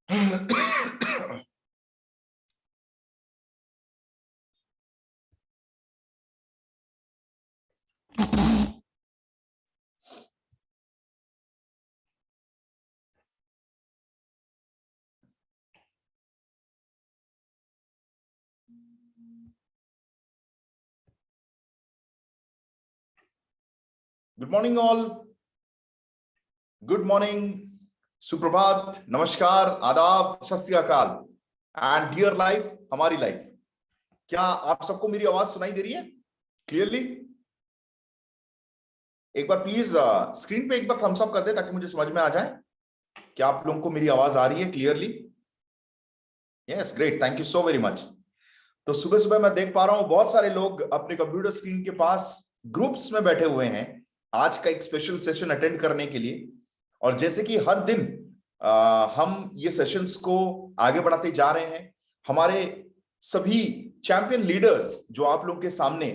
Good morning all, good morning, सुप्रभात, नमस्कार, आदाब, सत श्री अकाल एंड डियर लाइफ हमारी लाइफ। क्या आप सबको मेरी आवाज सुनाई दे रही है क्लियरली? एक बार प्लीज स्क्रीन पे एक बार थम्स अप कर दे ताकि मुझे समझ में आ जाए कि आप लोगों को मेरी आवाज आ रही है clearly. Yes, great, thank you so very much. तो सुबह सुबह मैं देख पा रहा हूं बहुत सारे लोग अपने कंप्यूटर स्क्रीन के पास ग्रुप्स में बैठे हुए हैं आज का एक स्पेशल सेशन अटेंड करने के लिए। और जैसे कि हर दिन हम ये सेशंस को आगे बढ़ाते जा रहे हैं, हमारे सभी चैंपियन लीडर्स जो आप लोगों के सामने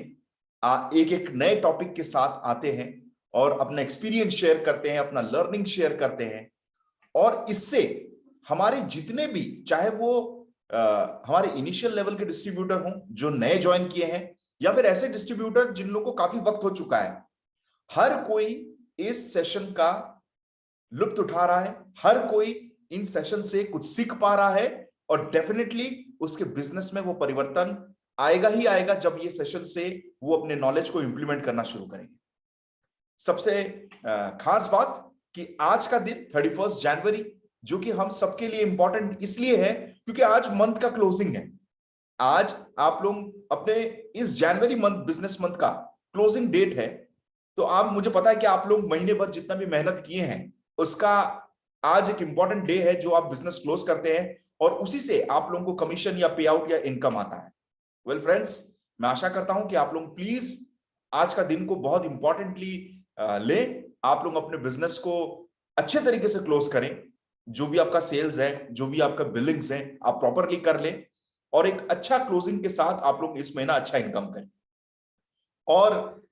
एक एक नए टॉपिक के साथ आते हैं और अपना एक्सपीरियंस शेयर करते हैं, अपना लर्निंग शेयर करते हैं। और इससे हमारे जितने भी, चाहे वो हमारे इनिशियल लेवल के डिस्ट्रीब्यूटर हों जो नए ज्वाइन किए हैं, या फिर ऐसे डिस्ट्रीब्यूटर जिन लोगों को काफी वक्त हो चुका है, हर कोई इस सेशन का लुत्फ उठा रहा है, हर कोई इन सेशन से कुछ सीख पा रहा है और डेफिनेटली उसके बिजनेस में वो परिवर्तन आएगा ही आएगा जब ये सेशन से वो अपने नॉलेज को इंप्लीमेंट करना शुरू करेंगे। सबसे खास बात कि आज का दिन 31 जनवरी, जो कि हम सबके लिए इंपॉर्टेंट इसलिए है क्योंकि आज मंथ का क्लोजिंग है। आज आप लोग अपने इस जनवरी मंथ, बिजनेस मंथ का क्लोजिंग डेट है। तो आप, मुझे पता है कि आप लोग महीने भर जितना भी मेहनत किए हैं उसका आज एक इंपॉर्टेंट डे है जो आप बिजनेस क्लोज करते हैं और उसी से आप लोगों को कमीशन या पे आउट या इनकम आता है। वेल फ्रेंड्स, मैं आशा करता हूं कि आप लोग प्लीज आज का दिन को बहुत इंपॉर्टेंटली ले, आप लोग अपने बिजनेस को अच्छे तरीके से क्लोज करें। जो भी आपका सेल्स है, जो भी आपका बिलिंग्स है, आप प्रॉपरली कर ले और एक अच्छा क्लोजिंग के साथ आप लोग इस महीना अच्छा इनकम करें। और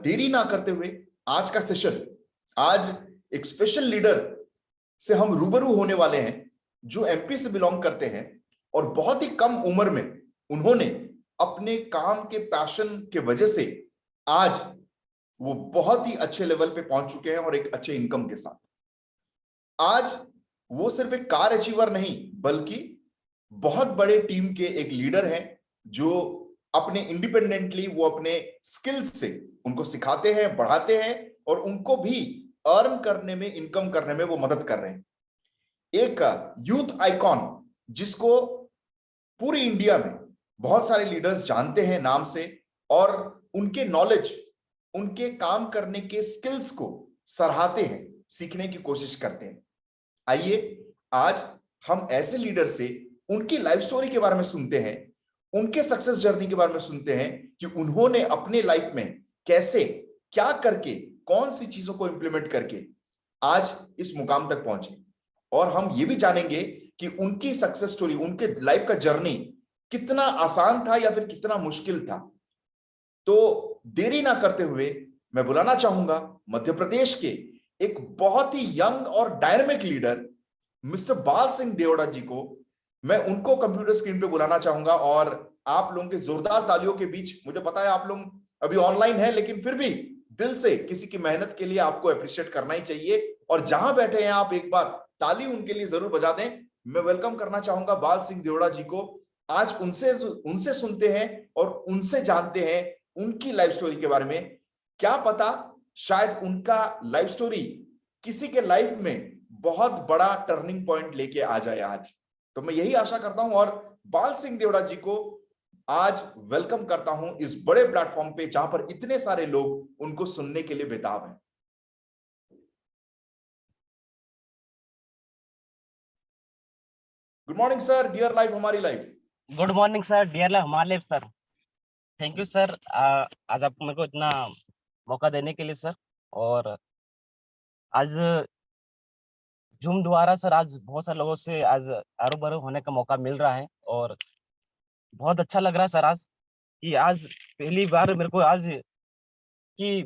देरी ना करते हुए आज का सेशन, आज एक स्पेशल लीडर से हम रूबरू होने वाले हैं जो एमपी से बिलोंग करते हैं और बहुत ही कम उम्र में उन्होंने अपने काम के पैशन के वजह से आज वो बहुत ही अच्छे लेवल पे पहुंच चुके हैं और एक अच्छे इनकम के साथ। आज वो सिर्फ एक कार अचीवर नहीं बल्कि बहुत बड़े टीम के एक लीडर हैं जो अपने इंडिपेंडेंटली वो अपने स्किल्स से उनको सिखाते हैं, बढ़ाते हैं और उनको भी अर्न करने में, इनकम करने में वो मदद कर रहे हैं। एक यूथ आइकॉन जिसको पूरी इंडिया में बहुत सारे लीडर्स जानते हैं नाम से और उनके नॉलेज, उनके काम करने के स्किल्स को सराहते हैं, सीखने की कोशिश करते हैं। आइए आज हम ऐसे लीडर से उनकी लाइफ स्टोरी के बारे में सुनते हैं, उनके सक्सेस जर्नी के बारे में सुनते हैं कि उन्होंने अपने लाइफ में कैसे, क्या करके, कौन सी चीजों को इंप्लीमेंट करके आज इस मुकाम तक पहुंचे। और हम ये भी जानेंगे कि उनकी सक्सेस स्टोरी, उनके लाइफ का जर्नी कितना आसान था या फिर कितना मुश्किल था। तो देरी ना करते हुए मैं बुलाना चाहूंगा मध्य प्रदेश के एक बहुत ही यंग और डायनामिक लीडर मिस्टर बाल सिंह देओड़ा जी को। मैं उनको कंप्यूटर स्क्रीन पे बुलाना चाहूंगा और आप लोगों के जोरदार तालियों के बीच, मुझे पता है आप लोग अभी ऑनलाइन है लेकिन फिर भी दिल से किसी की मेहनत के लिए आपको अप्रिशिएट करना ही चाहिए और जहां बैठे हैं आप एक बार ताली उनके लिए जरूर बजा दें। मैं वेलकम करना चाहूंगा बाल सिंह देओड़ा जी को। आज उनसे सुनते हैं और उनसे जानते हैं उनकी लाइफ स्टोरी के बारे में। क्या पता शायद उनका लाइफ स्टोरी किसी के लाइफ में बहुत बड़ा टर्निंग पॉइंट लेके आ जाए आज। तो मैं यही आशा करता हूं और बाल सिंह देओड़ा जी को आज वेलकम करता हूं इस बड़े प्लेटफॉर्म पे जहां पर इतने सारे लोग उनको सुनने के लिए बेताब हैं। Good morning sir, dear life हमारी life. Good morning sir, dear life हमारी life sir. Thank you sir, आज आपको मेरे को इतना मौका देने के लिए सर। और आज जूम द्वारा सर आज बहुत सारे लोगों से आज आरू-बारू होने का मौका मिल रहा है और बहुत अच्छा लग रहा है सर आज कि आज पहली बार मेरे को आज कि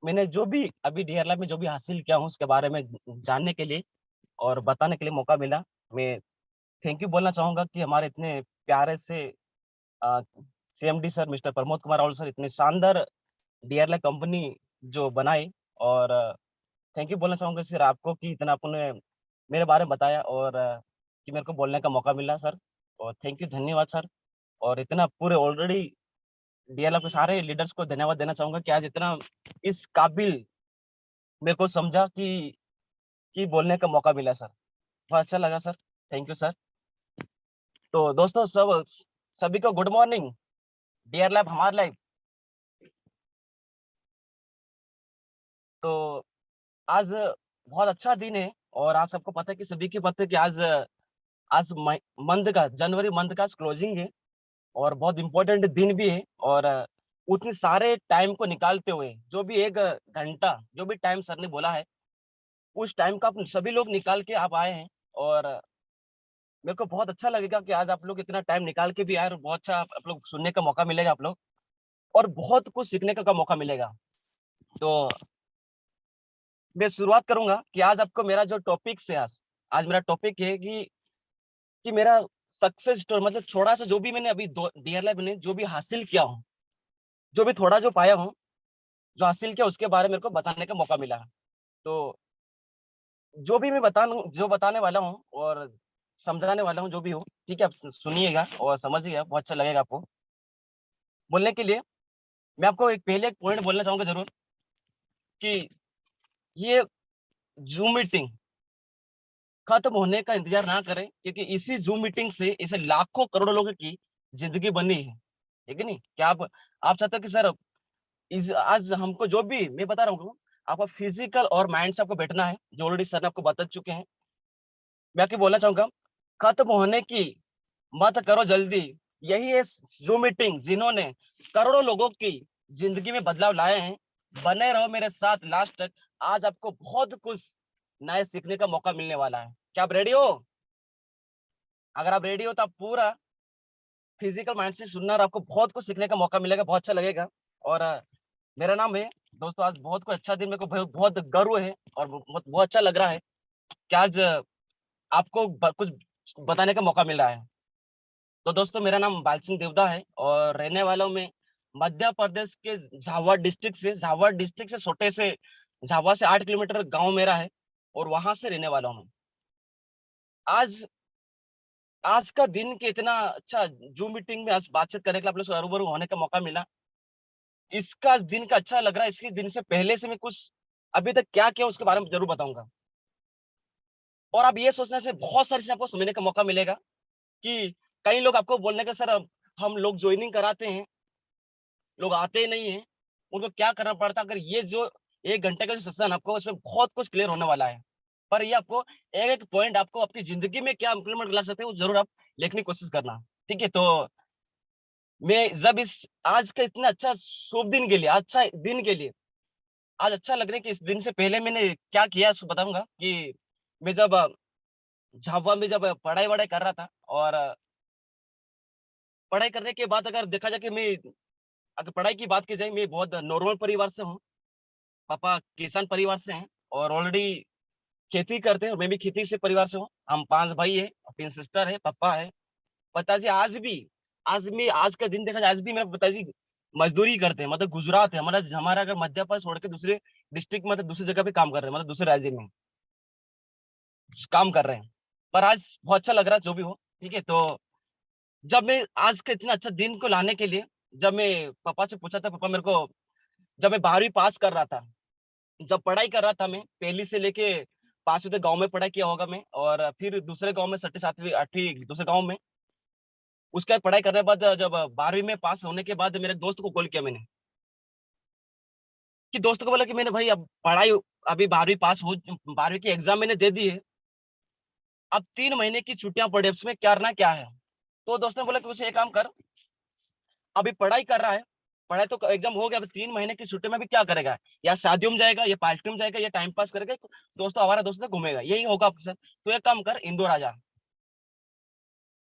मैंने जो भी अभी डियर लाइफ में जो भी हासिल किया हूँ उसके बारे में जानने के लिए और बताने के लिए मौका मिला। मैं थैंक यू बोलना चाहूंगा कि हमारे इतने प्यारे से CMD sir mister Pramod Kumar Rawal sir इतने शानदार डीआरएल कंपनी जो बनाई। और थैंक यू बोलना चाहूंगा सर आपको कि इतना आपने मेरे बारे में बताया और कि मेरे को बोलने का मौका मिला सर। और थैंक यू, धन्यवाद सर। और इतना पूरे ऑलरेडी डीएलएफ के सारे लीडर्स को धन्यवाद देना चाहूंगा कि आज इतना इस काबिल मेरे को समझा कि बोलने का मौका मिला सर। बहुत अच्छा लगा सर। Thank you sir. तो दोस्तों सभी को गुड मॉर्निंग। डियर लैब हमार लाइफ। तो आज बहुत अच्छा दिन है और आज सबको पता है कि सभी के पता है कि आज आज मंथ का जनवरी मंथ का क्लोजिंग है और बहुत इंपॉर्टेंट दिन भी है। और उतने सारे टाइम को निकालते हुए जो भी एक घंटा जो भी टाइम सर ने बोला है उस टाइम का आप सभी लोग निकाल के आप आए हैं। और मेरे को बहुत अच्छा लगेगा कि आज आप लोग इतना टाइम निकाल के भी आए और बहुत अच्छा आप लोग सुनने का मौका मिलेगा आप लोग और बहुत कुछ सीखने का मौका मिलेगा। तो मैं शुरुआत करूंगा कि आज आपको मेरा जो टॉपिक है आज मेरा टॉपिक है कि मेरा सक्सेस स्टोरी मतलब थोड़ा सा जो भी मैंने अभी डियर लाइफ में जो भी हासिल किया हूँ, जो भी थोड़ा जो पाया हूँ, जो हासिल किया उसके बारे में मेरे को बताने का मौका मिला। तो जो भी मैं जो बताने वाला हूँ और समझाने वाला हूँ जो भी हो, ठीक है, आप सुनिएगा और समझिएगा, बहुत अच्छा लगेगा आपको। बोलने के लिए मैं आपको एक पॉइंट बोलना चाहूंगा जरूर कि ये जूम मीटिंग खत्म होने का इंतजार ना करें क्योंकि इसी जूम मीटिंग से इसे लाखों करोड़ों लोगों की जिंदगी बनी है कि नहीं? क्या आप चाहते हो कि सर इस आज हमको जो भी मैं बता रहा हूँ आपको फिजिकल और माइंड से आपको बैठना है, जो ऑलरेडी सर ने आपको बता चुके हैं। मैं आपको बोलना चाहूंगा खत्म होने की मत करो जल्दी। यही है जूम मीटिंग जिन्होंने करोड़ों लोगों की जिंदगी में बदलाव लाए हैं। बने रहो मेरे साथ लास्ट तक। आज आपको बहुत कुछ नए सीखने का मौका मिलने वाला है। क्या आप रेडी हो? अगर आप रेडी हो तो आप पूरा फिजिकल माइंड से सुनना और आपको बहुत कुछ सीखने का मौका मिलेगा, बहुत अच्छा लगेगा। और मेरा नाम है दोस्तों, आज बहुत कोई अच्छा दिन, मेरे को बहुत गर्व है और बहुत अच्छा लग रहा है कि आज आपको कुछ बताने का मौका मिल रहा है। तो दोस्तों मेरा नाम बाल सिंह देवदा है और रहने वाला हूँ मैं मध्य प्रदेश के झावा डिस्ट्रिक्ट से छोटे से झावा से 8 किलोमीटर गांव मेरा है और वहां से रहने वाला हूँ मैं। आज आज का दिन के इतना अच्छा जूम मीटिंग में आज बातचीत करने के लिए आप लोग से रूबरू होने का मौका मिला। इसका दिन का अच्छा लग रहा है। इसके दिन से पहले से मैं कुछ अभी तक क्या किया उसके बारे में जरूर बताऊंगा। और आप ये सोचने से बहुत सारी चीजें आपको समझने का मौका मिलेगा कि कई लोग आपको बोलने का सर हम लोग ज्वाइनिंग कराते हैं, लोग आते ही नहीं है, उनको क्या करना पड़ता है। अगर ये जो 1 घंटे का जो सेशन आपको उसमें बहुत कुछ क्लियर होने वाला है। पर ये आपको एक एक पॉइंट आपको अपनी जिंदगी में क्या इंप्लीमेंट ला सकते हैं वो जरूर आप लिखने की कोशिश करना। ठीक है? तो मैं जब इस आज का इतना अच्छा शुभ दिन के लिए, अच्छा दिन के लिए आज अच्छा लग रहा है कि इस दिन से पहले मैंने क्या किया उसको बताऊंगा कि मैं जब झाबुआ में जब पढ़ाई वढ़ाई कर रहा था और पढ़ाई करने के बाद अगर देखा जाए कि मैं अगर पढ़ाई की बात की जाए मैं बहुत नॉर्मल परिवार से हूँ। पापा किसान परिवार से हैं और ऑलरेडी खेती करते हैं और मैं भी खेती से परिवार से हूँ। हम 5 भाई है, 3 सिस्टर है, पापा है। पिताजी आज भी आज का दिन देखा जाए आज भी मेरे पिताजी मजदूरी करते हैं, मतलब गुजरात है हमारा हमारा अगर मध्य प्रदेश छोड़ के दूसरे डिस्ट्रिक्ट मतलब दूसरी जगह पे काम कर रहे हैं, मतलब दूसरे राज्य में काम कर रहे हैं। पर आज बहुत अच्छा लग रहा है जो भी हो। ठीक है? तो जब मैं आज का इतना अच्छा दिन को लाने के लिए जब मैं पापा से पूछा था, पापा मेरे को जब मैं 12वीं पास कर रहा था, जब पढ़ाई कर रहा था, मैं पहली से लेके 5वीं तक गाँव में पढ़ाई किया होगा मैं और फिर दूसरे गाँव में 6ठी 7वीं 8वीं दूसरे गाँव में। उसके बाद पढ़ाई करने के बाद जब 12वीं में पास होने के बाद मेरे दोस्त को कॉल किया मैंने कि दोस्त को बोला कि मैंने भाई अब पढ़ाई अभी 12वीं पास हो 12वीं की एग्जाम मैंने दे दी है, अब 3 महीने की छुट्टियां पड़ी, अब इसमें करना क्या है? तो दोस्त ने बोला कि मुझे एक काम कर, अभी पढ़ाई कर रहा है, पढ़ाई तो एग्जाम हो गया, अब 3 महीने की छुट्टी में भी क्या करेगा? या शादियों में जाएगा या पार्टी में जाएगा या टाइम पास करेगा, दोस्तों हमारा दोस्त घूमेगा, यही होगा आपके साथ। तो एक काम कर, इंदौर आ जा।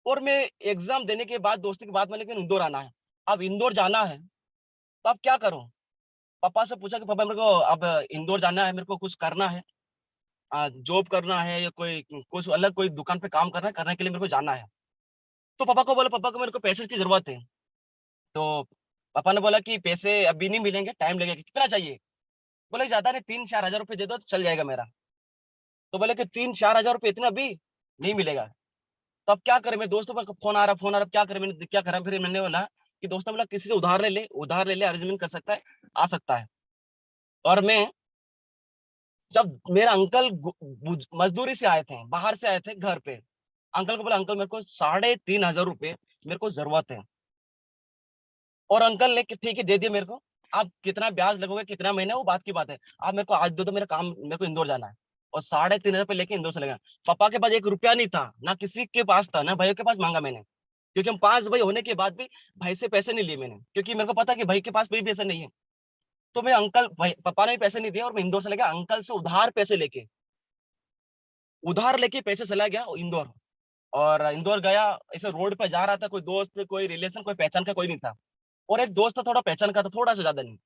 और मैं एग्जाम देने के बाद दोस्ती के बाद में लेकिन इंदौर आना है। अब इंदौर जाना है तो अब क्या करूं? पापा से पूछा कि पापा मेरे को अब इंदौर जाना है, मेरे को कुछ करना है। जॉब करना है या कोई कुछ अलग कोई दुकान पे काम करना है, करने के लिए मेरे को जाना है। तो पापा को बोला, पापा को मेरे को पैसे की जरूरत है। तो पापा ने बोला कि पैसे अभी नहीं मिलेंगे, टाइम लगेगा। कितना चाहिए? बोले ज्यादा नहीं, 3-4 हजार रुपए दे दो तो चल जाएगा मेरा। तो बोले कि 3-4 हजार रुपए इतना अभी नहीं मिलेगा। तो अब क्या करें? मेरे दोस्तों का फोन आ रहा, क्या करें? मैंने क्या करा, फिर मैंने बोला कि दोस्तों, बोला किसी से उधार ले ले, अरेंजमेंट कर सकता है, आ सकता है। और मैं, जब मेरा अंकल मजदूरी से आए थे, बाहर से आए थे घर पे, अंकल को बोला, अंकल मेरे को 3,500 रुपए मेरे को जरूरत है। और अंकल ने कि ठीक है दे दिए मेरे को। आप कितना ब्याज लगोगे, कितना महीना, वो बात की बात है। आप मेरे को आज दे दो, मेरा काम, मेरे को इंदौर जाना है। और 3,500 रुपए लेके इंदौर से लगा। पापा के पास 1 रुपया नहीं था, ना किसी के पास था, ना भाइयों के पास मांगा मैंने। क्योंकि हम 5 भाई होने के बाद भी भाई से पैसे नहीं लिए मैंने, क्योंकि मेरे को पता है कि भाई के पास भी पैसे नहीं है। तो मैं अंकल, भाई पापा ने भी पैसे नहीं दिए, और मैं इंदौर से लगा अंकल से उधार लेके पैसे चला गया इंदौर। और इंदौर गया, ऐसे रोड पे जा रहा था, कोई दोस्त, कोई रिलेशन, कोई पहचान का कोई नहीं था। और एक दोस्त था, थोड़ा पहचान का था, थोड़ा सा, ज्यादा नहीं।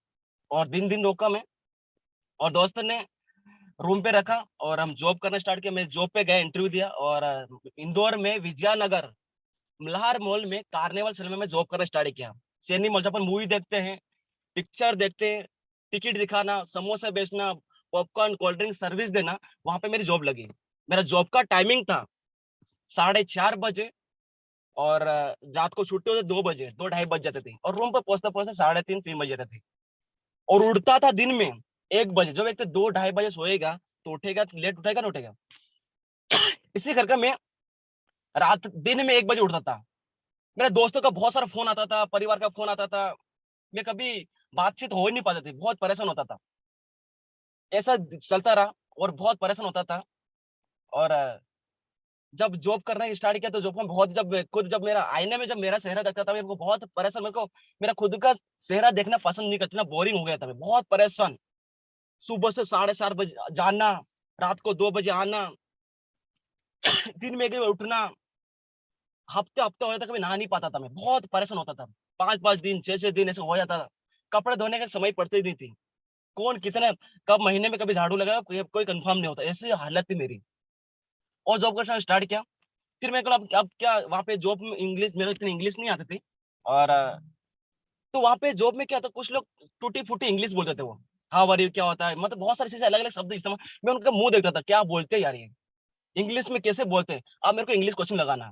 और दिन दिन रोका मैं। और दोस्त ने रूम पे रखा, और हम जॉब करना स्टार्ट किया। मैं जॉब पे गया, इंटरव्यू दिया, और इंदौर में विजयनगर मल्हार मॉल में कार्निवल सिनेमा में जॉब करना स्टार्ट किया। सैनी मॉल, जब अपन मूवी देखते हैं, पिक्चर देखते हैं, टिकट दिखाना, समोसा बेचना, पॉपकॉर्न, कोल्ड ड्रिंक सर्विस देना, वहां पे मेरी जॉब लगी। मेरा जॉब का टाइमिंग था 4:30 बजे, और रात को छुट्टी होती 2 बजे, 2-2:30 बज जाते थे, और रूम पे पहुंचते पहुंचते 3:30-3 बज जाते थे। और उठता था दिन में 1 बजे। जो व्यक्ति 2-2:30 बजे सोएगा तो उठेगा, तो लेट उठेगा ना उठेगा। इसी करके मैं दिन में 1 बजे उठता था। मेरे दोस्तों का बहुत सारा फोन आता था, परिवार का फोन आता था। मैं कभी बातचीत हो ही नहीं पाती थी, बहुत परेशान होता था। ऐसा चलता रहा, और बहुत परेशान होता था। और जब जॉब करना स्टार्ट किया, तो जॉब में बहुत, जब मेरा आईने में जब मेरा चेहरा देखता था, मेरे को बहुत परेशान, मेरे को मेरा खुद का चेहरा देखना पसंद नहीं करता, बोरिंग हो गया था, मैं बहुत परेशान। सुबह से 4:30 बजे जाना, रात को 2 बजे आना, दिन में 1 बजे उठना, हफ्ते हफ्ते हो जाता, कभी नहा नहीं पाता था, मैं बहुत परेशान होता था। 5-5 दिन, 6-6 दिन ऐसे हो जाता था। कपड़े धोने का समय पड़ती ही नहीं थी। कौन कितने, कब महीने में कभी झाड़ू लगाया, कोई कंफर्म नहीं होता, ऐसी हालत थी मेरी। और जॉब करना स्टार्ट किया। फिर मेरे को अब क्या, वहाँ पे जॉब में इंग्लिश, मेरे इतनी इंग्लिश नहीं आती थी। और तो वहाँ पे जॉब में क्या था, कुछ लोग टूटी फूटी इंग्लिश बोलते थे। वो हाँ वरी क्या होता है, मतलब बहुत सारी चीजें, अलग अलग शब्द इस्तेमाल। मैं उनका मुंह देखता था, क्या बोलते हैं यार ये, इंग्लिश में कैसे बोलते हैं। अब मेरे को इंग्लिश कोचिंग लगाना है।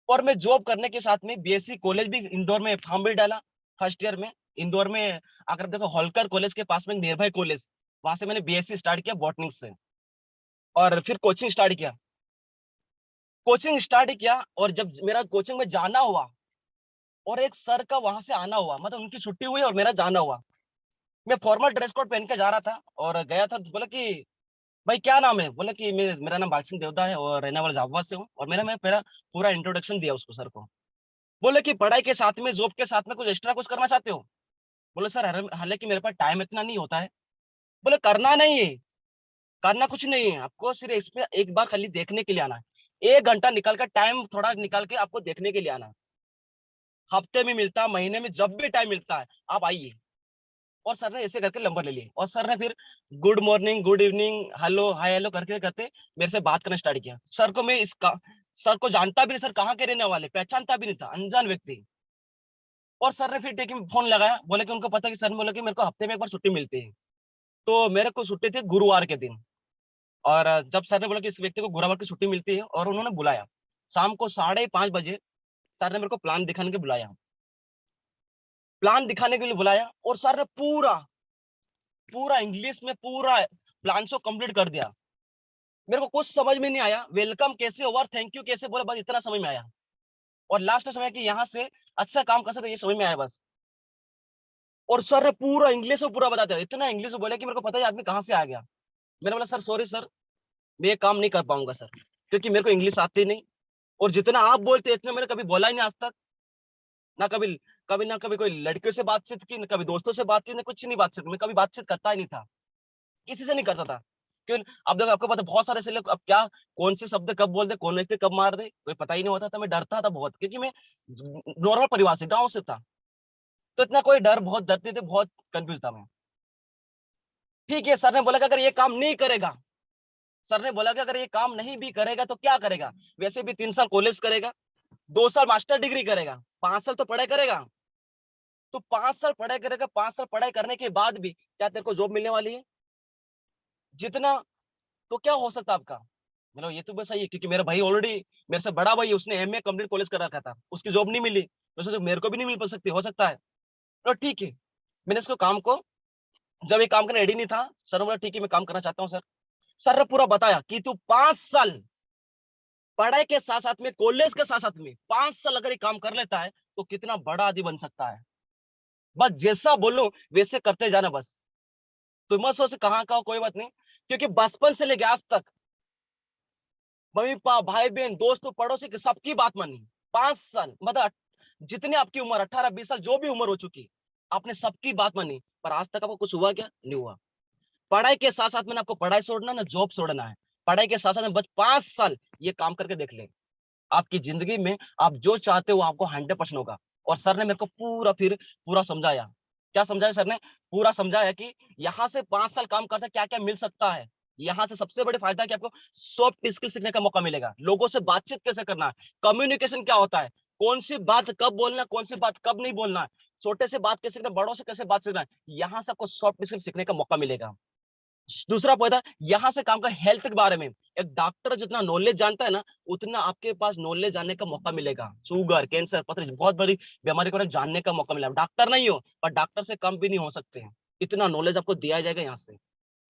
और मैं जॉब करने के साथ में बीएससी कॉलेज भी इंदौर में फॉर्म भी डाला, फर्स्ट ईयर में। इंदौर में अगर देखो, होलकर कॉलेज के पास में निर्भय कॉलेज, वहां से मैंने बीएससी स्टार्ट किया बॉटनिक से। और फिर कोचिंग स्टार्ट किया। और जब मेरा कोचिंग में जाना हुआ, और एक सर का वहां से आना हुआ, मतलब उनकी छुट्टी हुई और मेरा जाना हुआ। मैं फॉर्मल ड्रेस कोड पहन के जा रहा था, और गया था, तो बोला कि भाई क्या नाम है? बोला कि मेरा नाम भाग सिंह देवदा है, और रहने वाला झाबुआ से हूँ। और मैं मेरा पूरा इंट्रोडक्शन दिया उसको, सर को। बोले कि पढ़ाई के साथ में, जॉब के साथ में कुछ एक्स्ट्रा कुछ करना चाहते हो? बोले सर, हालांकि मेरे पास टाइम इतना नहीं होता है। बोले करना नहीं है, करना कुछ नहीं है, आपको सिर्फ इस पे एक बार खाली देखने के लिए आना है। 1 घंटा निकाल कर, टाइम थोड़ा निकाल के आपको देखने के लिए आना है। हफ्ते में मिलता, महीने में, जब भी टाइम मिलता है आप आइए। और सर ने ऐसे करके नंबर ले लिए, और सर ने फिर good morning, good evening, hello, hi hello करके करते मेरे से बात करना स्टार्ट किया। सर को जानता भी नहीं, सर कहाँ के रहने वाले, पहचानता भी नहीं था, अनजान व्यक्ति। और सर ने फिर टेक फोन लगाया, बोले कि उनको पता कि सर ने बोला कि मेरे को हफ्ते में एक बार छुट्टी मिलती है। तो मेरे को छुट्टी थी गुरुवार के दिन। और जब सर ने बोला कि इस व्यक्ति को गुरुवार की छुट्टी मिलती है, और उन्होंने बुलाया शाम को 5:30 बजे, सर ने मेरे को प्लान दिखाने के लिए बुलाया। और सर ने पूरा पूरा इंग्लिश में पूरा प्लान को कंप्लीट कर दिया। मेरे को कुछ समझ में नहीं आया, वेलकम कैसे हुआ, थैंक यू कैसे बोला, बस इतना समझ में आया। और लास्ट में समय कि यहाँ से अच्छा काम कर सकते, ये समझ में आया बस। और सर ने पूरा इंग्लिश में पूरा बता दिया, इतना इंग्लिश में बोला कि मेरे को पता है आदमी कहाँ से आ गया। मैंने बोला सर सॉरी सर, मैं ये काम नहीं कर पाऊंगा सर, क्योंकि मेरे को इंग्लिश आती नहीं। और जितना आप बोलते इतना मैंने कभी बोला ही नहीं आज तक। ना कभी ना कभी कोई लड़कियों से बातचीत की, ना कभी दोस्तों से बात की, ना कुछ नहीं बातचीत, मैं कभी बातचीत करता ही नहीं था, किसी से नहीं करता था। क्यों? अब देखो, आपको पता है, बहुत सारे ऐसे लोग, अब क्या, कौन से शब्द कब बोल दे, कौन व्यक्ति कब मार दे, कोई पता ही नहीं होता था। मैं डरता था बहुत, क्योंकि मैं नॉर्मल परिवार से, गांव से था। तो इतना कोई डर, बहुत डरते थे, बहुत कंफ्यूज था मैं। ठीक है, सर ने बोला कि अगर ये काम नहीं करेगा सर ने बोला कि अगर ये काम नहीं भी करेगा तो क्या करेगा, वैसे भी 3 साल कॉलेज करेगा, 2 साल मास्टर डिग्री करेगा, 5 साल तो पढ़ाई करेगा। तो 5 साल पढ़ाई करेगा, 5 साल पढ़ाई करने के बाद भी क्या तेरे को जॉब मिलने वाली है? जितना तो क्या हो सकता है आपका? मतलब ये तो बस सही है, क्योंकि मेरा भाई ऑलरेडी मेरे से बड़ा भाई है, उसने एमए कंप्लीट कॉलेज कर रखा था, उसकी जॉब नहीं मिली, तो सोचा मेरे को भी नहीं मिल सकती, हो सकता है। तो ठीक है, मैंने इसको काम को, जब ये काम करने रेडी नहीं था, सर ने बोला ठीक है मैं काम करना चाहता हूँ सर। सर ने पूरा बताया कि तू 5 साल पढ़ाई के साथ साथ में, कॉलेज के साथ साथ में 5 साल अगर ये काम कर लेता है तो कितना बड़ा आदमी बन सकता है। बस जैसा बोलो वैसे करते जाना बस। तो मत सोच कहाँ का हो, कोई बात नहीं, क्योंकि बचपन से लेके आज तक मम्मी पापा भाई बहन दोस्त पड़ोसी की सबकी बात मानी। 5 साल मतलब जितनी आपकी उम्र 18-20 साल जो भी उम्र हो चुकी, आपने सबकी बात मानी, पर आज तक आपको कुछ हुआ क्या? नहीं हुआ। पढ़ाई के साथ साथ में आपको पढ़ाई छोड़ना ना जॉब छोड़ना है। पढ़ाई के साथ साथ में बस 5 साल ये काम करके देख ले, आपकी जिंदगी में आप जो चाहते हो आपको 100% होगा। और सर ने मेरे को पूरा फिर पूरा समझाया। क्या समझाया सर ने? पूरा समझाया कि यहाँ से 5 साल काम करते क्या क्या मिल सकता है। यहाँ से सबसे बड़ी फायदा कि आपको सॉफ्ट स्किल सीखने का मौका मिलेगा, लोगों से बातचीत कैसे करना है, कम्युनिकेशन क्या होता है, कौन सी बात कब बोलना, कौन सी बात कब नहीं बोलना है, छोटे से बात कैसे करना, बड़ों से कैसे बात करना है, यहाँ से आपको सॉफ्ट स्किल सीखने का मौका मिलेगा। दूसरा पॉइंट, यहाँ से काम का हेल्थ के बारे में, एक डॉक्टर जितना नॉलेज जानता है ना, उतना आपके पास नॉलेज जानने का मौका मिलेगा। शुगर, कैंसर, पथरी, बहुत बड़ी बीमारी को जानने का मौका मिलेगा। डॉक्टर नहीं हो पर डॉक्टर से कम भी नहीं हो सकते हैं, इतना नॉलेज आपको दिया जाएगा यहाँ से।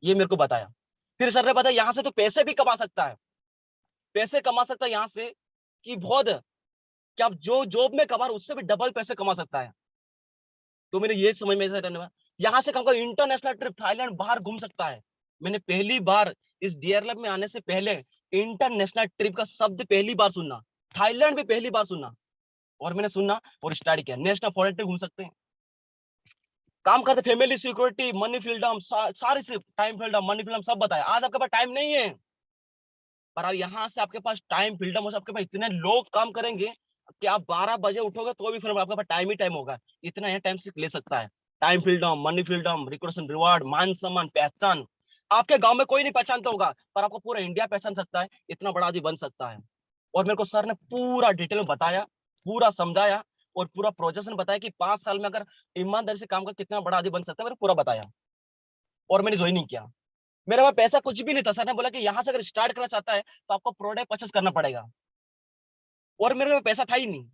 ये मेरे को बताया। फिर सर ने बताया यहाँ से तो पैसे भी कमा सकता है, पैसे कमा सकता है यहाँ से कि बहुत, कि आप जो जॉब में कमा रहे उससे भी डबल पैसे कमा सकता है। तो मैंने ये समझ में रहने में, यहाँ से कहूँगा इंटरनेशनल ट्रिप थाईलैंड बाहर घूम सकता है। मैंने पहली बार इस डियर लैब में आने से पहले इंटरनेशनल ट्रिप का शब्द पहली बार सुनना, थाईलैंड भी पहली बार सुना, और मैंने सुना और स्टार्ट किया। नेशनल फॉरेन ट्रिप घूम सकते हैं, काम करते, फैमिली सिक्योरिटी, मनी फ्रीडम, सारी से टाइम फ्रीडम, मनी फ्रीडम सब बताया। आज आपके पास टाइम नहीं है, पर अब यहाँ से आपके पास टाइम फ्रीडम हो, आपके पास इतने लोग काम करेंगे कि आप 12 बजे उठोगे तो भी फिर आपके पास टाइम ही टाइम होगा, इतना ही टाइम से ले सकता है। Time freedom, money freedom, recognition, reward, मान सम्मान, पहचान। आपके गांव में कोई नहीं पहचानता होगा पर आपको पूरा इंडिया पहचान सकता है, इतना बड़ा आदमी बन सकता है। और मेरे को सर ने पूरा डिटेल में बताया, पूरा समझाया, और पूरा प्रोसेस में बताया कि 5 साल में अगर ईमानदारी से काम कर कितना बड़ा आदमी बन सकता है, मैंने पूरा बताया। और मैंने ज्वाइनिंग किया। मेरे पास पैसा कुछ भी नहीं था, सर ने बोला कि यहाँ से अगर स्टार्ट करना चाहता है तो आपको प्रोडक्ट परचेस करना पड़ेगा, और मेरे पास पैसा था ही नहीं।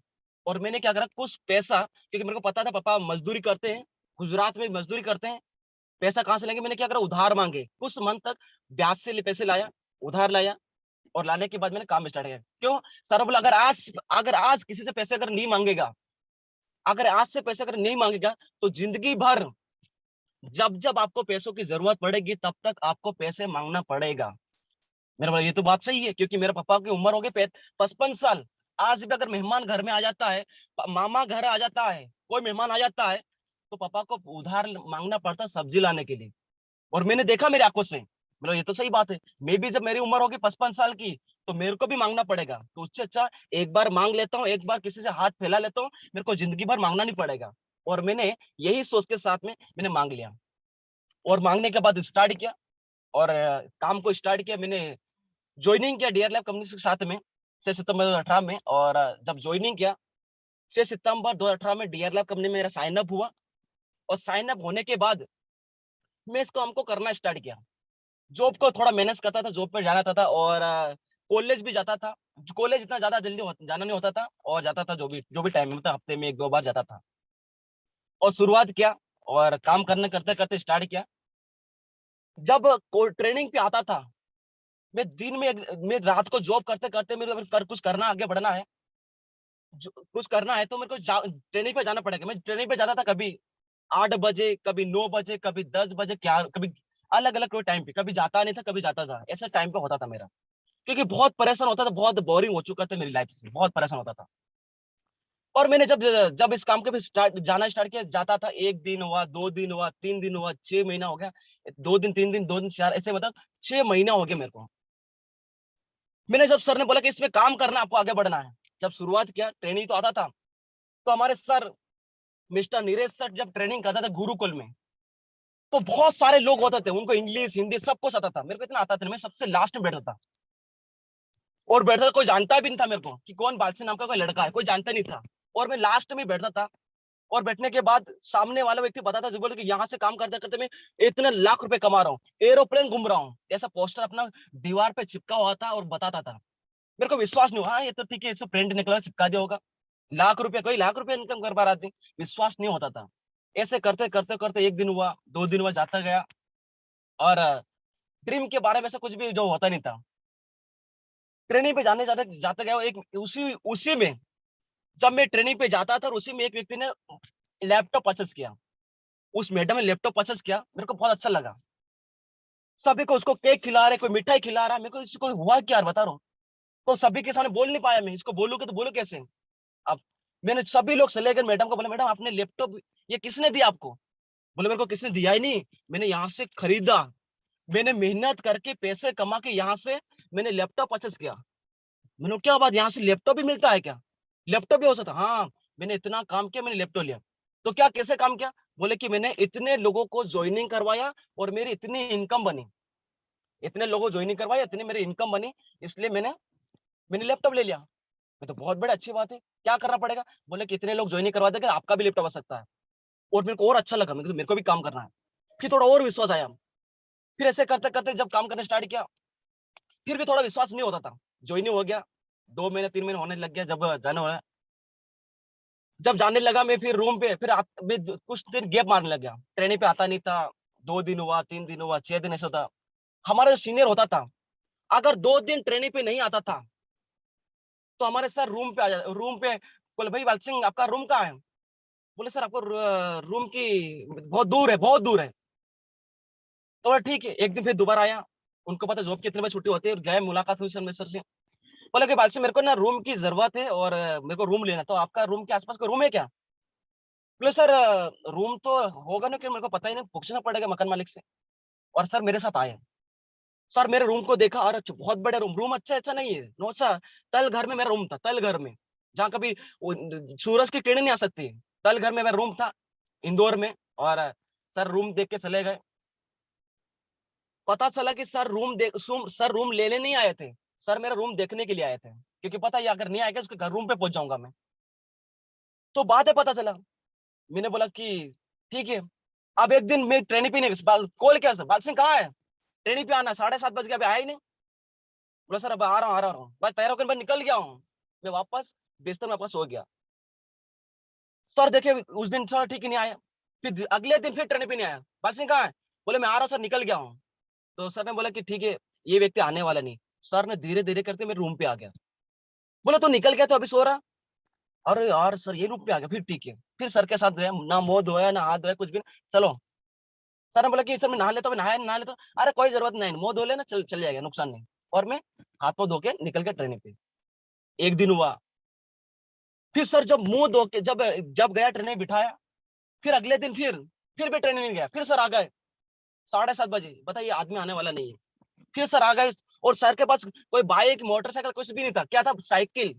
और मैंने क्या करा, कुछ पैसा, क्योंकि मेरे को पता था पापा मजदूरी करते हैं, गुजरात में मजदूरी करते हैं, पैसा कहाँ से लेंगे, मैंने क्या करा, उधार मांगे, कुछ मंथ तक ब्याज से पैसे लाया, उधार लाया, और लाने के बाद मैंने काम स्टार्ट किया। क्यों? सर बोला अगर आज किसी से पैसे अगर नहीं मांगेगा, अगर आज से पैसे अगर नहीं मांगेगा तो जिंदगी भर जब जब आपको पैसों की जरूरत पड़ेगी तब तक आपको पैसे मांगना पड़ेगा। मेरा बोला ये तो बात सही है, क्योंकि मेरे पापा की उम्र हो गई 55 साल। आज भी अगर मेहमान घर में आ जाता है, मामा घर आ जाता है, कोई मेहमान आ जाता है, तो पापा को उधार मांगना पड़ता है सब्जी लाने के लिए। और मैंने देखा मेरी आंखों से, मेरा ये तो सही बात है, मैं भी जब मेरी उम्र होगी 55 साल की तो मेरे को भी मांगना पड़ेगा, तो उससे अच्छा एक बार मांग लेता हूँ, एक बार किसी से हाथ फैला लेता हूँ, मेरे को जिंदगी भर मांगना नहीं पड़ेगा। और मैंने यही सोच के साथ में मैंने मांग लिया, और मांगने के बाद स्टार्ट किया, और काम को स्टार्ट किया। मैंने ज्वाइनिंग किया डियर लैब कंपनी के साथ में 6 सितंबर 2018 में। और जब ज्वाइनिंग किया 6 सितंबर 2018 में डियर लैब कंपनी में मेरा साइन अप हुआ, और साइन अप होने के बाद मैं इस काम को करना स्टार्ट किया। जॉब को थोड़ा मैनेज करता था, जॉब पे जाना था और कॉलेज भी जाता था। कॉलेज इतना ज्यादा जल्दी जाना नहीं होता था, और जाता था जो भी टाइम में, हफ्ते में 1-2 बार जाता था। और शुरुआत किया, और काम करने करते करते स्टार्ट किया। जब ट्रेनिंग पे आता था, मैं रात को जॉब करते करते मेरे को कुछ करना, आगे बढ़ना है, कुछ करना है, तो मेरे को ट्रेनिंग पे जाना पड़ेगा। मैं ट्रेनिंग पे जाता था कभी 8 बजे, कभी 9 बजे, कभी 10 बजे, क्या कभी अलग अलग कोई टाइम पे, कभी जाता नहीं था, कभी जाता था, ऐसा टाइम पे होता था मेरा। क्योंकि बहुत परेशान होता था, बहुत बोरिंग हो चुका था मेरी लाइफ से, बहुत परेशान होता था। और मैंने जब जब इस काम के भी जाना स्टार्ट किया, जाता था, 1 दिन हुआ, 2 दिन हुआ, 3 दिन हुआ, 6 महीना हो गया, 2 दिन, 3 दिन, 2 दिन, 4, ऐसे मतलब 6 महीना हो गया मेरे को। मैंने जब सर ने बोला कि इसमें काम करना, आपको आगे बढ़ना है, जब शुरुआत किया, ट्रेनिंग तो आता था, तो हमारे सर मिस्टर नीरज सर जब ट्रेनिंग करता था गुरुकुल में, तो बहुत सारे लोग होते थे, उनको इंग्लिश हिंदी सब कुछ आता था, मेरे को इतना आता था नहीं, मैं सबसे लास्ट में बैठा था। और बैठा था, कोई जानता भी नहीं था मेरे को कि कौन बालसी नाम का कोई लड़का है, कोई जानता नहीं था। और मैं लास्ट में बैठा था। और बैठने के बाद सामने वाला व्यक्ति बताता था, बोले कि यहाँ से काम करते करते मैं इतने लाख रुपए कमा रहा हूँ, एरोप्लेन घूम रहा हूँ, ऐसा पोस्टर अपना दीवार पे चिपका हुआ था और बताता था। मेरे को विश्वास नहीं हुआ, हाँ ये तो ठीक है, इससे प्रिंट निकला चिपका दिया होगा, लाख रुपए, कोई लाख रुपए इनकम कर पा रहा आदमी, विश्वास नहीं होता था। ऐसे करते करते करते एक दिन हुआ, 2 दिन हुआ, जाता गया। और ड्रीम के बारे में से कुछ भी जो होता नहीं था। ट्रेनिंग पे जाने जाते जाते गया, एक उसी उसी में, जब मैं ट्रेनिंग पे जाता था, और उसी में एक व्यक्ति ने लैपटॉप परचेस किया। उस मैडम ने लैपटॉप परचेस किया, मेरे को बहुत अच्छा लगा। सभी को उसको केक खिला रहे, कोई मिठाई खिला रहा, मेरे को इसको हुआ क्या बता रहा हूँ। तो सभी के सामने बोल नहीं पाया मैं, इसको बोलूंगा तो बोलूं कैसे। अब मैंने, सभी लोग चले गए, मैडम को बोला, मैडम आपने लैपटॉप ये किसने दिया आपको? बोले मेरे को किसने दिया ही नहीं, मैंने यहाँ से खरीदा, मैंने मेहनत करके पैसे कमा के यहाँ से मैंने लैपटॉप परचेस किया। मैंने क्या बात, यहाँ से लैपटॉप भी मिलता है क्या? लैपटॉप भी हो सकता, हाँ मैंने इतना काम किया, मैंने लैपटॉप लिया। तो क्या कैसे काम किया? बोले कि मैंने इतने लोगों को ज्वाइनिंग करवाया और मेरी इतनी इनकम बनी, इतने लोगों को ज्वाइनिंग करवाया, इतनी मेरी इनकम बनी, इसलिए मैंने मैंने लैपटॉप ले लिया। मैं तो बहुत बड़ी अच्छी बात है, क्या करना पड़ेगा? बोले कि इतने लोग ज्वाइनिंग करवा देंगे, आपका भी लैपटॉप आ सकता है। और मेरे को और अच्छा लगा, मेरे को भी काम करना है। फिर थोड़ा और विश्वास आया। फिर ऐसे करते करते जब काम करना स्टार्ट किया, फिर भी थोड़ा विश्वास नहीं होता था। ज्वाइनिंग हो गया, 2 महीने 3 महीने होने लग गया, जब जाने वाला, जब जाने लगा मैं फिर रूम पे, फिर मैं कुछ दिन गैप मारने लग गया, ट्रेनिंग पे आता नहीं था। 2 दिन हुआ, 3 दिन हुआ, 6 दिन, ऐसा था। हमारा जो सीनियर होता था, अगर 2 दिन ट्रेनिंग पे नहीं आता था, तो हमारे सर रूम पे आ जाते, रूम पे बोले, भाई बाल सिंह आपका रूम कहाँ है? बोले सर आपको रूम की बहुत दूर है, बहुत दूर है। तो बोला ठीक है। एक दिन फिर दोबारा आया, उनको पता जॉब कितने बजे छुट्टी होती है, और गए, मुलाकात हुई सर से। बोले कि बाल सिंह मेरे को ना रूम की जरूरत है, और मेरे को रूम लेना, तो आपका रूम के आसपास कोई रूम है क्या? बोले सर रूम तो होगा ना, कि मेरे को पता ही नहीं, पूछना पड़ेगा मकान मालिक से। और सर मेरे साथ आए, सर मेरे रूम को देखा, और बहुत बड़ा रूम, रूम अच्छा अच्छा नहीं है, नो सर, तल घर में मेरा रूम था, तल घर में, जहाँ कभी सूरज की किरण नहीं आ सकती, तल घर में मेरा रूम था, इंदौर में। और सर रूम देख के चले गए। पता चला कि सर रूम लेने नहीं आए थे, सर मेरा रूम देखने के लिए आए थे, क्योंकि पता है अगर नहीं आएगा उसके घर रूम पे पहुंच जाऊंगा मैं। तो बाद में पता चला। मैंने बोला कि ठीक है। अब एक दिन मैं ट्रेनिंग पे नहीं, कॉल किया, सर बाल सिंह कहाँ है, ट्रेनिंग पे आना, 7:30 बज गया, अभी आया ही नहीं। बोला सर अब आ रहा हूँ, बस तैयार होकर मैं निकल गया हूँ। मैं वापस बिस्तर में वापस सो गया। सर देखे उस दिन सर ठीक ही नहीं आया। फिर अगले दिन फिर ट्रेनिंग पे नहीं आया, बाल सिंह कहाँ है? बोले मैं आ रहा हूँ सर, निकल गया हूँ। तो सर ने बोला कि ठीक है, ये व्यक्ति आने वाला नहीं। सर ने धीरे धीरे करते मेरे रूम पे आ गया। बोला तो निकल गया, तो अभी सो रहा? अरे यार सर ये रूम पे आ गया, फिर ठीक है। फिर सर के साथ गए, ना मुंह धोया ना हाथ धोया, कुछ भी नहीं। चलो, सर ने बोला कि सर मैं नहा लेता हूँ, नहाया नहा लेता हूँ। अरे कोई जरूरत नहीं, मुंह धो लेना, चल जाएगा, नुकसान नहीं। और मैं हाथ पाँव धो के निकल गया ट्रेनिंग पे। एक दिन हुआ, फिर सर जब मुंह धो के जब जब गया ट्रेनिंग बिठाया, फिर अगले दिन फिर भी ट्रेनिंग में गया, फिर सर आ गए 7:30 बजे, बताइए आदमी आने वाला नहीं है। फिर सर आ गए, और सर के पास कोई बाइक मोटरसाइकिल कुछ भी नहीं था, क्या था, साइकिल।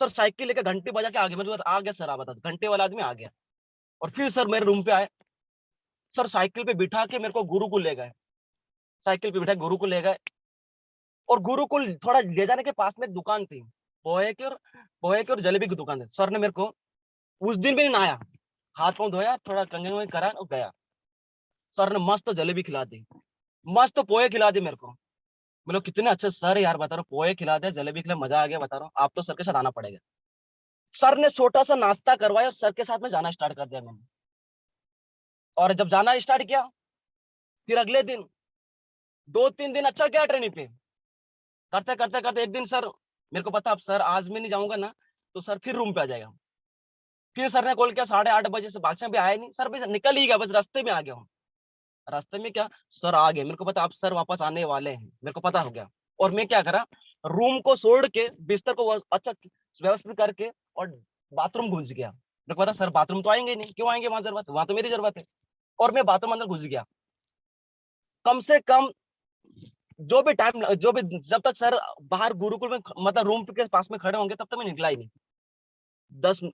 सर साइकिल लेके घंटे बजा के आ गए, मेरे पास आ गया सर, आ बता, घंटे वाला आदमी आ गया। और फिर सर मेरे रूम पे आए, सर साइकिल पे बिठा के मेरे को गुरुकुल ले गए, साइकिल पे बिठा के गुरुकुल ले गए। और गुरुकुल थोड़ा ले जाने के पास में एक दुकान थी, पोहे की और जलेबी की दुकान थी। सर ने मेरे को उस दिन भी नहीं नहाया, हाथ पाँव धोया, थोड़ा कंगन वंगन करा और गया। सर ने मस्त जलेबी खिला दी, मस्त पोहे खिला दी मेरे को। मतलब कितने अच्छे सर है यार, बता रहा हूँ, पोहे खिला दे, जलेबी खिला, मजा आ गया, बता रहा हूँ, आप तो सर के साथ आना पड़ेगा। सर ने छोटा सा नाश्ता करवाया, और सर के साथ में जाना स्टार्ट कर दिया मैंने। और जब जाना स्टार्ट किया, फिर अगले दिन 2-3 दिन अच्छा गया ट्रेनिंग पे। करते करते करते एक दिन सर, मेरे को पता अब सर आज मैं नहीं जाऊंगा ना, तो सर फिर रूम पे आ जाएगा। फिर सर ने कॉल किया 8:30 बजे से, बादशाह भी आया नहीं, सर भी निकल ही गया, बस रास्ते में आ गया हूँ। रास्ते में क्या, सर आ गए, मेरे को पता अब सर वापस आने वाले हैं, मेरे को पता हो गया। और मैं क्या करा, रूम को छोड़ के बिस्तर को अच्छा व्यवस्थित करके, और बाथरूम घुस गया। मेरे को पता सर बाथरूम तो आएंगे नहीं, क्यों आएंगे, वहां जरूरत, वहां तो मेरी जरूरत है। और मैं बाथरूम अंदर घुस गया। कम से कम जो भी जब तक सर बाहर गुरुकुल में, मतलब रूम के पास में खड़े होंगे, तब तक मैं निकला ही नहीं।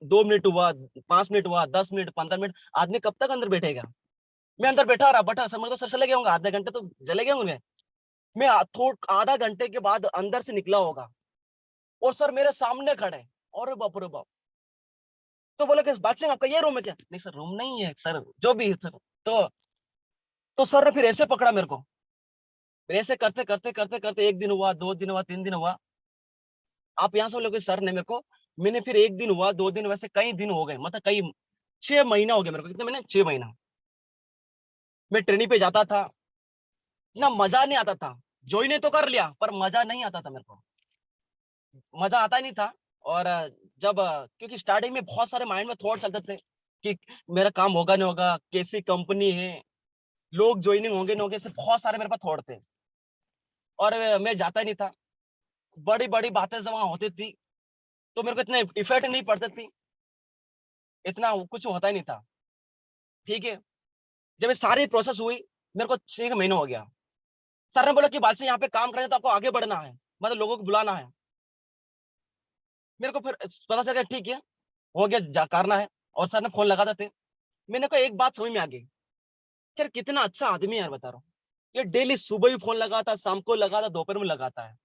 2 मिनट हुआ, 5 मिनट हुआ, 10 मिनट, 15 मिनट, आदमी कब तक अंदर बैठेगा? मैं अंदर बैठा सर, मैं तो सर चले गए होंगे, आधे घंटे तो चले गए होंगे। मैं आधा घंटे के बाद अंदर से निकला होगा और सर मेरे सामने खड़े। अरे बाप रे बाप। तो बोले कि बादशाह आपका ये रूम है क्या? नहीं सर, रूम नहीं है सर, जो भी है सर। तो सर ने फिर ऐसे पकड़ा मेरे को। फिर ऐसे करते करते करते करते 1 दिन हुआ, 2 दिन हुआ, 3 दिन हुआ। आप यहाँ से बोलोगे सर ने मेरे को, मैंने फिर 1 दिन हुआ, 2 दिन, वैसे कई दिन हो गए, मतलब कई 6 महीना हो गया मेरे को। कितने महीने? 6 महीना। मैं ट्रेनिंग पे जाता था ना, मजा नहीं आता था। ज्वाइन तो कर लिया पर मजा नहीं आता था मेरे को, मजा आता ही नहीं था। और जब क्योंकि स्टार्टिंग में बहुत सारे माइंड में थॉट चलते थे कि मेरा काम होगा नहीं होगा, कैसी कंपनी है, लोग ज्वाइनिंग होंगे नहीं होंगे, ऐसे बहुत सारे मेरे पास थॉट थे। और मैं जाता ही नहीं था। बड़ी बड़ी बातें जब वहां होती थी तो मेरे को इतने इफेक्ट नहीं पड़ते थी, इतना कुछ होता ही नहीं था। ठीक है। जब ये सारी प्रोसेस हुई, मेरे को 6 महीने हो गया। सर ने बोला कि बादशाह यहाँ पे काम करें तो आपको आगे बढ़ना है, मतलब लोगों को बुलाना है। मेरे को फिर पता चल गया ठीक है, हो गया, करना है। और सर ने फोन लगा देते। मैंने कहा एक बात समझ में आ गई, यार कितना अच्छा आदमी है यार, बता रहा हूँ। ये डेली सुबह भी फोन लगाता, शाम को लगाता, दोपहर में लगाता है।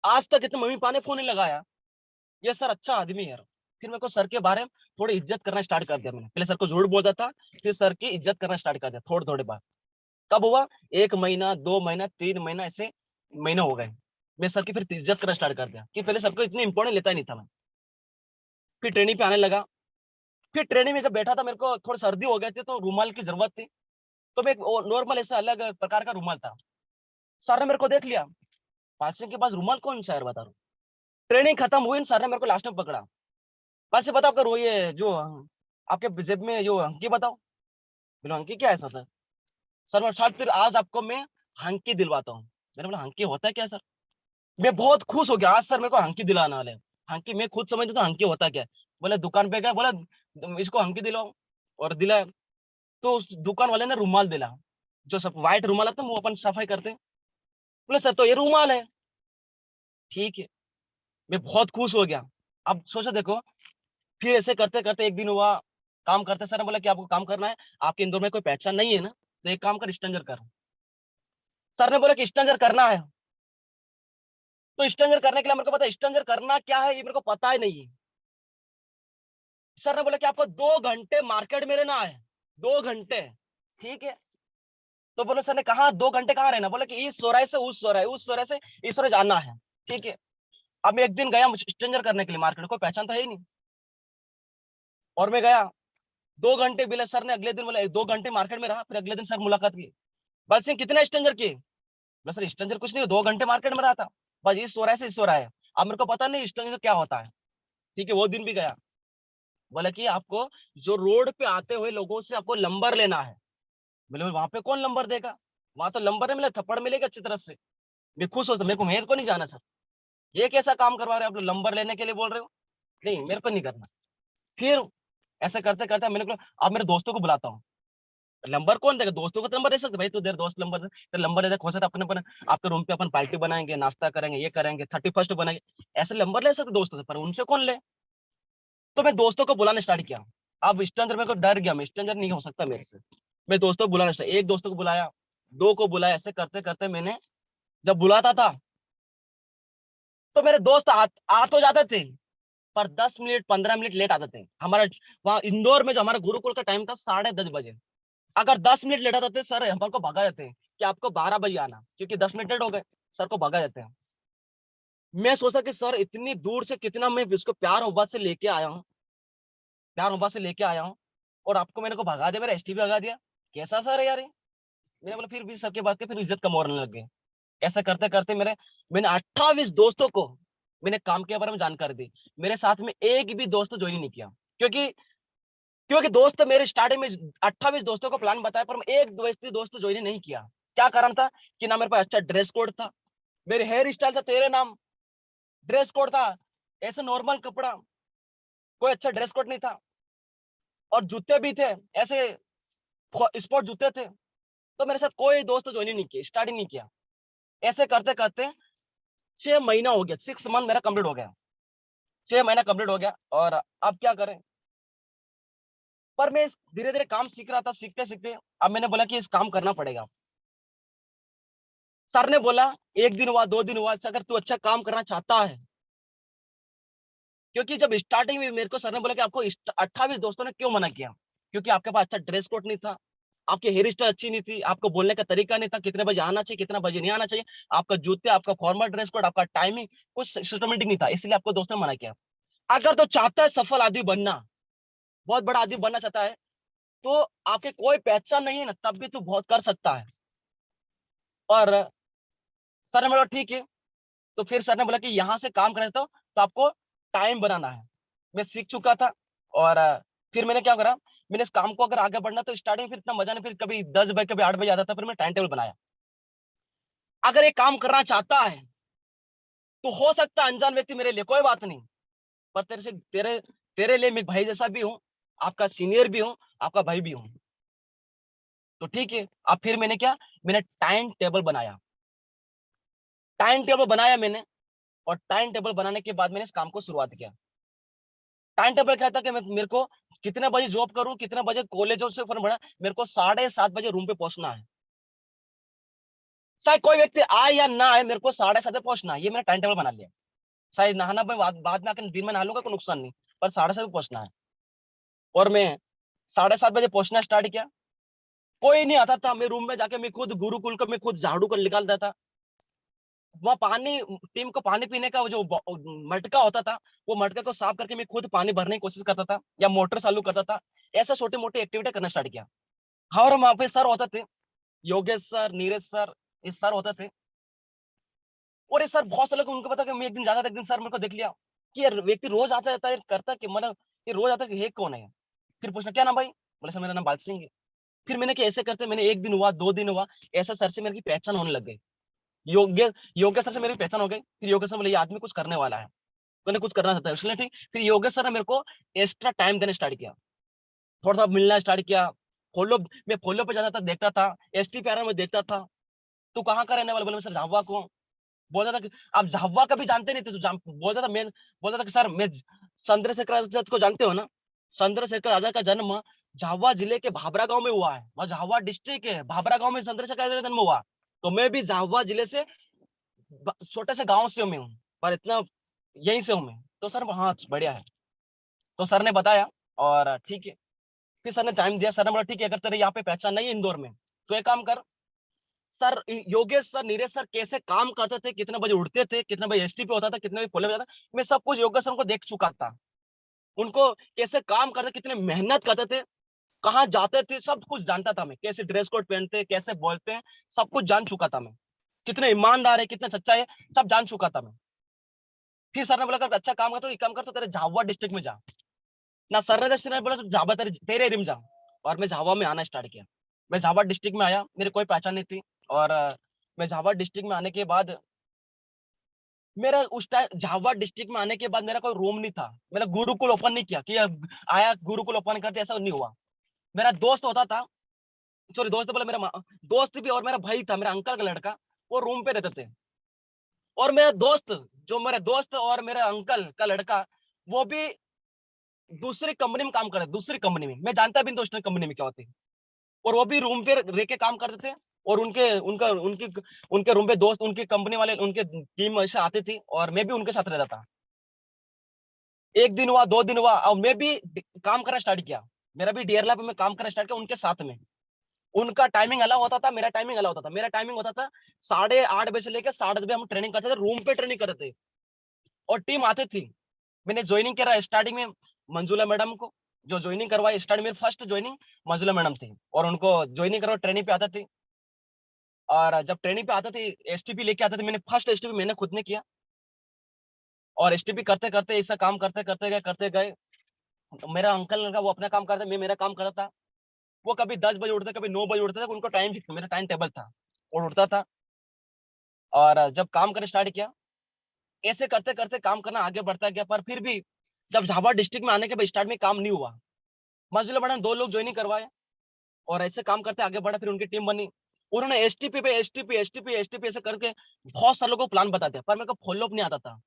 आज तक इतने मम्मी पापा ने फोन नहीं लगाया। ये सर अच्छा आदमी है यार। फिर मेरे को सर के बारे में थोड़ी इज्जत करना स्टार्ट कर दिया मैंने। पहले सर को झूठ बोलता था, फिर सर की इज्जत करना स्टार्ट कर दिया थोड़े थोड़े बात। कब हुआ? 1 महीना, 2 महीना, 3 महीना, ऐसे महीने हो गए। मैं सर की फिर इज्जत करना स्टार्ट कर दिया कि पहले सर को इतनी इंपॉर्टेंट लेता ही नहीं था मैं। फिर ट्रेनिंग पे आने लगा। फिर ट्रेनिंग में जब बैठा था, मेरे को थोड़ी सर्दी हो गई थी तो रूमाल की जरूरत थी। तो मैं एक नॉर्मल ऐसा अलग प्रकार का रूमाल था। सर ने मेरे को देख लिया, बादशाह के पास रूमाल कौन सा है बता रहा हूँ। ट्रेनिंग खत्म हुई, सर ने मेरे को लास्ट में पकड़ा। बादशाह बताओ आपका ये जो आपके जेब में जो हंकी बताओ। बोलो हंकी क्या है सर? सर मैं शायद फिर आज आपको मैं हंकी दिलवाता हूँ। मैंने बोला हंकी होता है क्या सर? मैं बहुत खुश हो गया, आज सर मेरे को हंकी दिलाने वाले हैं। हंकी मैं खुद समझता था हंकी होता क्या है। बोले दुकान पे गया, बोला इसको हंकी दिलाओ, और दिलाया। तो उस दुकान वाले ने रुमाल दिला, जो सब व्हाइट रुमाल आता है वो अपन सफाई करते हैं। बोले सर तो ये रुमाल है। ठीक है, मैं बहुत खुश हो गया। अब सोचो देखो, फिर ऐसे करते करते 1 दिन हुआ, काम करते। सर ने बोला कि आपको काम करना है, आपके इंदौर में कोई पहचान नहीं है ना, तो एक काम कर, स्ट्रेंजर कर। सर ने बोला कि स्ट्रेंजर करना है। तो स्ट्रेंजर करने के लिए मेरे को पता, स्ट्रेंजर करना क्या है ये मेरे को पता ही नहीं है। सर ने बोला कि आपको 2 घंटे मार्केट में रहना है, 2 घंटे। ठीक है। तो बोले सर ने कहा 2 घंटे कहाँ रहना? बोला कि इस चौराहे से उस चौराहे, उस चौराहे से इस चौराहे जाना है। ठीक है। अब मैं 1 दिन गया स्ट्रेंजर करने के लिए मार्केट, कोई पहचान तो है ही नहीं। और मैं गया 2 घंटे बिना। सर ने अगले दिन बोला 2 घंटे मार्केट में रहा, फिर अगले दिन सर मुलाकात की। बस सिंह कितने स्ट्रेंजर किए? बोला सर स्ट्रेंजर कुछ नहीं, 2 घंटे मार्केट में रहा था, बस इस चौराहे से इस चौराहे। अब मेरे को पता नहीं स्ट्रेंजर क्या होता है। ठीक है, वो दिन भी गया। बोला कि आपको जो रोड पे आते हुए लोगों से आपको नंबर लेना है। बोले वहां पे कौन नंबर देगा? वहां तो नंबर नहीं मिला, थप्पड़ मिलेगा अच्छी तरह से। मैं खुश हो, मेरे को नहीं जाना सर। ये कैसा काम करवा रहे हो आप लोग, नंबर लेने के लिए बोल रहे हो? नहीं मेरे को नहीं करना। फिर ऐसे करते करते मैंने कहा अब मेरे दोस्तों को बुलाता हूँ। नंबर कौन देगा? दोस्तों को तो नंबर दे सकते भाई, तू देर दोस्त नंबर दे, तो नंबर दे, हो सकता अपने अपन आपके रूम पे अपन पार्टी बनाएंगे, नाश्ता करेंगे, ये करेंगे, 31st बनाएंगे, ऐसे नंबर ले सकते दोस्तों से, पर उनसे कौन ले? तो मैं दोस्तों को बुलाने स्टार्ट किया। अब स्ट्रेंजर मेरे को डर गया, मैं स्ट्रेंजर नहीं हो सकता मेरे से। मैं दोस्तों को बुलाना स्टार्ट, एक दोस्त को बुलाया, 2 को बुलाया, ऐसे करते करते मैंने जब बुलाता था तो मेरे दोस्त आ तो जाते थे, पर 10 मिनट 15 मिनट लेट आते थे। हमारा वहाँ इंदौर में जो हमारा गुरुकुल का टाइम था 10:30 बजे। अगर 10 मिनट लेट आते थे सर हमारे को भगा देते हैं कि आपको 12 बजे आना, क्योंकि 10 मिनट लेट हो गए, सर को भगा देते हैं। मैं सोचता कि सर इतनी दूर से कितना मैं इसको प्यार मोहब्बत से लेके आया हूँ, प्यार मोहब्बत से लेके आया हूँ, और आपको मैंने को भगा दिया, मेरा एसटी भी भगा दिया। कैसा सर है यार ये? मैंने बोला फिर भी सर के बात के फिर इज्जत कम होने लग गई। ऐसा करते करते मैंने 28 दोस्तों को मैंने काम के बारे में जानकारी दी। मेरे साथ में एक भी दोस्त ज्वाइन नहीं किया, क्योंकि क्योंकि दोस्त मेरे स्टार्टिंग में 28 दोस्तों को प्लान बताया, पर मैं एक दोस्त ज्वाइन नहीं किया। क्या कारण था? कि ना मेरे पास अच्छा ड्रेस कोड था, मेरे हेयर स्टाइल था तेरे नाम, ड्रेस कोड था ऐसे नॉर्मल कपड़ा, कोई अच्छा ड्रेस कोड नहीं था। और जूते भी थे ऐसे स्पोर्ट जूते थे। तो मेरे साथ कोई दोस्त ज्वाइन नहीं किया, स्टार्टिंग नहीं किया। ऐसे करते करते 6 महीना हो गया, 6 मंथ मेरा कंप्लीट हो गया। 6 महीना कंप्लीट हो गया, और अब क्या करें? पर मैं धीरे धीरे काम सीख रहा था, सीखते सीखते अब मैंने बोला कि इस काम करना पड़ेगा। सर ने बोला, एक दिन हुआ, 2 दिन हुआ, अगर तू अच्छा काम करना चाहता है, क्योंकि जब स्टार्टिंग में मेरे को सर ने बोला कि आपको 28 दोस्तों ने क्यों मना किया, क्योंकि आपके पास अच्छा ड्रेस कोड नहीं था, आपकी हेयर स्टाइल अच्छी नहीं थी, आपको बोलने का तरीका नहीं था, कितने बजे आना चाहिए, कितना बजे नहीं आना चाहिए, आपका जूते, आपका फॉर्मल ड्रेस कोड, आपका टाइमिंग कुछ सिस्टमेटिक नहीं था, इसलिए आपको दोस्तों ने मना किया। अगर तो चाहता है सफल आदमी बनना, बहुत बड़ा आदमी बनना चाहता है, तो आपके कोई पहचान नहीं है ना, तब भी तू बहुत कर सकता है। और सर ने बोला ठीक है। तो फिर सर ने बोला कि यहाँ से काम करना था तो आपको टाइम बनाना है। मैं सीख चुका था। और फिर मैंने क्या करा, मैंने इस काम को अगर आगे बढ़ना तो स्टार्टिंग फिर इतना मजा नहीं, फिर कभी 10 बजे कभी 8 बजे आता था, फिर मैं टाइम टेबल बनाया। अगर ये काम करना चाहता है तो हो सकता है अनजान व्यक्ति मेरे लिए, कोई बात नहीं, पर तेरे लिए मैं भाई जैसा भी हूँ, आपका सीनियर भी हूँ, आपका भाई भी हूँ। तो ठीक है। अब फिर मैंने क्या, मैंने टाइम टेबल बनाया। टाइम टेबल बनाया मैंने, और टाइम टेबल बनाने के बाद मैंने इस काम को शुरुआत किया। टाइम टेबल क्या था कि मेरे को कितने बजे जॉब करूं, कितने बजे कॉलेजों से फर्म बना, मेरे को 7:30 बजे रूम पे पहुंचना है। चाहे कोई व्यक्ति आए या ना आए, मेरे को 7:30 बजे पहुंचना है, ये मैंने टाइम टेबल बना लिया। शायद नहाना मैं बाद में आकर दिन में नहा लूंगा, कोई नुकसान नहीं, पर 7:30 पहुंचना है। और मैं 7:30 बजे पहुंचना स्टार्ट किया। कोई नहीं आता था, मैं रूम में जाके मैं खुद गुरुकुल को मैं खुद झाड़ू कर निकालता था। वहाँ पानी, टीम को पानी पीने का वो जो मटका होता था, वो मटके को साफ करके मैं खुद पानी भरने की कोशिश करता था, या मोटर चालू करता था। ऐसा छोटे मोटे एक्टिविटी करना स्टार्ट किया। हाँ, और वहाँ पे सर होते थे, योगेश सर, नीरज सर, ये सर होते थे। और ये सर बहुत सारे लोग, उनको पता कि मैं एक दिन जाता था, एक दिन सर मेरे को देख लिया कि यार व्यक्ति रोज आता रहता है, करता कि मतलब ये रोज आता है, कौन है। फिर पूछना क्या नाम भाई, बोले सर मेरा नाम बाल सिंह है। फिर मैंने कि ऐसे करते मैंने एक दिन हुआ, 2 दिन हुआ, ऐसा सर से मेरी पहचान होने लग गई। योग्य योग्य सर से मेरी पहचान हो गई। फिर योग्य सर बोले ये आदमी कुछ करने वाला है, मैंने कुछ करना चाहता है, इसलिए ठीक। फिर योगेश सर ने मेरे को एक्स्ट्रा टाइम देना स्टार्ट किया, थोड़ा सा मिलना स्टार्ट किया। फॉलो मैं फॉलो पे जाता था, देखता था, एसटी पैरा में देखता था, तू कहाँ का रहने वाला, बोले मैं सर झाबुआ को हूँ। बोलता था कि आप झाबुआ का भी जानते नहीं थे, बोलता था मैं, बोलता था कि सर मैं चंद्रशेखर आजाद को जानते हो ना, चंद्रशेखर आजाद का जन्म झाबुआ जिले के भाभरा गांव में हुआ है, वह झाबुआ डिस्ट्रिक्ट है, भाभरा गांव में चंद्रशेखर आजाद का जन्म हुआ। तो मैं भी झाबुआ जिले से छोटे से गांव से मैं हूँ, पर इतना यहीं से हूँ मैं। तो सर हाँ बढ़िया है। तो सर ने बताया, और ठीक है। फिर सर ने टाइम दिया, सर ने बोला ठीक है, अगर तेरे यहाँ पे पहचान नहीं है इंदौर में, तो एक काम कर। Sir Yogesh sir, Neeraj sir कैसे काम करते थे, कितने बजे उठते थे, कितने बजे एसटी पे होता था, कितने बजे फॉलो पे जाता था, मैं सब कुछ योगेश सर को देख चुका था। उनको कैसे काम करते, कितने मेहनत करते थे, कहाँ जाते थे, सब कुछ जानता था मैं, कैसे ड्रेस कोड पहनते, कैसे बोलते हैं, सब कुछ जान चुका था मैं। कितने ईमानदार है, कितने सच्चा है, सब जान चुका था मैं। फिर सर ने बोला कर अच्छा काम कर, तो एक काम कर, तो तेरे झाबुआ डिस्ट्रिक्ट में जा ना। सर ने बोला तो झाबुआ तेरे एरिया में जा। और मैं झाबुआ में आना स्टार्ट किया। मैं झाबुआ डिस्ट्रिक्ट में आया, मेरी कोई पहचान नहीं थी। और मैं झाबुआ डिस्ट्रिक्ट में आने के बाद, मेरा उस टाइम झाबुआ डिस्ट्रिक्ट में आने के बाद मेरा कोई रूम नहीं था, मेरा गुरुकुल ओपन नहीं किया कि आया गुरुकुल ओपन करते, ऐसा नहीं हुआ। मेरा दोस्त होता था, सॉरी दोस्त बोला, मेरा दोस्त भी, और मेरा भाई था, मेरा अंकल का लड़का, वो रूम पे रहते थे। और मेरा दोस्त, जो मेरा दोस्त और मेरा अंकल का लड़का, वो भी दूसरी कंपनी में काम कर रहे, दूसरी कंपनी में, मैं जानता भी नहीं था उस कंपनी में क्या होती है। और वो भी रूम पे रह के काम करते थे। और उनके उनका उनकी उनके रूम पे दोस्त, उनकी कंपनी वाले, उनके टीम ऐसे आती थी, और मैं भी उनके साथ रहता था। एक दिन हुआ, 2 दिन हुआ, और मैं भी काम करना स्टार्ट किया। मेरा भी डीआर लैब में काम करना स्टार्ट किया उनके साथ में। उनका टाइमिंग अलग होता था, मेरा टाइमिंग अलग होता था। मेरा टाइमिंग होता था 8:30 बजे से लेकर 10:30 बजे हम ट्रेनिंग करते थे, रूम पे ट्रेनिंग करते थे। और टीम आती थी। मैंने ज्वाइनिंग करा स्टार्टिंग में मंजुला मैडम को, जो ज्वाइनिंग करवाई, स्टार्ट में फर्स्ट ज्वाइनिंग मंजुला मैडम थी, और उनको ज्वाइनिंग करवा ट्रेनिंग पे आती थी। और जब ट्रेनिंग पे आते थे, एसटीपी लेके आते थे, मैंने फर्स्ट एसटीपी मैंने खुद ने किया। और एसटीपी करते करते ऐसा काम करते गए। मेरा अंकल का वो अपना काम करता, मैं मेरा काम करता था। वो कभी 10 बजे उठते, कभी 9 बजे उठते थे, उनको टाइम फिक्स, मेरा टाइम टेबल था, और उठता था। और जब काम करना स्टार्ट किया, ऐसे करते करते काम करना आगे बढ़ता गया। पर फिर भी जब झाबुआ डिस्ट्रिक्ट में आने के बाद स्टार्ट में काम नहीं हुआ। मंजिला मैडम 2 लोग ज्वाइनिंग करवाए, और ऐसे काम करते आगे बढ़ा, फिर उनकी टीम बनी। उन्होंने एसटीपी पे एसटीपी ऐसे करके बहुत सारे लोगों को प्लान बता दिया, पर मेरे को फॉलोअप नहीं आता था।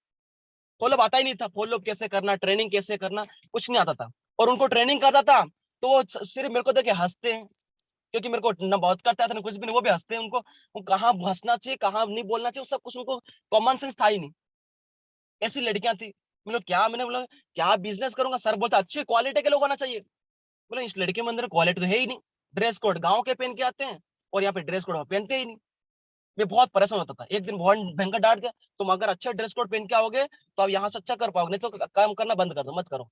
फॉलोअप आता ही नहीं था, फॉलोअप कैसे करना, ट्रेनिंग कैसे करना, कुछ नहीं आता था। और उनको ट्रेनिंग करता था तो वो सिर्फ मेरे को देख के हंसते हैं, क्योंकि मेरे को ना बहुत करता था ना कुछ भी नहीं, वो भी हंसते हैं। उनको वो कहाँ हंसना चाहिए कहाँ नहीं बोलना चाहिए सब कुछ उनको कॉमन सेंस था ही नहीं। ऐसी लड़कियां थी। मैंने बोला क्या बिजनेस करूंगा? सर बोलता अच्छी क्वालिटी के लोग होना चाहिए। बोले इस लड़के में अंदर क्वालिटी तो है ही नहीं। ड्रेस कोड गाँव के पहन के आते हैं और यहाँ पे ड्रेस कोड पहनते ही नहीं। मैं बहुत परेशान होता था। एक दिन बहुत भयंकर डांट दिया, तुम अगर अच्छा ड्रेस कोड पहन के आओगे तो आप यहाँ से अच्छा कर पाओगे, नहीं तो काम करना बंद कर दो, मत करो।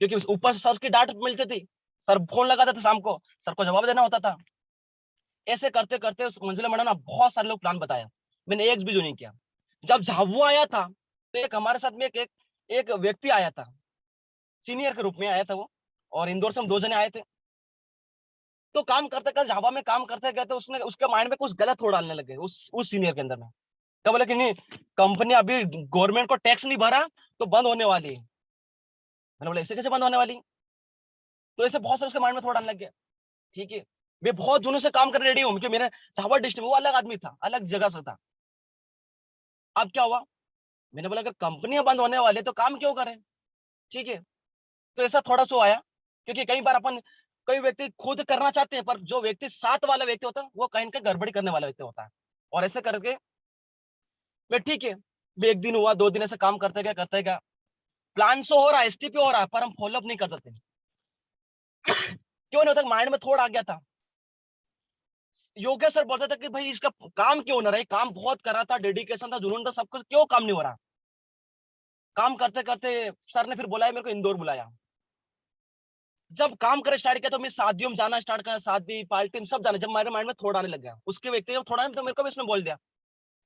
क्योंकि ऊपर से सर की डांट मिलती थी। सर फोन लगाते थे शाम को, सर को जवाब देना होता था। ऐसे करते करते उस मंजिला मैडम ना बहुत सारे लोग प्लान बताया, मैंने एक भी जो नहीं किया। जब झाबुआ आया था तो एक हमारे साथ में एक व्यक्ति आया था, सीनियर के रूप में आया था वो, और इंदौर से हम 2 जने आए थे। तो काम करते करते झाबा में काम करते गए तो उसने उसके माइंड में कुछ गलत थोड़ा डालने लगे उस सीनियर के अंदर में। क्या बोला कि नहीं, कंपनी अभी गवर्नमेंट को टैक्स नहीं भरा तो बंद होने वाली है। मैंने बोला ऐसे कैसे बंद होने वाली? तो ऐसे बहुत सारे उसके माइंड में थोड़ा डालने लग गया। ठीक है, मैं बहुत दिनों से काम करने रेडी हूँ, क्योंकि मेरे झाबा डिस्ट्रिक्ट में वो अलग आदमी था, अलग जगह से था। अब क्या हुआ, मैंने बोला अगर कंपनियां बंद होने वाले तो काम क्यों करें? ठीक है, तो ऐसा थोड़ा सा आया। क्योंकि कई बार कई व्यक्ति खुद करना चाहते हैं, पर जो व्यक्ति साथ वाला व्यक्ति होता है वो कहीं ना कहीं गड़बड़ी करने वाला व्यक्ति होता है। और ऐसे करके मैं ठीक है, मैं 1 दिन हुआ 2 दिन ऐसे काम करते गया। प्लान सो हो रहा है, एसटीपी हो रहा है, पर हम फॉलोअप नहीं करते थे। क्यों नहीं होता? माइंड में थोड़ा आ गया था। योगेश सर बोलते थे कि भाई इसका काम क्यों ना रहा, काम बहुत कर रहा था, डेडिकेशन था, जुनून था, सब कुछ, क्यों काम नहीं हो रहा? काम करते करते सर ने फिर बुलाया, मेरे को इंदौर बुलाया। जब काम करना स्टार्ट किया तो मैं शादियों में जाना स्टार्ट किया, शादी पार्टी में सब जाना। जब मेरे माइंड में थोड़ा आने लग गया उसके व्यक्ति जब थोड़ा, तो मेरे को भी इसने बोल दिया।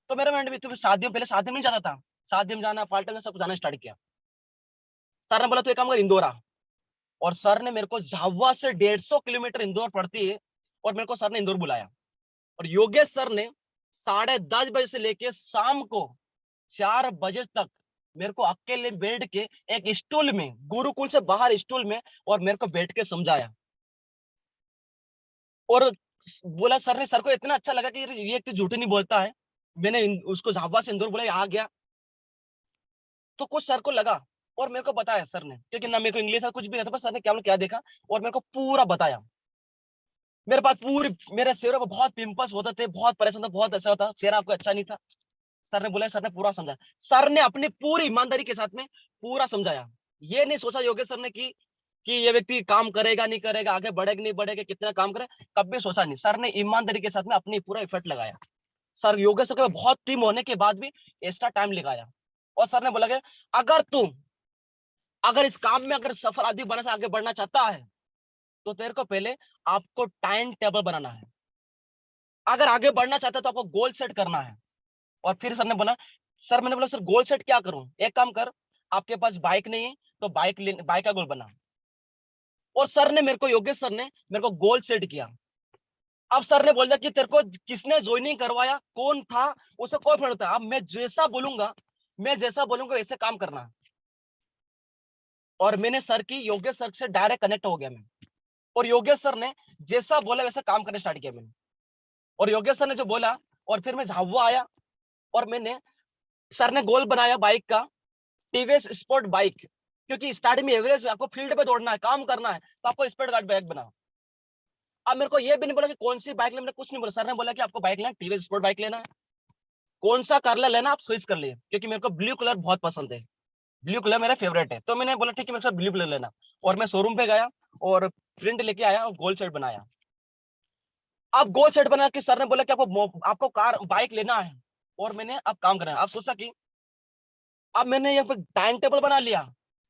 तो मेरे माइंड में तो शादियों, पहले शादी में नहीं जाता था, शादी में जाना पार्टी में सब जाना स्टार्ट किया। सर ने बोला तो एक काम कर, इंदौर आ। और सर ने मेरे को झाबुआ से 150 किलोमीटर इंदौर पड़ती है, और मेरे को सर ने इंदौर बुलाया। और योगेश सर ने 10:30 बजे से लेके शाम को 4 बजे तक मेरे को अकेले बैठ के एक स्टूल में, गुरुकुल से बाहर स्टूल में, और मेरे को बैठ के समझाया। और बोला, सर को इतना अच्छा लगा कि ये एक झूठ नहीं बोलता है। मैंने उसको झाबुआ से इंदौर बुलाया, आ गया। तो कुछ सर को लगा और मेरे को बताया सर ने, क्योंकि ना मेरे को इंग्लिश था कुछ भी नहीं था, बस सर ने क्या क्या देखा और मेरे को पूरा बताया। मेरे पास पूरी, मेरे चेहरे पर बहुत पिंपल्स होते थे, बहुत परेशान था, बहुत ऐसा होता, चेहरा आपको अच्छा नहीं था। सर ने बोला, सर ने पूरा समझाया। सर ने अपनी पूरी ईमानदारी के साथ में पूरा समझाया। ये नहीं सोचा योगेश सर ने कि ये व्यक्ति काम करेगा नहीं करेगा, आगे बढ़ेगा नहीं बढ़ेगा, कितना काम करे, कभी सोचा नहीं। सर ने ईमानदारी के साथ में अपनी पूरा एफर्ट लगाया। सर योगेश सर के बहुत टीम होने के बाद भी एक्स्ट्रा टाइम लगाया। और सर ने बोला कि अगर इस काम में अगर सफल आदमी बनना से आगे बढ़ना चाहता है तो तेरे को पहले आपको टाइम टेबल बनाना है। अगर आगे बढ़ना चाहता है तो आपको गोल सेट करना है। और फिर सर ने बोला, मैंने बोला सर गोल सेट क्या करूं? एक काम कर, आपके पास बाइक नहीं है तो बाइक का गोल बना। और सर ने मेरे को, योगेश सर ने मेरे को गोल सेट किया। अब सर ने बोला कि तेरे को किसने ज्वाइनिंग करवाया, कौन था, उसे कोई फर्क नहीं पड़ता। अब मैं जैसा बोलूंगा वैसे काम करना। और मैंने सर की, योगेश सर से डायरेक्ट कनेक्ट हो गया मैं। और योगेश सर ने जैसा बोला वैसा काम करना स्टार्ट किया मैंने। और योगेश सर ने जो बोला, और फिर मैं झाबुआ आया और मैंने, सर ने गोल बनाया बाइक का, टीवीएस स्पोर्ट बाइक। क्योंकि स्टार्टिंग में एवरेज आपको फील्ड पे दौड़ना है, काम करना है, तो आपको स्पोर्ट गार्ड बाइक बनाओ। अब मेरे को ये भी नहीं बोला कि कौन सी बाइक लेना, कुछ नहीं बोला। सर ने बोला कि आपको बाइक लेना, टीवीएस स्पोर्ट बाइक लेना है, कौन सा कलर लेना आप स्विच कर लिए, क्योंकि मेरे को ब्लू कलर बहुत पसंद है, ब्लू कलर मेरा फेवरेट है। तो मैंने बोला ठीक है, मेरे को ब्लू कलर लेना। और मैं शोरूम पे गया और प्रिंट लेके आया और गोल सेट बनाया। अब गोल सेट बना के सर ने बोला कि आपको कार बाइक लेना है और मैंने अब काम करना है। अब सोचा कि अब मैंने यहाँ पे टाइम टेबल बना लिया,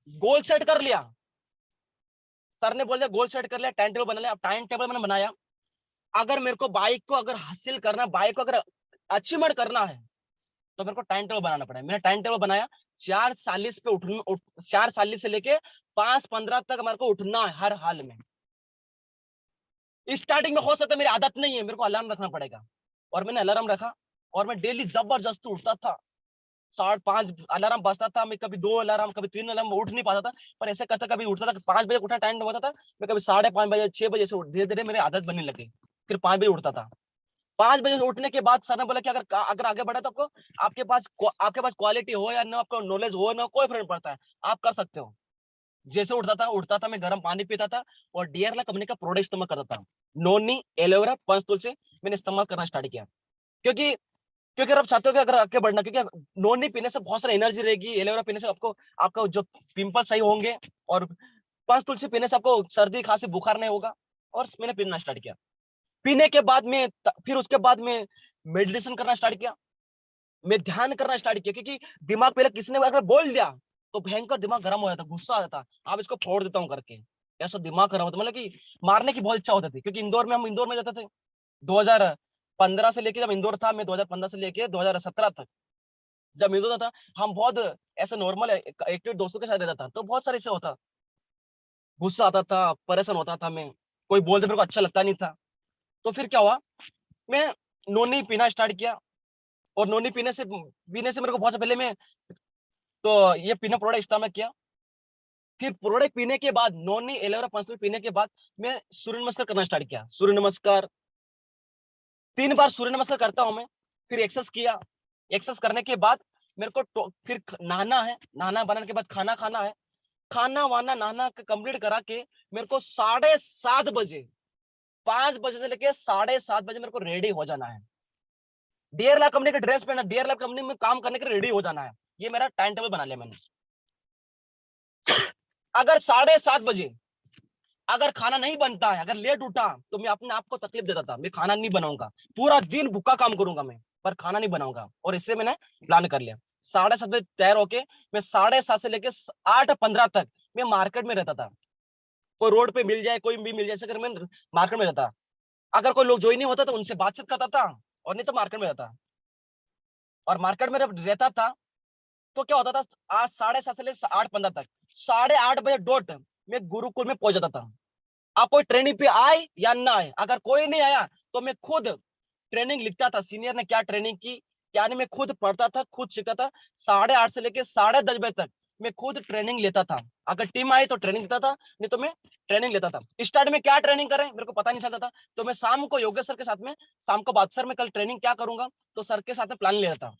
गोल सेट कर लिया। सर ने बोला गोल सेट कर लिया, टाइम टेबल बना लिया। अब टाइम टेबल मैंने बनाया, अगर मेरे को बाइक को अगर हासिल करना, बाइक को अगर अचीवमेंट करना है तो मेरे को टाइम टेबल बनाना पड़ेगा। मैंने टाइम टेबल बनाया, 4:40 पे 4:40 से लेके 5:15 तक मेरे को उठना है हर हाल में। स्टार्टिंग में हो सकता है मेरी आदत नहीं है, मेरे को अलार्म रखना पड़ेगा। और मैंने अलार्म रखा और मैं डेली जबरदस्ती उठता था। 5:30 अलार्म बजता था, मैं कभी 2 अलार्म, कभी 3 अलार्म, उठ नहीं पाता था। पर ऐसे करता कभी उठता था, 5 बजे उठना टाइम होता था, मैं कभी 5:30 बजे, 6 बजे से धीरे धीरे मेरी आदत बनने लगी। फिर 5 बजे उठता था। 5 बजे से उठने के बाद सर ने बोला कि अगर आगे बढ़ा तो आपके पास क्वालिटी हो या ना, आपको नॉलेज हो ना, कोई फर्क नहीं पड़ता है, आप कर सकते हो। जैसे उठता था मैं गर्म पानी पीता था और डीआरएल कंपनी का प्रोडक्ट इस्तेमाल करता था। नोनी, एलोवेरा, पंचतुलसी मैंने इस्तेमाल करना स्टार्ट किया, क्योंकि क्योंकि अगर आप चाहते हो कि अगर आगे बढ़ना, क्योंकि नोनी पीने से बहुत सारी एनर्जी रहेगी, एलोवेरा पीने से आपको आपका जो पिंपल सही होंगे, और पंचतुलसी पीने से आपको सर्दी खांसी बुखार नहीं होगा। और मैंने पीना स्टार्ट किया। पीने के बाद में फिर उसके बाद में मेडिटेशन करना स्टार्ट किया, मैं ध्यान करना स्टार्ट किया, क्योंकि दिमाग पहले किसी ने अगर बोल दिया तो भयंकर दिमाग गर्म हो जाता, गुस्सा आ जाता, अब इसको फोड़ देता हूँ करके, ऐसा दिमाग गर्म होता, मतलब कि मारने की बहुत इच्छा होती थी। क्योंकि हम इंदौर में जाते थे 2015 से लेके, जब इंदौर था मैं 2015 से लेके 2017 तक जब इंदौर था, हम बहुत ऐसे नॉर्मल एक्टिव दोस्तों के साथ रहता था, तो बहुत सारे ऐसे होता, गुस्सा आता था, परेशान होता था मैं, कोई बोलते मेरे को अच्छा लगता नहीं था। तो फिर क्या हुआ, मैं नोनी पीना स्टार्ट किया, और नोनी पीने से मेरे को बहुत से पहले मैं तो ये पीना प्रोडक्ट इस्तेमाल किया। फिर प्रोडक्ट पीने के बाद, नोनी, एलोवेरा, पंचतुलसी पीने के बाद मैं सूर्य नमस्कार करना स्टार्ट किया। सूर्य नमस्कार 3 बार सूर्य नमस्कार करता हूं मैं। फिर एक्सरसाइज किया, एक्सरसाइज करने के बाद मेरे को फिर नहाना है, नहाना बनाने के बाद खाना खाना है, खाना वाना नहाना कंप्लीट करा के मेरे को 7:30 बजे, 5 बजे से लेके 7:30 बजे मेरे को रेडी हो जाना है, डीआर लैब कंपनी का ड्रेस पहना, डीआर लैब कंपनी में काम करने के लिए रेडी हो जाना है। ये मेरा टाइम टेबल बना लिया मैंने। अगर 7:30 बजे अगर खाना नहीं बनता है, अगर लेट उठा, तो मैं अपने आप को तकलीफ देता था, मैं खाना नहीं बनाऊंगा, पूरा दिन भूखा काम करूंगा मैं, पर खाना नहीं बनाऊंगा। और इससे मैंने प्लान कर लिया, 7:30 बजे तैयार होके मैं 7:30 से लेके 8:15 तक मैं मार्केट में रहता था। कोई रोड पे मिल जाए, कोई भी मिल जाए, अगर मैं मार्केट में रहता, अगर कोई लोग ज्वाइन नहीं होता तो उनसे बातचीत करता था, और नहीं तो मार्केट में रहता। और मार्केट में जब रहता था तो क्या होता था, आज 7:30 से लेकर 8:15 तक, 8:30 बजे डॉट मैं गुरुकुल में पहुंच जाता था। आप कोई ट्रेनिंग पे आए या ना आए, अगर कोई नहीं आया तो मैं खुद ट्रेनिंग लिखता था, सीनियर ने क्या ट्रेनिंग की क्या नहीं, मैं खुद पढ़ता था, खुद सीखता था। 8:30 से लेके 10:30 बजे तक मैं खुद ट्रेनिंग लेता था। अगर टीम आई तो ट्रेनिंग देता था, नहीं तो मैं ट्रेनिंग लेता था। स्टार्ट में क्या ट्रेनिंग करें मेरे को पता नहीं चलता था, तो मैं शाम को योगेश सर के साथ में, शाम को बात, सर मैं कल ट्रेनिंग क्या करूंगा, तो सर के साथ में प्लान ले लेता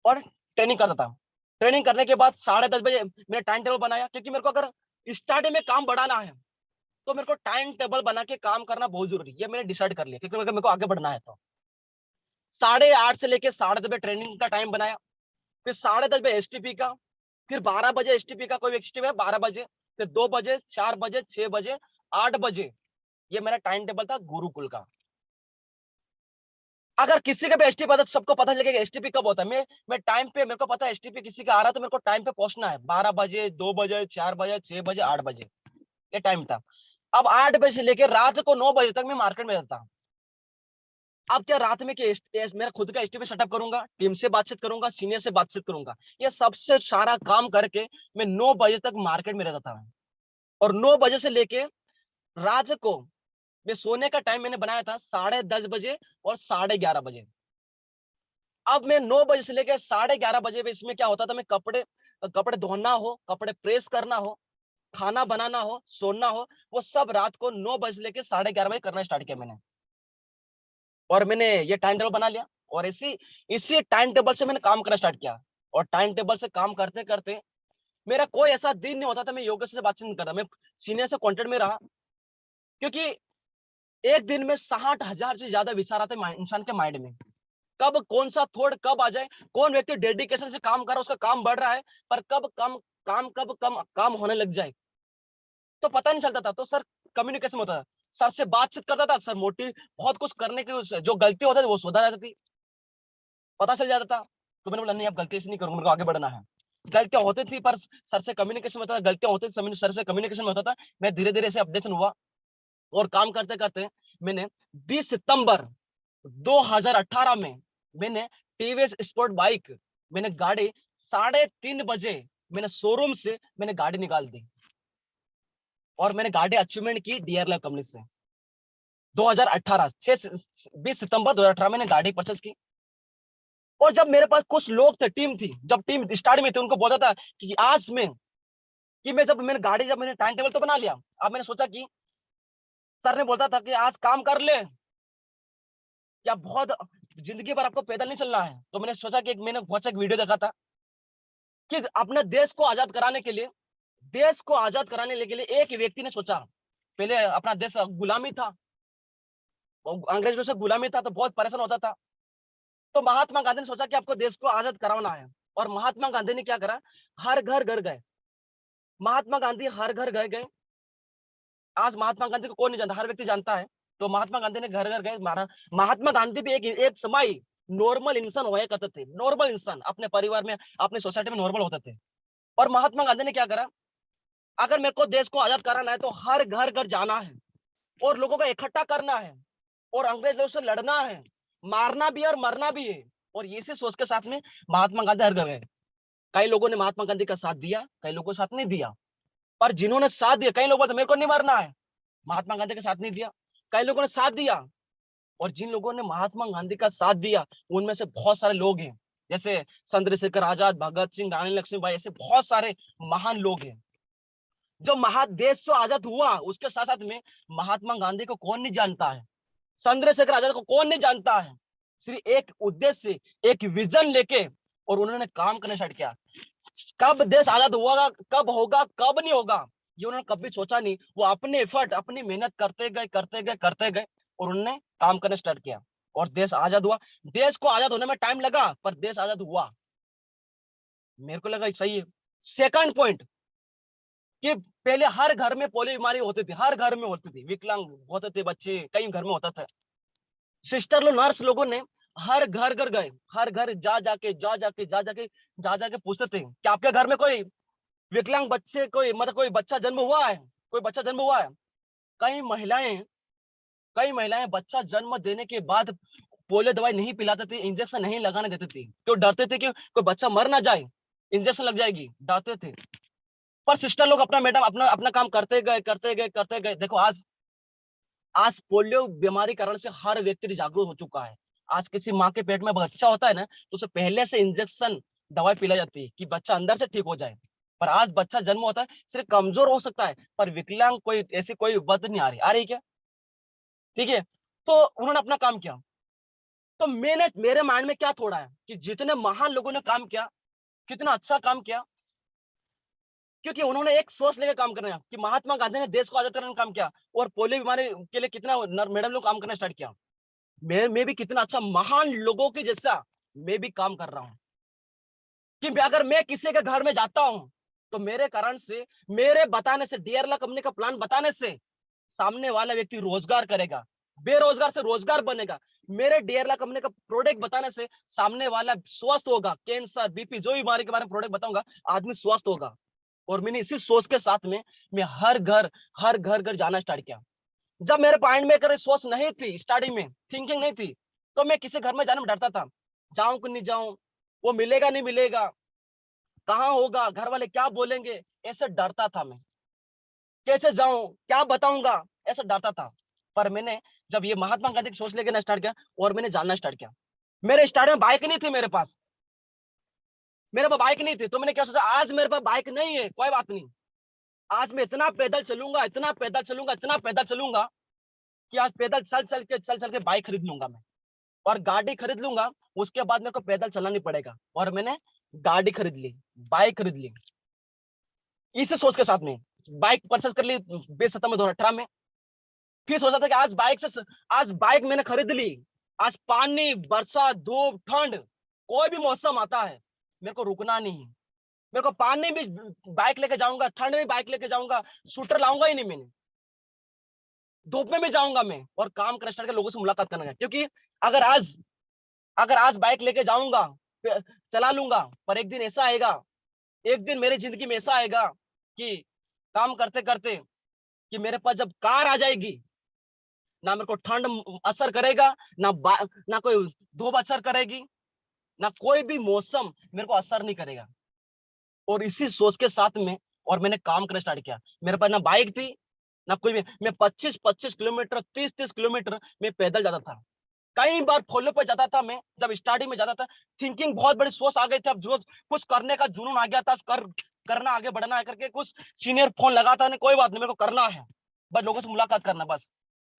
और ट्रेनिंग करता था। ट्रेनिंग करने के बाद 10:30 बजे मैंने टाइम टेबल बनाया, क्योंकि मेरे को अगर स्टार्टिंग में काम बढ़ाना है तो मेरे को टाइम टेबल बना के काम करना बहुत जरूरी है, ये मैंने डिसाइड कर लिया, क्योंकि मेरे को आगे बढ़ना है। तो 8:30 से लेके 10:30 ट्रेनिंग का टाइम बनाया, फिर 10:30 एसटीपी का, फिर 12 बजे एसटीपी का, कोई एसटीपी है 12 बजे, फिर 2 बजे, 4 बजे, 6 बजे, 8 बजे, ये मेरा टाइम टेबल था गुरुकुल का। अगर किसी का भी एसटीपी पता, सबको पता चलेगा एसटीपी कब होता है। मैं टाइम पे, मेरे को पता है एसटीपी किसी का आ रहा है तो मेरे को टाइम पे पहुंचना है, 12 बजे, 2 बजे, 4 बजे, 6 बजे, 8 बजे, ये टाइम था। अब 8 बजे से लेकर रात को 9 बजे तक मैं मार्केट में रहता। अब क्या रात में क्या मेरा खुद का एसटीपी सेटअप करूंगा, टीम से बातचीत करूंगा, सीनियर से बातचीत करूंगा, ये सबसे सारा काम करके मैं 9 बजे तक मार्केट में रहता था। और 9 बजे से लेके रात को मैं सोने का टाइम मैंने बनाया था 10:30 बजे और 11:30 बजे। अब मैं 9 बजे से लेकर 11:30 बजे में, इसमें क्या होता था, मैं कपड़े कपड़े धोना हो, कपड़े प्रेस करना हो, खाना बनाना हो, सोना हो, वो सब रात को 9 बजे से लेकर 11:30 बजे करना स्टार्ट किया मैंने। और मैंने ये टाइम टेबल बना लिया, और इसी टाइम टेबल से मैंने काम करना स्टार्ट किया। और टाइम टेबल से काम करते करते मेरा कोई ऐसा दिन नहीं होता था मैं योगेश से बातचीत नहीं करता, मैं सीनियर से कांटेक्ट में रहा। क्योंकि एक दिन में 60,000 से ज्यादा विचार आते हैं इंसान के माइंड में, कब कौन सा थॉट कब आ जाए, कौन व्यक्ति डेडिकेशन से काम कर रहा है, उसका काम बढ़ रहा है, पर कब कम काम होने लग जाए तो पता नहीं चलता था। तो सर कम्युनिकेशन होता था, सर से बातचीत करता था, सर मोटिव बहुत कुछ करने की, जो गलती होता थी वो सुधार जाती थी, पता चल जाता था। तो मैंने बोला नहीं, अब गलती से नहीं करूंगा, मेरे को आगे बढ़ना है। गलतियां होती थी पर सर से कम्युनिकेशन होता था, गलतियां होती थी सर से कम्युनिकेशन होता था, मैं धीरे धीरे से अपडेशन हुआ। और काम करते करते मैंने 20 सितंबर 2018 में मैंने टीवीएस स्पोर्ट बाइक, मैंने गाड़ी 3:30 बजे मैंने शोरूम से मैंने गाड़ी निकाल दी, और मैंने गाड़ी अचीवमेंट की डीआर लैब कंपनी से 2018 20 सितंबर 2018 मैंने गाड़ी परचेस की। और जब मेरे पास कुछ लोग थे, टीम थी, जब टीम स्टार्ट में थे, उनको बोला था कि आज में कि मैं जब मैंने गाड़ी, जब मैंने टाइम टेबल तो बना लिया, अब मैंने सोचा कि सर ने बोलता था कि आज काम कर ले, या बहुत जिंदगी भर आपको पैदल नहीं चलना है। तो मैंने सोचा कि मैंने बहुत सा वीडियो देखा था कि अपने देश को आजाद कराने के लिए देश को आजाद कराने के लिए एक व्यक्ति ने सोचा। पहले अपना देश गुलामी था, अंग्रेजों से गुलामी था, तो बहुत परेशान होता था। तो महात्मा गांधी ने सोचा कि आपको देश को आजाद कराना है, और महात्मा गांधी ने क्या करा, हर घर घर गए। महात्मा गांधी हर घर घर गए। आज महात्मा गांधी को कौन नहीं जानता, हर व्यक्ति जानता है। तो महात्मा गांधी ने घर घर गए। महात्मा गांधी भी एक समय नॉर्मल इंसान हुआ करते थे, नॉर्मल इंसान, अपने परिवार में, अपने सोसाइटी में नॉर्मल होते थे। और महात्मा गांधी ने क्या करा, अगर मेरे को देश को आजाद कराना है तो हर घर घर जाना है और लोगों को इकट्ठा करना है और अंग्रेजों से लड़ना है, मारना भी है और मरना भी है। और इसी सोच के साथ में महात्मा गांधी हर घर गए। कई लोगों ने महात्मा गांधी का साथ दिया, कई लोगों का साथ नहीं दिया। पर जिन्होंने साथ दिया, कई लोगों ने मेरे को नहीं मरना है, महात्मा गांधी का साथ नहीं दिया। कई लोगों ने साथ दिया, और जिन लोगों ने महात्मा गांधी का साथ दिया उनमें से बहुत सारे लोग हैं, जैसे चंद्रशेखर आजाद, भगत सिंह, रानी लक्ष्मीबाई, ऐसे बहुत सारे महान लोग हैं। जो महादेश जो आजाद हुआ उसके साथ साथ में महात्मा गांधी को कौन नहीं जानता है, चंद्रशेखर आजाद को कौन नहीं जानता है। सिर्फ एक उद्देश्य से, एक विजन लेके, और उन्होंने काम करना स्टार्ट किया। कब देश आजाद हुआ, कब होगा, कब नहीं होगा, ये उन्होंने कभी सोचा नहीं। वो अपने एफर्ट, अपनी मेहनत करते गए करते गए करते गए, और उन्होंने काम करना स्टार्ट किया और देश आजाद हुआ। देश को आजाद होने में टाइम लगा, पर देश आजाद हुआ। मेरे को लगा सही है। सेकंड पॉइंट, कि पहले हर घर में पोलियो बीमारी होती थी, हर घर में होती थी, विकलांग होते थे बच्चे, कई घर में होता था। सिस्टर लोग, नर्स लोगों ने हर घर घर गए, हर घर जा जाके पूछते थे कि आपके घर में कोई विकलांग बच्चे, कोई मतलब कोई बच्चा जन्म हुआ है, कोई बच्चा जन्म हुआ है। कई महिलाएं बच्चा जन्म देने के बाद पोलियो दवाई नहीं पिलाते थे, इंजेक्शन नहीं लगाने देते थे, क्यों? डरते थे कि कोई बच्चा मर ना जाए, इंजेक्शन लग जाएगी, डरते थे। पर सिस्टर लोग अपना, मैडम, अपना अपना काम करते गए करते गए करते गए। देखो आज पोलियो बीमारी कारण से हर व्यक्ति जागरूक हो चुका है। आज किसी माँ के पेट में बच्चा होता है ना, तो उसे पहले से इंजेक्शन दवाई पिलाई जाती है कि बच्चा अंदर से ठीक हो जाए। पर आज बच्चा जन्म होता है, सिर्फ कमजोर हो सकता है, पर विकलांग कोई ऐसी कोई बात नहीं आ रही क्या? ठीक है। तो उन्होंने अपना काम किया। तो मेरे माइंड में क्या थोड़ा है कि जितने महान लोगों ने काम किया, कितना अच्छा काम किया, क्योंकि उन्होंने एक सोच लेकर काम करना, कि महात्मा गांधी ने देश को आजाद करने का काम किया, और पोलियो बीमारी के लिए कितना मैडम लोग काम करना स्टार्ट किया। मैं भी कितना अच्छा महान लोगों के जैसा मैं भी काम कर रहा हूँ। कि अगर मैं किसी के घर में जाता हूँ तो मेरे कारण से, मेरे बताने से, डीआरएल कंपनी का प्लान बताने से सामने वाला व्यक्ति रोजगार करेगा, बेरोजगार से रोजगार बनेगा। मेरे डीआरएल कंपनी का प्रोडक्ट बताने से सामने वाला स्वस्थ होगा, कैंसर, बीपी, जो बीमारी के बारे में प्रोडक्ट बताऊंगा, आदमी स्वस्थ होगा। और मैंने इसी सोच के साथ में मैं हर घर जाना स्टार्ट किया। जब मेरे माइंड में करे सोच नहीं थी, स्टार्टिंग में थिंकिंग नहीं थी, तो मैं किसी घर में जाने में डरता था, जाऊं कि नहीं जाऊं, वो मिलेगा नहीं मिलेगा, कहाँ होगा, घर वाले क्या बोलेंगे, ऐसे डरता था मैं। कैसे जाऊं, क्या बताऊंगा, ऐसा डरता था। पर मैंने जब ये महात्मा गांधी की सोच लेके स्टार्ट किया और मैंने जानना स्टार्ट किया। मेरे स्टार्ट में बाइक नहीं थी, मेरे पास बाइक नहीं थी, तो मैंने क्या सोचा, आज मेरे पास बाइक नहीं है, कोई बात नहीं, आज मैं इतना पैदल चलूंगा, इतना पैदल चलूंगा, इतना पैदल चलूंगा, कि आज पैदल चल चल के बाइक खरीद लूंगा मैं, और गाड़ी खरीद लूंगा। उसके बाद मेरे को पैदल चलना नहीं पड़ेगा। और मैंने गाड़ी खरीद ली, बाइक खरीद ली। इसी सोच के साथ में बाइक परचेस कर ली 20 सितंबर 2018 में। फिर सोचा था कि आज बाइक मैंने खरीद ली। आज पानी, बरसात, धूप, ठंड, कोई भी मौसम आता है, मेरे को रुकना नहीं है। मेरे को पानी भी बाइक लेके जाऊंगा, ठंड में बाइक लेके जाऊंगा, शूटर लाऊंगा ही नहीं मैंने, धूप में भी जाऊंगा मैं, और काम करना स्टार्ट कर, लोगों से मुलाकात करना है। क्योंकि अगर आज बाइक लेके जाऊंगा, चला लूंगा, पर एक दिन ऐसा आएगा, एक दिन मेरी जिंदगी में ऐसा आएगा कि काम करते करते, कि मेरे पास जब कार आ जाएगी, ना मेरे को ठंड असर करेगा, ना कोई धूप असर करेगी, ना कोई भी मौसम मेरे को असर नहीं करेगा। और इसी सोच के साथ में और मैंने काम करना स्टार्ट किया। मेरे पास ना बाइक थी, ना कोई भी। मैं 25-25 किलोमीटर, 30-30 किलोमीटर मैं पैदल जाता था। कई बार फॉलो पे जाता था मैं, जब स्टार्टिंग में जाता था। थिंकिंग बहुत बड़ी सोच आ गई थी, अब जो कुछ करने का जुनून आ गया था, करना, आगे बढ़ना है करके। कुछ सीनियर फोन लगाता नहीं, कोई बात नहीं, मेरे को करना है, बस लोगों से मुलाकात करना, बस।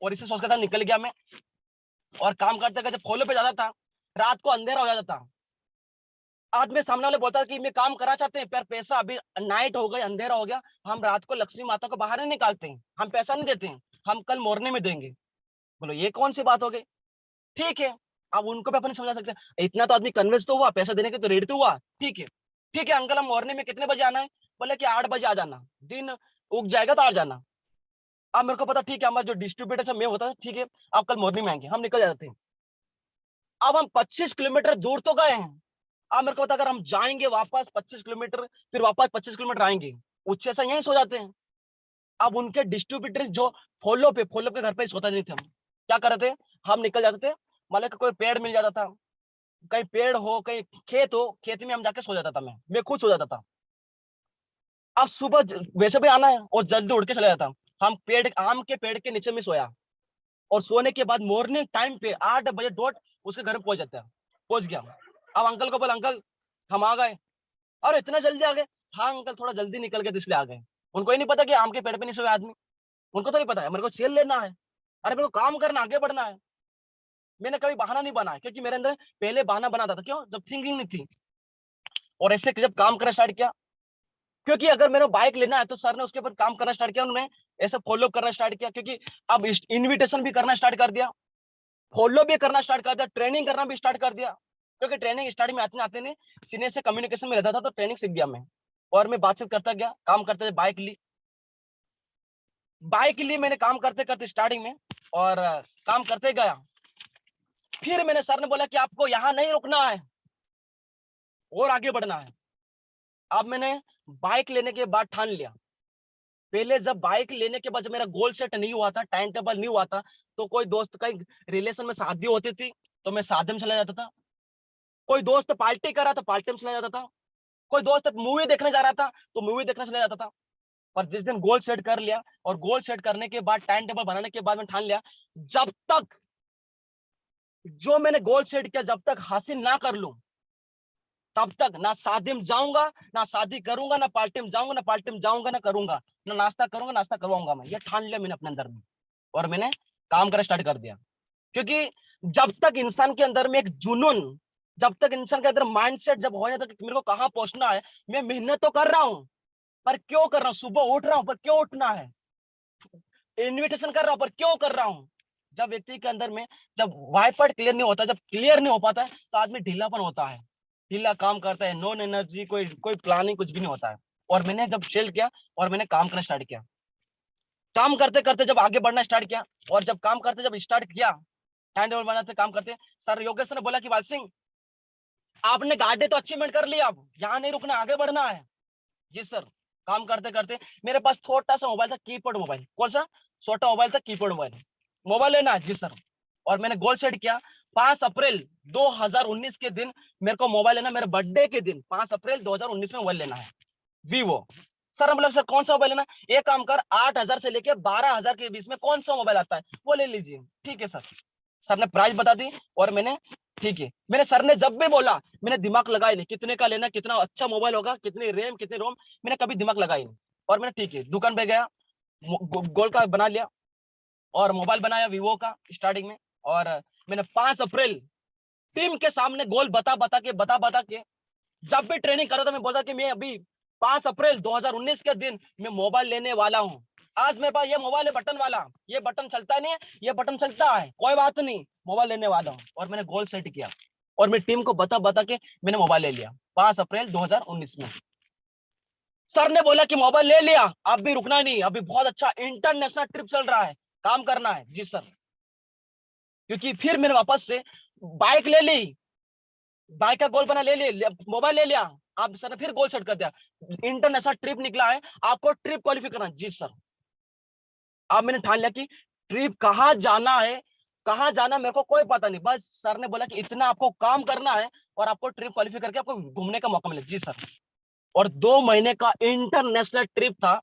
और इसी सोच के साथ निकल गया मैं, और काम करते करते फॉलो पे जाता था। रात को अंधेरा हो जाता था। आदमी सामने वाले बोलता है कि मैं काम करा चाहते हैं पर पैसा, अभी नाइट हो गई, अंधेरा हो गया, हम रात को लक्ष्मी माता को बाहर नहीं निकालते हैं, हम पैसा नहीं देते हैं, हम कल मॉर्निंग में देंगे। बोलो ये कौन सी बात हो गई? ठीक है, अब उनको भी अपन समझा सकते हैं, इतना तो आदमी कन्विंस तो हुआ, पैसा देने के तो रेडी तो हुआ, ठीक है। ठीक है अंकल, हम मॉर्निंग में कितने बजे आना है? बोले कि 8 बजे आ जाना, दिन उग जाएगा तो आ जाना। अब मेरे को पता, ठीक है, हमारा जो डिस्ट्रीब्यूटर सब में होता है, ठीक है, अब कल मॉर्निंग में आएंगे, हम निकल जाते हैं। अब हम 25 किलोमीटर दूर तो गए हैं। अब मेरे को पता, अगर हम जाएंगे वापस 25 किलोमीटर, फिर वापस 25 किलोमीटर आएंगे, उससे ऐसा यहीं सो जाते हैं। अब उनके डिस्ट्रीब्यूटर जो फॉलो पे घर पे सोता नहीं थे, हम क्या करते थे, हम निकल जाते थे, मतलब कोई पेड़ मिल जाता था, कहीं पेड़ हो, कहीं खेत हो, खेत में हम जाके सो जाता था, मैं खुद सो जाता था। अब सुबह वैसे भी आना है और जल्दी उठ के चला जाता, हम पेड़, आम के पेड़ के नीचे में सोया, और सोने के बाद मॉर्निंग टाइम पे 8 बजे डॉट उसके घर में पहुंच जाता है, पहुंच गया। अब अंकल को बोला, अंकल हम आ गए। अरे इतना जल्दी आ गए? हाँ अंकल, थोड़ा जल्दी निकल गए तो इसलिए आ गए। उनको ही नहीं पता कि आम के पेड़ पे नहीं सोया आदमी, उनको तो नहीं पता है मेरे को सेल लेना है, अरे मेरे को काम करना, आगे बढ़ना है। मैंने कभी बहाना नहीं बनाया, क्योंकि मेरे अंदर पहले बहाना बनाता था, क्यों, जब थिंकिंग नहीं थी। और ऐसे जब काम करना स्टार्ट किया, क्योंकि अगर मेरे बाइक लेना है तो सर ने उसके ऊपर काम करना स्टार्ट किया, उन्होंने ऐसा फॉलो करना स्टार्ट किया, क्योंकि अब इनविटेशन भी करना स्टार्ट कर दिया, फॉलो भी करना स्टार्ट कर दिया, ट्रेनिंग करना भी स्टार्ट कर दिया। क्योंकि ट्रेनिंग स्टार्टिंग में आते आते नहीं, सीनियर से कम्युनिकेशन में रहता था, तो ट्रेनिंग सीख गया मैं, और मैं बातचीत करता गया, काम करते बाइक ली मैंने, काम करते करते स्टार्टिंग में, और काम करते गया। फिर मैंने, सर ने बोला कि आपको यहाँ नहीं रुकना है और आगे बढ़ना है। अब मैंने बाइक लेने के बाद ठान लिया, पहले जब बाइक लेने के बाद जब मेरा गोल सेट नहीं हुआ था, टाइम टेबल नहीं हुआ था, तो कोई दोस्त का रिलेशन में शादी होती थी तो मैं शादी में चला जाता था, कोई दोस्त पार्टी कर रहा था, पार्टी में चला जाता था, कोई दोस्त मूवी देखने जा रहा था तो मूवी देखने चला जाता था। पर जिस दिन गोल सेट कर लिया, और गोल सेट करने के बाद टाइम टेबल बनाने के बाद मैं ठान लिया, जब तक जो मैंने गोल सेट किया जब तक हासिल ना कर लूं, तब तक ना शादी में जाऊंगा, ना शादी करूंगा, ना पार्टी में जाऊंगा, ना पार्टी में जाऊंगा, ना करूंगा, ना नाश्ता करूंगा, नाश्ता करवाऊंगा, मैं ये ठान लिया मैंने अपने अंदर में, और मैंने काम करना स्टार्ट कर दिया। क्योंकि जब तक इंसान के अंदर में एक जुनून, जब तक इंसान के अंदर माइंडसेट जब हो जाता है कि मेरे को कहाँ पहुंचना है, मैं मेहनत तो कर रहा हूं, पर क्यों कर रहा हूँ, सुबह उठ रहा हूँ पर क्यों उठना है, इन्विटेशन कर रहा हूँ पर क्यों कर रहा हूँ। जब व्यक्ति के अंदर में जब वाई पार्ट क्लियर नहीं होता, जब क्लियर नहीं हो पाता है, तो आदमी ढीलापन होता है, ढीला काम करता है, नॉन एनर्जी, कोई कोई प्लानिंग कुछ भी नहीं होता है। और मैंने जब शेल किया और मैंने काम करना स्टार्ट किया, काम करते करते जब आगे बढ़ना स्टार्ट किया, और जब काम करते जब स्टार्ट किया, टाइम टेबल बनाते काम करते, सर योगेश ने बोला कि बाल सिंह, आपने गाड़ी तो अचीवमेंट कर लिया, अब यहाँ नहीं रुकना, आगे बढ़ना है। जी सर। काम करते करते मेरे पास छोटा सा मोबाइल था, कीपैड मोबाइल, कौन सा छोटा मोबाइल था, कीपैड मोबाइल, मोबाइल लेना है जी सर। और मैंने गोल सेट किया, 5 अप्रैल 2019 के दिन मेरे को मोबाइल लेना, मेरे बर्थडे के दिन 5 अप्रैल 2019 में मोबाइल लेना है, वीवो। सर हम लोग, सर कौन सा मोबाइल लेना? एक काम कर, 8,000 से लेके 12,000 के बीच में कौन सा मोबाइल आता है वो ले लीजिए। ठीक है सर। सर ने प्राइस बता दी, और मैंने, ठीक है, मैंने, सर ने जब भी बोला मैंने दिमाग लगाया नहीं, कितने का लेना, कितना अच्छा मोबाइल होगा, कितनी रैम, कितनी रोम, मैंने कभी दिमाग लगाई नहीं। और मैंने, ठीक है, दुकान पे गया, गोल का बना लिया, और मोबाइल बनाया वीवो का स्टार्टिंग में। और मैंने 5 अप्रैल टीम के सामने गोल बता बता के जब भी ट्रेनिंग करता था, मैं बोलता कि मैं अभी 5 अप्रैल 2019 के दिन मैं मोबाइल लेने वाला हूं। आज मेरे पास ये मोबाइल है बटन वाला, ये बटन चलता नहीं है, ये बटन चलता है, कोई बात नहीं, मोबाइल लेने वाला हूं। और मैंने गोल सेट किया, और मैं टीम को बता बता के मैंने मोबाइल ले लिया 5 अप्रैल 2019 में। सर ने बोला कि मोबाइल ले लिया, अब भी रुकना नहीं, अभी बहुत अच्छा इंटरनेशनल ट्रिप चल रहा है, काम करना है। जी सर। क्योंकि फिर मैंने वापस से बाइक ले ली, बाइक का गोल बना, ले लिया, मोबाइल ले लिया। आप सर ने फिर गोल सेट कर दिया, इंटरनेशनल ट्रिप निकला है, आपको ट्रिप क्वालिफाई करना। जी सर। अब मैंने ठान लिया कि ट्रिप कहाँ जाना है, कहाँ जाना मेरे को कोई पता नहीं, बस सर ने बोला कि इतना आपको काम करना है और आपको ट्रिप क्वालिफाई करके आपको घूमने का मौका मिले। जी सर। और 2 महीने का इंटरनेशनल ट्रिप था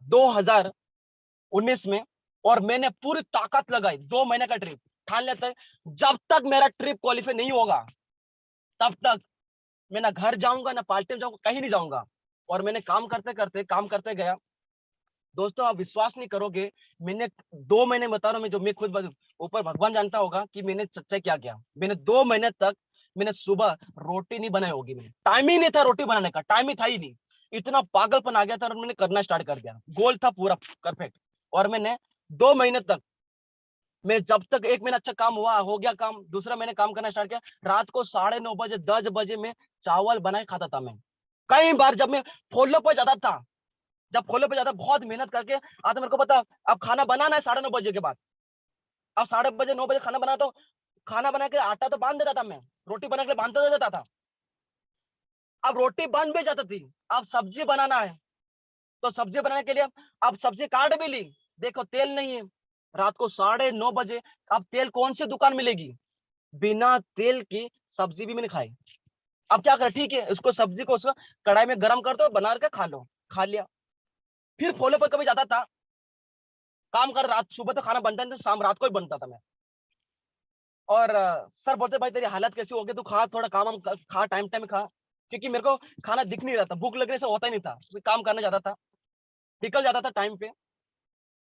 2019 में, और मैंने पूरी ताकत लगाई, 2 महीने का ट्रिप, ठान लेते हैं जब तक मेरा ट्रिप क्वालिफाई नहीं होगा तब तक मैं ना घर जाऊंगा, ना पार्टी में जाऊंगा, कहीं नहीं जाऊंगा। और मैंने काम करते गया। दोस्तों आप विश्वास नहीं करोगे, मैंने 2 महीने बता रहा हूँ मैं, जो मैं खुद ऊपर भगवान जानता होगा कि मैंने सच्चाई क्या किया। मैंने 2 महीने तक मैंने सुबह रोटी नहीं बनाई होगी, मैंने टाइम ही नहीं था रोटी बनाने का, टाइम ही था ही नहीं, इतना पागलपन आ गया था और मैंने करना स्टार्ट कर दिया, गोल था पूरा परफेक्ट। और मैंने 2 महीने तक, मैं जब तक 1 महीना अच्छा काम हुआ, हो गया काम, दूसरा मैंने काम करना स्टार्ट किया, रात को 9:30 बजे 10 बजे में चावल बनाए खाता था मैं। कई बार जब मैं फॉलो पे जाता था, जब फॉलो पे जाता बहुत मेहनत करके आता, मेरे को पता अब खाना बनाना है 9:30 बजे के बाद, अब 9:30 9 बजे खाना बना, तो खाना बना के आटा तो बांध देता था मैं, रोटी बना के बांध तो देता था, अब रोटी बन भी जाती थी, अब सब्जी बनाना है, तो सब्जी बनाने के लिए अब सब्जी काट भी ली, देखो तेल नहीं है, रात को 9:30 बजे, अब तेल कौन सी दुकान मिलेगी, बिना तेल की सब्जी भी मैंने खाई। अब क्या करें, ठीक है, इसको सब्जी को उसको कढ़ाई में गर्म कर दो, बना के खा लो, खा लिया। फिर फॉलो पर कभी जाता था काम कर, रात सुबह तो खाना बनता नहीं था, शाम रात को ही बनता था मैं। और सर बोलते भाई तेरी हालत कैसी हो गई, तू खा, थोड़ा काम खा, टाइम टाइम खा, क्योंकि मेरे को खाना दिख नहीं रहा था, भूख लगने से होता ही नहीं था, काम करने जाता था, निकल जाता था टाइम पे,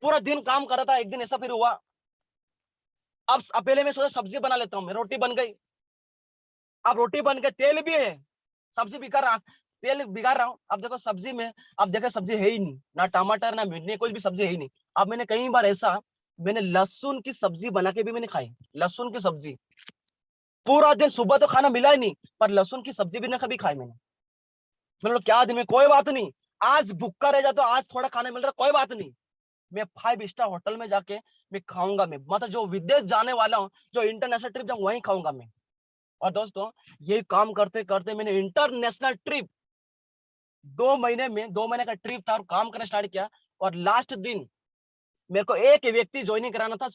पूरा दिन काम कर रहा था। एक दिन ऐसा फिर हुआ, अब पहले मैं सोचा सब्जी बना लेता हूँ, मैं रोटी बन गई, अब रोटी बन गई, तेल भी है, सब्जी बिगाड़ रहा, तेल बिगाड़ रहा हूँ, अब देखो सब्जी में, अब देखो सब्जी है ही नहीं, ना टमाटर ना मिर्ची, कुछ भी सब्जी है ही नहीं। अब मैंने कई बार ऐसा, मैंने लहसुन की सब्जी बना के भी मैंने खाई, लहसुन की सब्जी, पूरा दिन सुबह तो खाना मिला ही नहीं, पर लहसुन की सब्जी भी ना कभी खाई मैंने। मैंने बोला क्या दिन में, कोई बात नहीं, आज भूखा रह जा, तो आज थोड़ा खाना मिल रहा, कोई बात नहीं, मैं 5 स्टार होटल में जाके मैं खाऊंगा, मैं मतलब जो विदेश जाने वाला हूँ, जो इंटरनेशनल ट्रिप जाऊँ वहीं खाऊंगा मैं। और दोस्तों ये काम करते करते मैंने इंटरनेशनल ट्रिप, 2 महीने में, 2 महीने का ट्रिप था और काम करना स्टार्ट किया। और लास्ट दिन मेरे को एक व्यक्ति ज्वाइनिंग कराना था,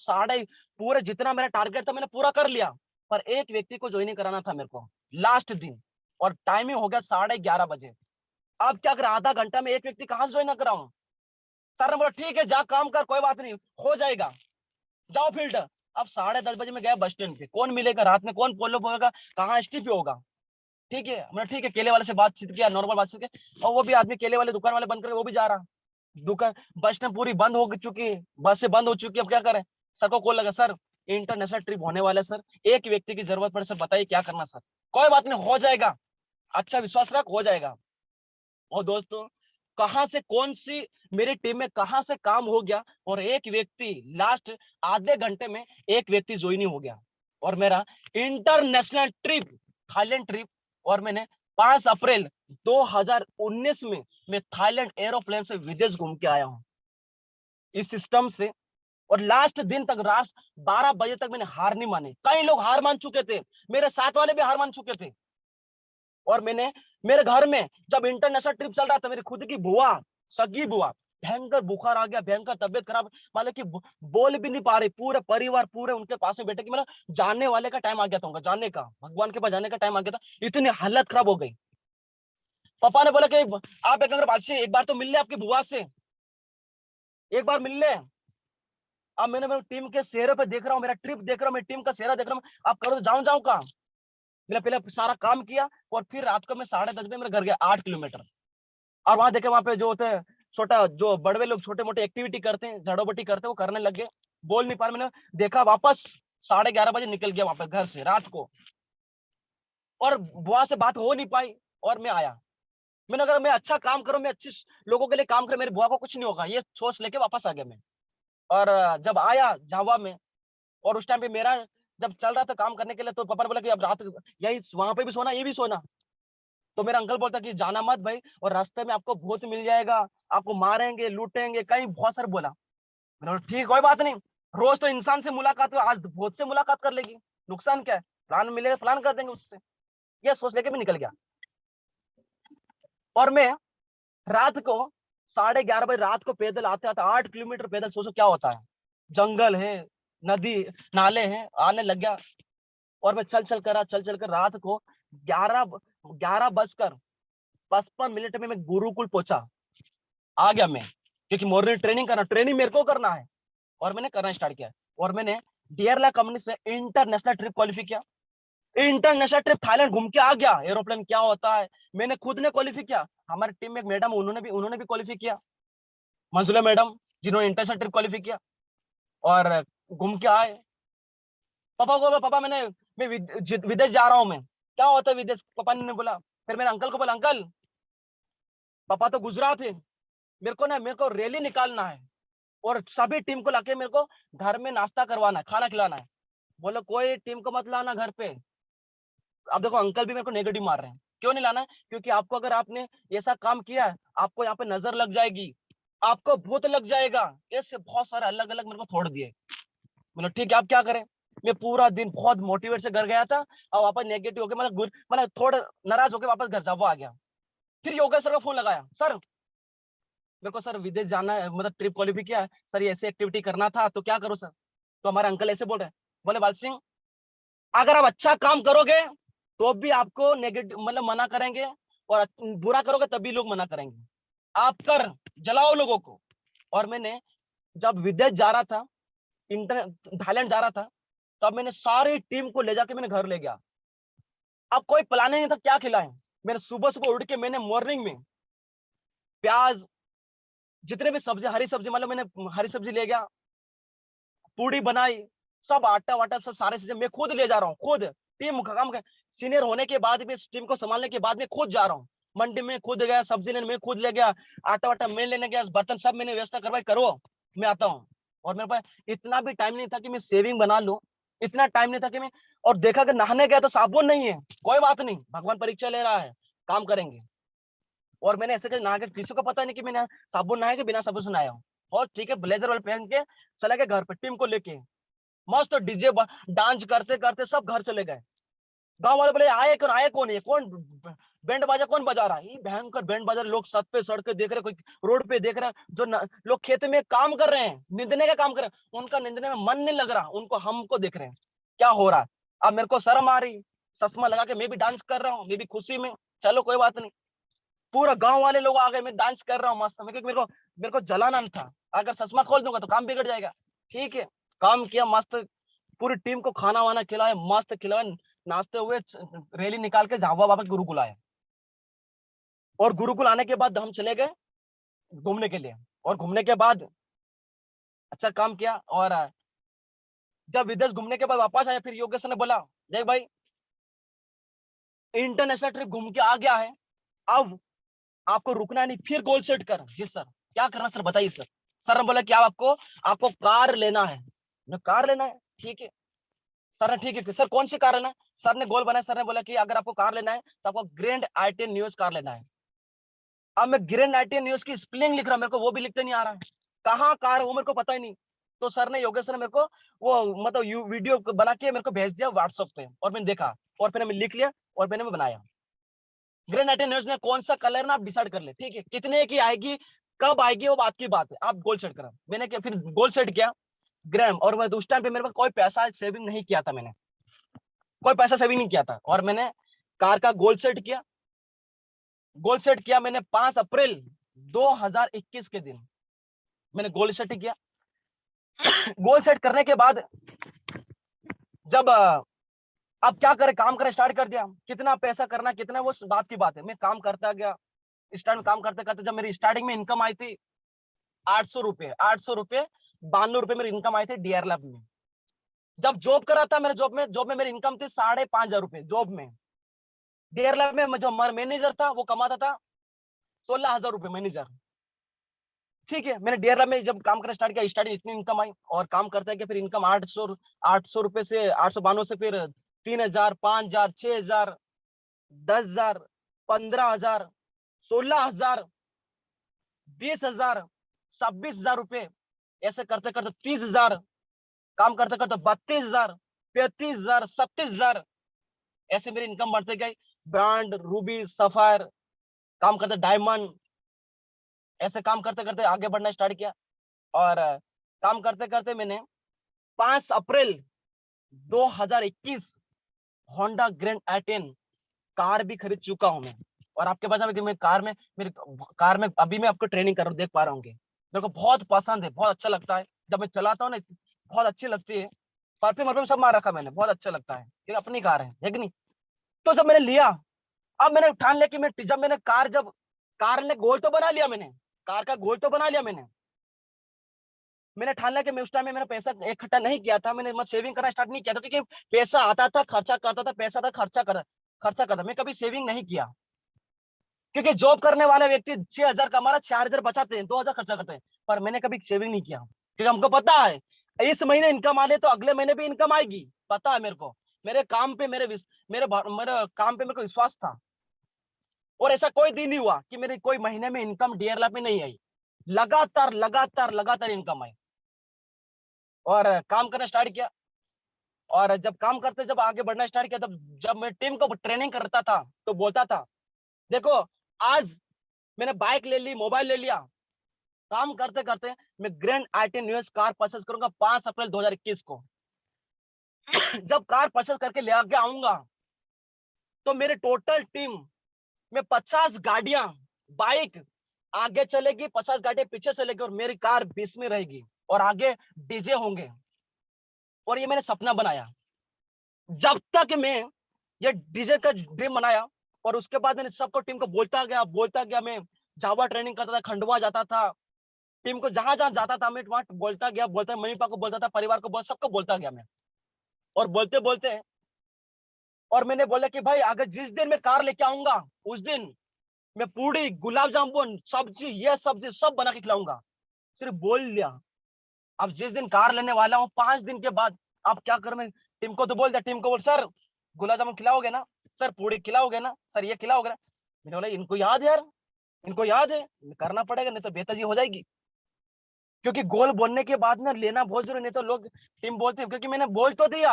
पूरे जितना मेरा टारगेट था मैंने पूरा कर लिया, पर एक व्यक्ति को ज्वाइनिंग कराना था मेरे को लास्ट दिन, और टाइमिंग हो गया 11:30 बजे। अब क्या करें, आधा घंटा में एक व्यक्ति कहाँ से ज्वाइन कराऊं। सर ने बोला ठीक है जा काम कर, कोई बात नहीं हो जाएगा, जाओ फील्ड। अब 10:30 बजे में गया बस स्टैंड पे, कौन मिलेगा रात में, कौन फॉलो होगा, कहाँ एसटीपी होगा, ठीक है, मैंने ठीक है केले वाले से बातचीत किया, नॉर्मल बातचीत किया, और वो भी आदमी केले वाले दुकान वाले बंद करके वो भी जा रहा, दुकान बस स्टैंड पूरी बंद हो चुकी है, बस से बंद हो चुकी है, अब क्या करें। सर को कॉल लगा, सर इंटरनेशनल ट्रिप होने वाला है सर, एक व्यक्ति की जरूरत पड़े सर, बताइए क्या करना सर। कोई बात नहीं हो जाएगा, अच्छा विश्वास रख, हो जाएगा। और दोस्तों कहां से कौन सी मेरी टीम में कहां से काम हो गया, और एक व्यक्ति लास्ट आधे घंटे में एक व्यक्ति ज्वाइन हो गया, और मेरा इंटरनेशनल ट्रिप, थाईलैंड ट्रिप, और मैंने 5 अप्रैल 2019 में मैं थाईलैंड एरोप्लेन से विदेश घूम के आया हूं इस सिस्टम से। और लास्ट दिन तक, रात 12 बजे तक मैंने हार नहीं मानी, कई लोग हार मान चुके थे, मेरे साथ वाले भी हार मान चुके थे। और मैंने, मेरे घर में जब इंटरनेशनल ट्रिप चल रहा था, मेरी खुद की बुआ, सगी बुआ, भयंकर बुखार आ गया, भयंकर तबियत खराब, मतलब कि बोल भी नहीं पा रही, पूरे परिवार पूरे उनके पास में बैठे, कि मतलब जाने वाले का टाइम आ गया था, उनका जाने का, भगवान के पास जाने का टाइम आ गया था, इतनी हालत खराब हो गई। पापा ने बोला कि आप एक बात से एक बार तो मिल ले आपकी बुआ से, एक बार मिल ले। अब मैंने मेरी टीम के चेहरे पे देख रहा हूँ, मेरा ट्रिप देख रहा हूँ, मेरी टीम का चेहरा देख रहा हूँ, आप करो तो जाऊं जाऊं का। मैंने पहले सारा काम किया, और फिर रात को मैं 10:30 बजे मेरे घर गया, 8 किलोमीटर। और वहां देखे, वहां पे जो होते हैं छोटा, जो बड़े लोग छोटे मोटे एक्टिविटी करते हैं, झाड़ोबट्टी करते हैं, वो करने लग गए, बोल नहीं पा रहे, मैंने देखा, वापस 11:30 बजे निकल गया वहां पे घर से रात को, और बुआ से बात हो नहीं पाई, और मैं आया। मैंने, अगर मैं अच्छा काम करूं, मैं अच्छी लोगों के लिए काम करूं, मेरी बुआ को कुछ नहीं होगा, ये सोच लेके वापस आ गया मैं। और जब आया झावा में, और उस टाइम पे मेरा जब चल रहा था काम करने के लिए, तो पापा ने बोला कि अब रात यही वहां पे भी सोना, ये भी सोना। तो मेरा अंकल बोलता कि जाना मत भाई, और रास्ते में आपको भूत मिल जाएगा, आपको मारेंगे लूटेंगे, कहीं बहुत सारे बोला। मैंने बोला ठीक, कोई बात नहीं, रोज तो इंसान से मुलाकात हो, आज भूत से मुलाकात कर लेगी, नुकसान क्या है, प्लान मिलेगा प्लान कर देंगे उससे, ये सोच लेके भी निकल गया। और मैं रात को 11:30 बजे रात को पैदल आते आते 8 किलोमीटर पैदल, सोचो क्या होता है, जंगल है, नदी नाले हैं, आने लग गया। और मैं चल चल कर रात को 11:55 में मैं गुरुकुल पहुंचा, आ गया मैं, क्योंकि मॉर्निंग ट्रेनिंग करना, ट्रेनिंग मेरे को करना है, और मैंने करना स्टार्ट किया। और मैंने डियरला कंपनी से इंटरनेशनल ट्रिप क्वालिफाई किया, इंटरनेशनल ट्रिप थाईलैंड घूम के आ गया, एरोप्लेन क्या होता है मैंने खुद ने क्वालिफाई किया, हमारी टीम में एक मैडम, उन्होंने भी क्वालिफाई किया, मंजुला मैडम, जिन्होंने इंटरनेशनल ट्रिप क्वालिफाई किया, और घूम के आए। पापा को, पापा मैं विदेश जा रहा हूँ मैं। क्या होता है विदेश, पापा ने बोला। फिर मेरे अंकल को बोला, अंकल पापा तो गुजरात है, मेरे को रैली निकालना है और सभी टीम को लाके मेरे को घर में नाश्ता करवाना है, खाना खिलाना है। बोले कोई टीम को मत लाना घर पे। अब देखो अंकल भी मेरे को नेगेटिव मार रहे हैं, क्यों नहीं लाना है? क्योंकि आपको, अगर आपने ऐसा काम किया है, आपको यहाँ पे नजर लग जाएगी, आपको भूत लग जाएगा। ऐसे बहुत सारे अलग अलग मेरे को छोड़ दिए। मतलब ठीक है, आप क्या करें। मैं पूरा दिन बहुत मोटिवेट से घर गया था और वापस नेगेटिव होकर, मतलब थोड़ा नाराज होकर वापस घर जावा आ गया। फिर योगा सर का फोन लगाया, सर मेरे को सर विदेश जाना है, मतलब ट्रिप क्वालिफाई किया है सर, ये ऐसे एक्टिविटी करना था, तो क्या करो सर? तो हमारे अंकल ऐसे बोल रहे हैं, बोले बाल सिंह, अगर आप अच्छा काम करोगे तो भी आपको नेगेटिव मतलब मना करेंगे, और बुरा करोगे तभी लोग मना करेंगे। आप कर जलाओ लोगों को। और मैंने जब विदेश जा रहा था, थाईलैंड जा रहा था, तब मैंने सारी टीम को ले जाके मैंने घर ले गया। अब कोई प्लान नहीं था क्या खिलाएं। मैंने सुबह सुबह उठ के मैंने मॉर्निंग में प्याज, जितने भी सब्जी, हरी सब्जी, मतलब मैंने हरी सब्जी ले गया, पूड़ी बनाई, सब आटा वाटा सब सारे चीजें मैं खुद ले जा रहा हूँ। खुद टीम काम कर, सीनियर होने के बाद भी, इस टीम को संभालने के बाद में खुद जा रहा हूँ। मंडी में खुद गया, सब्जी लेने मैं खुद ले गया, आटा वाटा मैं लेने गया, बर्तन सब मैंने व्यवस्था करवाई, करो मैं आता हूँ। और मेरे पास इतना भी टाइम नहीं था कि मैं सेविंग बना लूं, इतना टाइम नहीं था कि मैं, और देखा कि नहाने गया तो साबुन नहीं है, कोई बात नहीं, भगवान परीक्षा ले रहा है, काम करेंगे। और मैंने ऐसे नहा के, किसी को पता नहीं कि मैंने साबुन नहाया कि बिना साबुन से नहाया हूँ। और ठीक है, ब्लेजर वाले पहन के चले गए घर पे टीम को लेके, मस्त डीजे डांस करते करते सब घर चले गए। गांव वाले बोले आए कौन है, कौन बैंड बाजा कौन बजा रहा है? ये भयंकर बैंड बाजा, लोग छत पे सड़क देख रहे, कोई रोड पे देख रहे हैं, जो लोग खेत में काम कर रहे हैं, निंदने का काम कर रहे हैं, उनका निंदने में मन नहीं लग रहा, उनको हमको देख रहे हैं क्या हो रहा है। अब मेरे को शर्म आ रही, चश्मा लगा के मैं भी डांस कर रहा हूँ, मैं भी खुशी में, चलो कोई बात नहीं। पूरा गांव वाले लोग आ गए, मैं डांस कर रहा हूँ मस्त, मेरे को जलाना नहीं था, अगर चश्मा खोल दूंगा तो काम बिगड़ जाएगा। ठीक है, काम किया मस्त, पूरी टीम को खाना वाना खिलाया, मस्त खिलाया, नाचते हुए रैली निकाल के झाबुआ बाबा गुरुकुल आए। और गुरुकुल आने के बाद हम चले गए घूमने के लिए, और घूमने के बाद अच्छा काम किया। और जब विदेश घूमने के बाद वापस आया, फिर योगेश ने बोला, देख भाई इंटरनेशनल ट्रिप घूम के आ गया है, अब आपको रुकना नहीं, फिर गोल सेट कर। जी सर, क्या करना सर बताइए सर। सर ने बोला कि आपको आपको कार लेना है। कार लेना है, ठीक है सर ने, ठीक है सर कौन सी कार लेना है? सर ने गोल बनाया, सर ने बोला कि अगर आपको कार लेना है तो आपको ग्रैंड i10 न्यूज कार लेना है। अब मैं ग्रैंड i10 न्यूज की स्पेलिंग लिख रहा हूं, मेरे को वो भी लिखते नहीं आ रहा है, कहाँ कार वो मेरे को पता ही नहीं। तो सर ने, योगेश सर ने मेरे को वो मतलब वीडियो बना के मेरे को भेज दिया व्हाट्सएप पे, और मैंने देखा, और फिर मैंने लिख लिया, और मैंने बनाया। ग्रैंड i10 न्यूज में कौन सा कलर ना आप डिसाइड कर ले, ठीक है, कितने की आएगी, कब आएगी, वो बात की बात है, आप गोल सेट करा। मैंने क्या, फिर गोल सेट किया ग्राम। और मैं उस टाइम पे मेरे पास कोई पैसा सेविंग नहीं किया था, मैंने कोई पैसा सेविंग नहीं किया था, और मैंने कार का गोल सेट किया। गोल सेट किया मैंने 5 अप्रैल 2021 के दिन मैंने गोल सेट किया। गोल सेट करने के बाद जब अब क्या करे, काम करना स्टार्ट कर दिया, कितना पैसा करना कितना, वो बात की बात है, मैं काम करता गया। स्टार्ट में काम करते करते जब मेरी स्टार्टिंग में इनकम आई थी 800 रुपए, 800 रुपए, 92 रुपए मेरी इनकम आई थी डीआर लैब में। जब जॉब करा था मैंने, जॉब में मेरी इनकम थी 5,500 रुपए जॉब में। डीआर लैब में जो मैनेजर था वो कमाता था 16,000 रुपए मैनेजर। ठीक है, मैंने डीआर लैब में जब काम करना स्टार्ट किया, स्टार्टिंग इतनी इनकम आई, और काम करता है कि फिर इनकम 800 रुपए से 892 से फिर 3,000, 5,000, 6,000, 10,000, 15,000, 16,000, 20,000, 26,000 रुपए, ऐसे करते करते 30,000, काम करते करते 32,000, 35,000, 37,000, ऐसे मेरी इनकम बढ़ते गई। ब्रांड, रूबी, सफायर, काम करते डायमंड, ऐसे काम करते करते आगे बढ़ना स्टार्ट किया। और काम करते करते मैंने 5 अप्रैल 2021 होंडा ग्रैंड i10 कार भी खरीद चुका हूं मैं। और आपके पास मैं कार में, मेरी कार में अभी मैं आपको ट्रेनिंग कर रहा हूं, देख पा रहा हूँ, मेरे को बहुत पसंद है, बहुत अच्छा लगता है, जब मैं चलाता हूँ ना बहुत अच्छी लगती है। परफ्यूम वर्फ्यूम सब मार रखा मैंने, बहुत अच्छा लगता है, ये अपनी कार है कि नहीं। तो जब मैंने लिया, अब मैंने ठान लिया कि मैं, जब मैंने जब कार ने गोल तो बना लिया मैंने, कार का गोल तो बना लिया मैंने ठान लिया कि मैं उस टाइम में मैंने पैसा इकट्ठा नहीं किया था, मैंने सेविंग करना स्टार्ट नहीं किया था, क्योंकि पैसा आता था खर्चा करता था, पैसा था खर्चा करता। खर्चा करता, मैं कभी सेविंग नहीं किया, क्योंकि जॉब करने वाले व्यक्ति 6,000 कमा रहा, 4,000 बचाते हैं, 2,000 खर्चा करते हैं, पर मैंने कभी सेविंग नहीं किया, क्योंकि हमको पता है इस महीने इनकम आ रही तो अगले महीने भी इनकम आएगी, पता है मेरे को, मेरे काम पे मेरे काम पे मेरे को विश्वास था। और ऐसा कोई दिन नहीं हुआ कि मेरे कोई महीने में इनकम 1.5 लाख में नहीं आई, लगातार लगातार लगातार इनकम आई। और काम करना स्टार्ट किया, और जब काम करते जब आगे बढ़ना स्टार्ट किया, तब जब मैं टीम को ट्रेनिंग करता था तो बोलता था, देखो आज मैंने बाइक ले ली, मोबाइल ले लिया, काम करते करते मैं ग्रैंड आई10 न्यूज़ कार परचेस करूंगा 5 अप्रैल 2021 को। जब कार परचेस करके ले आके आऊंगा तो मेरे टोटल टीम में 50 गाड़ियां, बाइक आगे चलेगी, 50 गाड़ियां पीछे चलेगी, और मेरी कार 20 में रहेगी, और आगे डीजे होंगे। और ये मैंने सपना बनाया, जब तक मैं ये डीजे का ड्रीम बनाया, और उसके बाद मैंने सबको टीम को बोलता गया। मैं जावा ट्रेनिंग करता था, खंडवा जाता था, टीम को जहां जहां जाता था मैं वहां बोलता, मम्मी पापा को बोलता था, परिवार को सबको बोलता गया मैं। और बोलते बोलते, और मैंने बोला कि भाई अगर जिस दिन मैं कार लेके आऊंगा उस दिन मैं पूड़ी, गुलाब जामुन, सब्जी, ये सब्जी सब बना के खिलाऊंगा। सिर्फ बोल लिया। अब जिस दिन कार लेने वाला हूँ 5 दिन के बाद अब क्या करूं मैं, टीम को तो बोल दिया, टीम को बोल, सर गुलाब जामुन खिलाओगे ना, सर पूड़ी खिलाओगे ना, सर ये खिलाओगे ना। मैंने बोला इनको याद है यार, इनको याद है, करना पड़ेगा, नहीं तो बेतजी हो जाएगी। क्योंकि गोल बोलने के बाद ना लेना बहुत जरूरी, नहीं तो लोग टीम बोलते हैं, क्योंकि मैंने बोल तो दिया।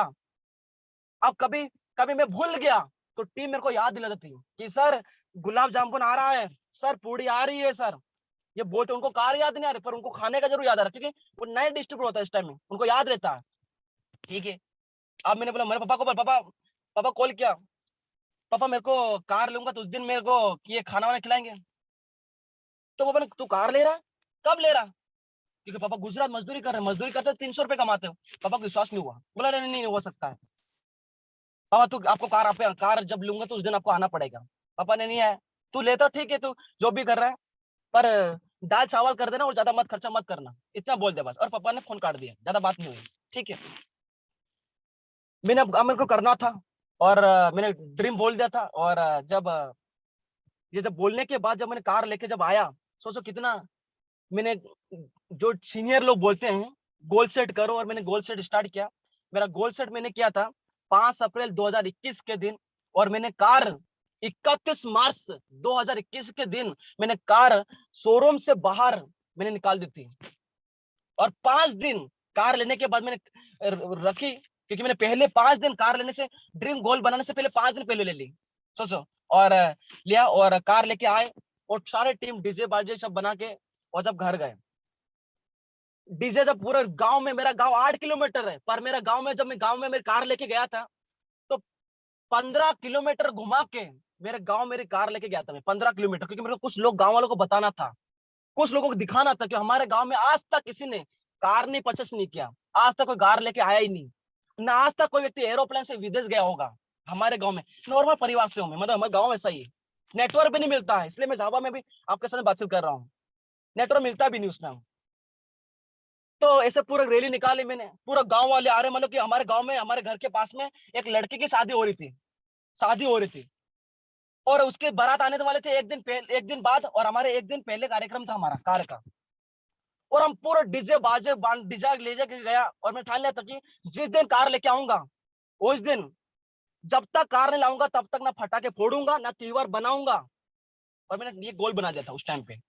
अब कभी कभी मैं भूल गया तो टीम मेरे को याद दिला देती कि सर गुलाब जामुन आ रहा है, सर पूड़ी आ रही है, सर ये बोलते, उनको कार याद नहीं आ रही, पर उनको खाने का जरूर याद आ रहा है, क्योंकि वो नए डिस्ट्रीब्यूटर होता है इस टाइम में, उनको याद रहता है। ठीक है। अब मैंने बोला, मेरे पापा को बोल, पापा पापा कॉल किया, पापा मेरे को कार लूंगा तो उस दिन मेरे को ये खाना वाना खिलाएंगे। तो वो बोले तू कार ले रहा, कब ले रहा, क्योंकि पापा गुजरात मजदूरी कर रहे हैं, मजदूरी करते 300 रुपए कमाते हो। पापा को विश्वास नहीं हुआ, बोला नहीं नहीं नहीं हो सकता है, पापा तू आपको कार जब लूंगा तो उस दिन आपको आना पड़ेगा। पापा ने नहीं आया, तू लेता ठीक है, तू जो भी कर रहा है, पर दाल चावल कर देना और ज्यादा मत खर्चा मत करना, इतना बोल दे बस। और पापा ने फोन काट दिया, ज्यादा बात नहीं हुई। ठीक है। मैंने अब मेरे को करना था, और मैंने ड्रीम बोल दिया था। और ये जब बोलने के बाद जब मैंने कार लेके जब आया, सोचो कितना मैंने, जो सीनियर लोग बोलते हैं गोल सेट करो, और मैंने गोल सेट स्टार्ट किया। मेरा गोल सेट मैंने किया था 5 अप्रैल 2021 के दिन, और मैंने कार 31 मार्च 2021 के दिन मैंने कार शोरूम से बाहर मैंने निकाल दी थी। और 5 दिन कार लेने के बाद मैंने रखी, क्योंकि मैंने पहले 5 दिन कार लेने से, ड्रीम गोल बनाने से पहले 5 दिन पहले ले ली, सोचो। और लिया, और कार लेके आए, और सारे टीम डीजे बाजे सब बना के, और जब घर गए, डीजे जब पूरे गांव में, मेरा गांव 8 किलोमीटर है, पर मेरा गांव में जब मैं गांव में मेरी कार लेके गया था तो 15 किलोमीटर घुमा के मेरे गांव मेरी कार लेके गया था मैं, 15 किलोमीटर, क्योंकि मेरे को कुछ लोग गांव वालों को बताना था, कुछ लोगों को दिखाना था कि हमारे गांव में आज तक किसी ने कार नहीं परचेस नहीं किया, आज तक कोई कार लेके आया ही नहीं, ना आज तक कोई व्यक्ति एरोप्लेन से विदेश गया होगा हमारे गांव में। नॉर्मल परिवार से हूं मैं, मतलब हमारे गांव ऐसा ही है। नेटवर्क भी नहीं मिलता है, इसलिए मैं जावा में भी आपके साथ बातचीत कर रहा हूँ, नेटवर्क मिलता भी नहीं उसमें। तो ऐसे पूरा रैली निकाली मैंने, पूरा गांव वाले आ रहे, मतलब कि हमारे गांव में, हमारे घर के पास में एक लड़की की शादी हो रही थी, शादी हो रही थी, और उसके बारात आने वाले थे एक दिन बाद, और हमारे एक दिन पहले कार्यक्रम था हमारा कार का। और हम पूरा डीजे बाजे डीजे ले जाके गया, और मैं ठान लिया था कि जिस दिन कार लेके आऊंगा उस दिन, जब तक कार नहीं लाऊंगा तब तक ना फटाके फोड़ूंगा ना त्योहार बनाऊंगा। और मैंने ये गोल बना दिया था उस टाइम पे।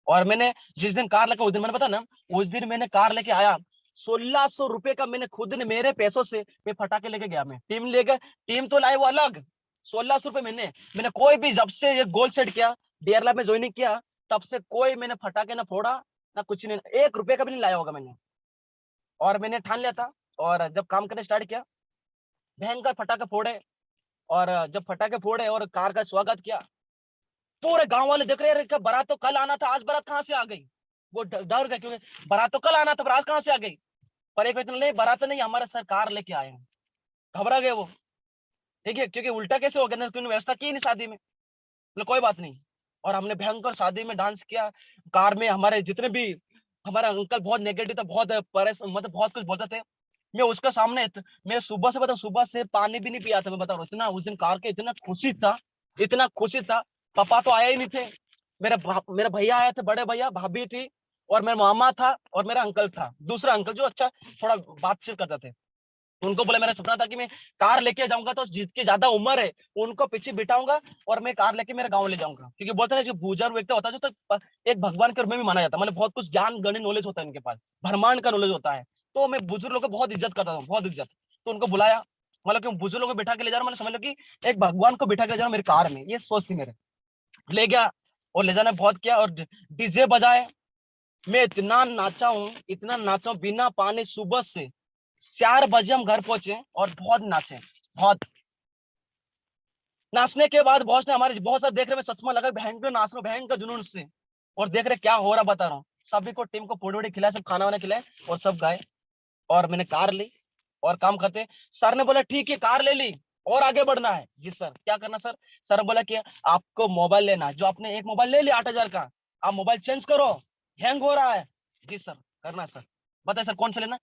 और मैंने जिस दिन कार लेके, उस दिन मैंने पता ना, उस दिन मैंने कार लेके आया, 1600 रुपए का मैंने खुद ने, मेरे पैसों से मैं फटाके लेके गया। मैं टीम लेके, टीम तो लाए वो अलग, 1600 रुपए मैंने कोई भी, जब से ये गोल सेट किया, डीआर लैब में ज्वाइनिंग किया, तब से कोई मैंने फटाके ना फोड़ा ना कुछ नहीं, 1 रुपए का भी नहीं लाया होगा मैंने। और मैंने ठान लिया था, और जब काम करने स्टार्ट किया, भयंकर फटाके फोड़े। और जब फटाके फोड़े और कार का स्वागत किया, पूरे गांव वाले देख रहे हैं, बारात तो कल आना था, आज बारात कहाँ से आ गई। वो डर गए, क्योंकि बारात तो कल आना था, पर आज कहाँ से आ गई। पर एक व्यक्ति नहीं, बारात नहीं, हमारे सरकार लेके आए हैं, घबरा गए वो। ठीक है, क्योंकि उल्टा कैसे हो गया ना, क्योंकि व्यवस्था की नहीं शादी में, मतलब कोई बात नहीं। और हमने भयंकर शादी में डांस किया कार में। हमारे जितने भी, हमारा अंकल बहुत नेगेटिव था, बहुत मतलब बहुत कुछ बोलते थे, मैं उसके सामने मैं सुबह से पानी भी नहीं पिया था। मैं बता रहा हूँ, इतना उस दिन कार के इतना खुशी था, इतना खुशी था। पापा तो आए ही नहीं थे, मेरे भैया आए थे, बड़े भैया, भाभी थी, और मेरा मामा था, और मेरा अंकल था, दूसरा अंकल जो अच्छा थोड़ा बातचीत करते थे। उनको बोला मेरा सपना था कि मैं कार लेके जाऊंगा, तो जिसकी ज्यादा उम्र है उनको पीछे बिठाऊंगा और मैं कार लेके मेरे गांव ले जाऊंगा। क्योंकि बोलते हैं जो बुजुर्ग व्यक्ति होता है जो तो एक भगवान के रूप में भी माना जाता है, मतलब बहुत कुछ ज्ञान गणित नॉलेज होता है इनके पास, ब्रह्मांड का नॉलेज होता है। तो मैं बुजुर्ग लोगों को बहुत इज्जत करता हूँ, बहुत इज्जत। तो उनको बुलाया, मतलब कि बुजुर्ग लोगों को बिठा के ले जा रहा हूं, मतलब समझ लो कि एक भगवान को बिठा के ले जा रहा हूं मेरी कार में, ये सोच थी मेरे। ले गया और ले जाना बहुत किया, और डीजे बजाए। मैं इतना नाचा हूं बिना पानी। सुबह से 4 बजे हम घर पहुंचे और बहुत नाचे, बहुत। नाचने के बाद बॉस ने हमारे बहुत सारे देख रहे, में सचमा लगा भयंकर नाच रहा, भयंकर जुनून से, और देख रहे क्या हो रहा, बता रहा हूँ। सभी को टीम को पूड़ी वोड़ी खिलाया, सब खाना वाना खिलाए, और सब गए। और मैंने कार ली और काम करते। सर ने बोला ठीक है कार ले ली और आगे बढ़ना है। जी सर, क्या करना सर? सर बोला कि आपको मोबाइल लेना है, जो आपने एक मोबाइल ले लिया 8,000 का, आप मोबाइल चेंज करो, हैंग हो रहा है। जी सर, करना है सर। बताए सर कौन सा लेना?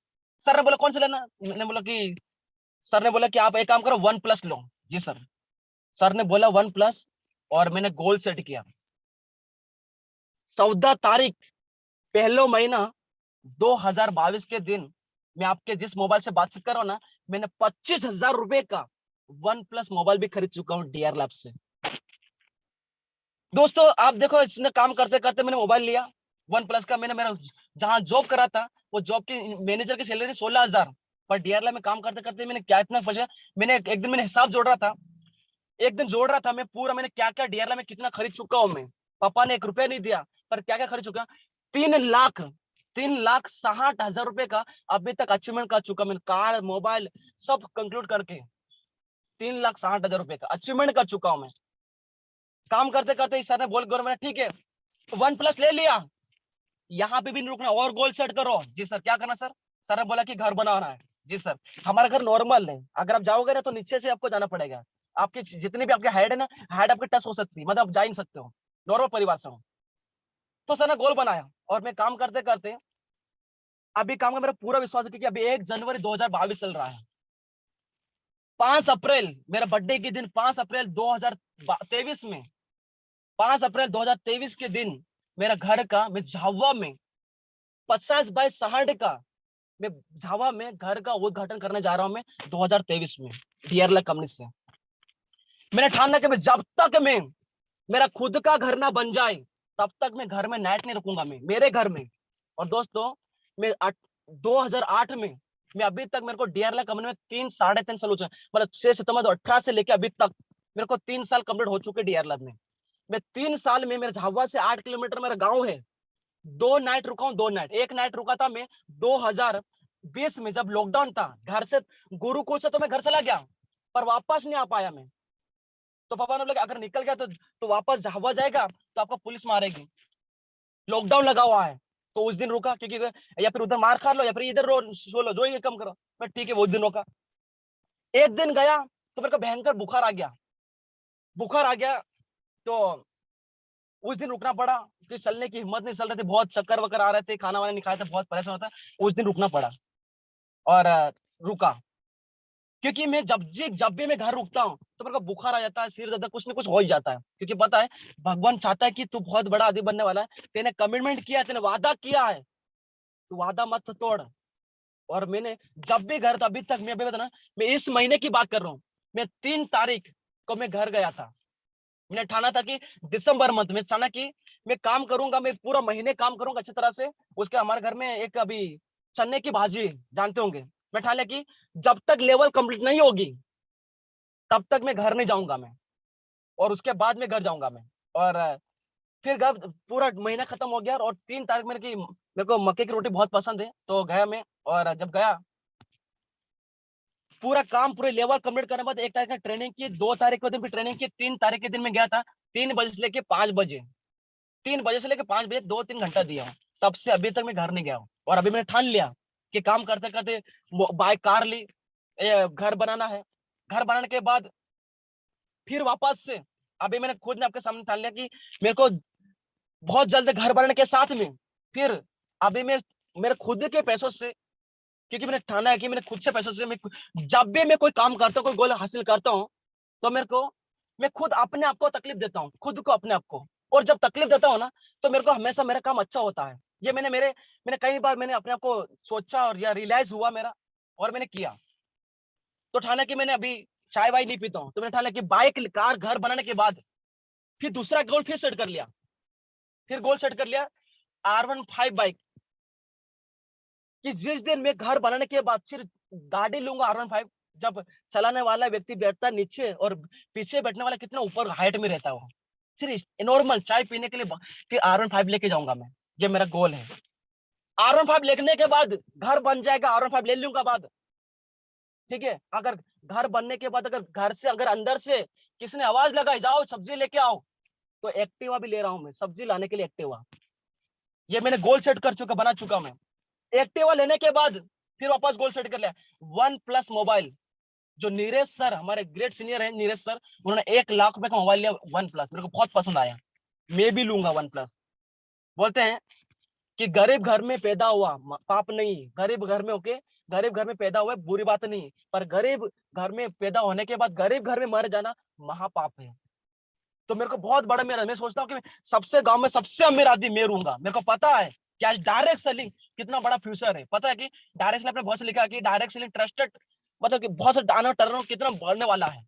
सर ने बोला कौन सा लेना? मैंने बोला कि सर ने बोला कि आप एक काम करो, वन प्लस लो। जी सर। सर ने बोला वन प्लस, और मैंने गोल सेट किया। 14 तारीख, पहलो महीना 2022 के दिन, मैं आपके जिस मोबाइल से बातचीत कर रहा हूं ना, मैंने 25,000 रुपए का वन प्लस मोबाइल भी खरीद चुका हूं डीआर लैब से। दोस्तों आप देखो, इसने काम करते करते मैंने मोबाइल लिया वन प्लस का। मैंने मेरा जहां जॉब करा था, वो जॉब की मैनेजर की सैलरी 16,000, पर डीआर लैब में काम करते करते मैंने क्या इतना बचा। मैंने एक दिन मैंने हिसाब जोड़ रहा था, एक दिन जोड़ रहा था मैं पूरा, मैंने क्या क्या डीआरएल में कितना खरीद चुका हूं मैं। पापा ने 1 रुपया नहीं दिया, पर क्या क्या खरीद चुका। 3 लाख, 3,60,000 रुपए का अभी तक अचीवमेंट कर चुका मैं, कार मोबाइल सब कंक्लूड करके। 3,60,000 रुपए का अचीवमेंट कर चुका हूं मैं। काम करते करते इस सर ने बोल कर, मैंने ठीक है वन प्लस ले लिया, यहाँ पे भी नहीं रुकना और गोल सेट करो। जी सर, क्या करना सर? सर ने बोला कि घर बनाना है। जी सर। हमारा घर नॉर्मल है, अगर आप जाओगे ना तो नीचे से आपको जाना पड़ेगा। आपकी जितनी भी आपके हाइट है ना, हाइट आपकी टच हो सकती है, मतलब आप जा ही नहीं सकते हो, नॉर्मल परिवार से हो। तो सर ने गोल बनाया, और मैं काम करते करते अभी काम का मेरा पूरा विश्वास है कि अभी 1 जनवरी 2022 चल रहा है। 5 अप्रैल मेरा बर्थडे के दिन, 5 अप्रैल 2023 में, 5 अप्रैल 2023 के दिन मेरा घर का, मैं झावा में 50 बाय 60 का, मैं झावा में घर का उद्घाटन करने जा रहा हूं मैं 2023 में डीआरएल कंपनी से। मैंने ठाना कि मैं जब तक मैं मेरा खुद का घर ना बन जाए तब तक मैं घर में नाइट नहीं रुकूंगा, मैं मेरे घर में। और दोस्तों मैं 2008 में, मैं अभी तक मेरे को डीआरएल कंपनी में 3 साढ़े 3 साल हो चुके, मतलब 6 सितंबर 2018 से लेकर अभी तक मेरे को 3 साल कंप्लीट हो चुके डीआरएल में। मैं 3 साल में, मेरे झावा से 8 किलोमीटर मेरा गाँव है, 2 नाइट रुका हूँ, 2 नाइट। एक नाइट रुका था मैं 2020 में, जब लॉकडाउन था। घर से गुरुकुल से तो मैं घर चला गया, पर वापस नहीं आ पाया मैं। तो पापा ने बोला अगर निकल गया तो वापस झावा जाएगा तो आपको पुलिस मारेगी, लॉकडाउन लगा हुआ है। तो उस दिन रुका, क्योंकि या फिर उधर मार खा लो या फिर इधर सो लो, जो ये कम करो। मैं ठीक है, वो दिन रुका। एक दिन गया तो मेरे को भयंकर बुखार आ गया, बुखार आ गया। तो उस दिन रुकना पड़ा, क्योंकि चलने की हिम्मत नहीं चल रही थी, बहुत चक्कर वक्कर आ रहे थे, खाना वाना नहीं खाया था, बहुत परेशान होता। उस दिन रुकना पड़ा, और रुका। क्योंकि मैं जब भी मैं घर रुकता हूँ तो मेरे को बुखार आ जाता है, सिर दर्द, कुछ ना कुछ हो ही जाता है। क्योंकि पता है भगवान चाहता है कि तू बहुत बड़ा आदमी बनने वाला है, तेने कमिटमेंट किया है, तेने वादा किया है, तू वादा मत तोड़। और मैंने जब भी घर था अभी तक, मैं अभी बताना, मैं इस महीने की बात कर रहा हूँ, मैं 3 तारीख को मैं घर गया था। मैंने ठाना था कि दिसंबर मंथ में ठाना कि मैं काम करूंगा, मैं पूरा महीने काम करूंगा अच्छी तरह से। उसके हमारे घर में एक अभी चने की भाजी जानते होंगे, मैं ठाना कि जब तक लेवल कंप्लीट नहीं होगी तब तक मैं घर नहीं जाऊंगा मैं, और उसके बाद में घर जाऊंगा मैं। और फिर घर पूरा महीना खत्म हो गया, और 3 तारीख मेरे को मक्के की रोटी बहुत पसंद है, तो गया मैं। और जब गया, पूरा काम पूरे लेवल कंप्लीट करने के बाद 1 तारीख का ट्रेनिंग की, 2 तारीख के दिन भी ट्रेनिंग की, 3 तारीख के दिन में गया था 3 बजे से लेके 5 बजे, 3 बजे से लेके 5 बजे 2-3 घंटा दिया। तब से अभी तक मैं घर नहीं गया हूँ। और अभी मैंने ठान लिया कि काम करते करते बाइक कार ली, घर बनाना है। घर बनाने के बाद फिर वापस से अभी मैंने खुद ने आपके सामने ठान लिया कि मेरे को बहुत जल्द घर बनाने के साथ में फिर अभी मैं मेरे खुद के पैसों से क्योंकि मैंने ठाना है कि मैंने खुद से पैसों से मैं जब भी मैं कोई काम करता हूँ, कोई गोल हासिल करता हूँ, तो मैं खुद अपने आप को तकलीफ देता हूँ, खुद को अपने आप को। और जब तकलीफ देता हूँ ना, तो मेरे को हमेशा मेरा काम अच्छा होता है। ये मैंने कई बार मैंने अपने आप को सोचा और या रियलाइज हुआ मेरा, और मैंने किया। तो ठाना कि मैंने अभी चाय वाय नहीं पीता हूँ, तो मैंने ठाना कि बाइक कार घर बनाने के बाद फिर दूसरा गोल फिर सेट कर लिया। फिर गोल सेट कर लिया R15 बाइक, कि जिस दिन मैं घर बनाने के बाद फिर गाड़ी लूंगा R15, जब चलाने वाला व्यक्ति बैठता नीचे और पीछे बैठने वाला कितना ऊपर हाइट में रहता है वो, फिर नॉर्मल चाय पीने के लिए फिर R15 लेके जाऊंगा मैं। ये मेरा गोल है। R15 लेने के बाद घर बन जाएगा, R15 ले लूंगा बाद, ठीक है। अगर घर बनने के बाद अगर घर से अगर अंदर से किसी ने आवाज लगाई जाओ सब्जी लेके आओ, तो एक्टिवा भी ले रहा हूं मैं, सब्जी लाने के लिए एक्टिवा। ये मैंने गोल सेट कर चुका, बना चुका मैं। एक्टिवा लेने के बाद फिर वापस गोल सेट कर लिया, OnePlus मोबाइल। जो नीरज सर हमारे ग्रेट सीनियर है, नीरज सर, उन्होंने 1 लाख रुपए का मोबाइल लिया OnePlus, मेरे को बहुत पसंद आया। मैं भी लूंगा OnePlus। बोलते हैं कि गरीब घर में पैदा हुआ पाप नहीं, गरीब घर में होके गरीब घर में पैदा हुआ बुरी बात नहीं, पर गरीब घर में पैदा होने के बाद गरीब घर में मर जाना महापाप है। तो मेरे को बहुत बड़ा मेरा, मैं सोचता हूँ कि सबसे गांव में सबसे अमीर आदमी मैं रहूंगा। मेरे को पता है कि आज डायरेक्ट सेलिंग कितना बड़ा फ्यूचर है। पता है कि डायरेक्ट सेलिंग, आपने बहुत से लिखा है कि डायरेक्ट सेलिंग ट्रस्टेड, मतलब कि बहुत से टर्नओवर कितना बढ़ने वाला है।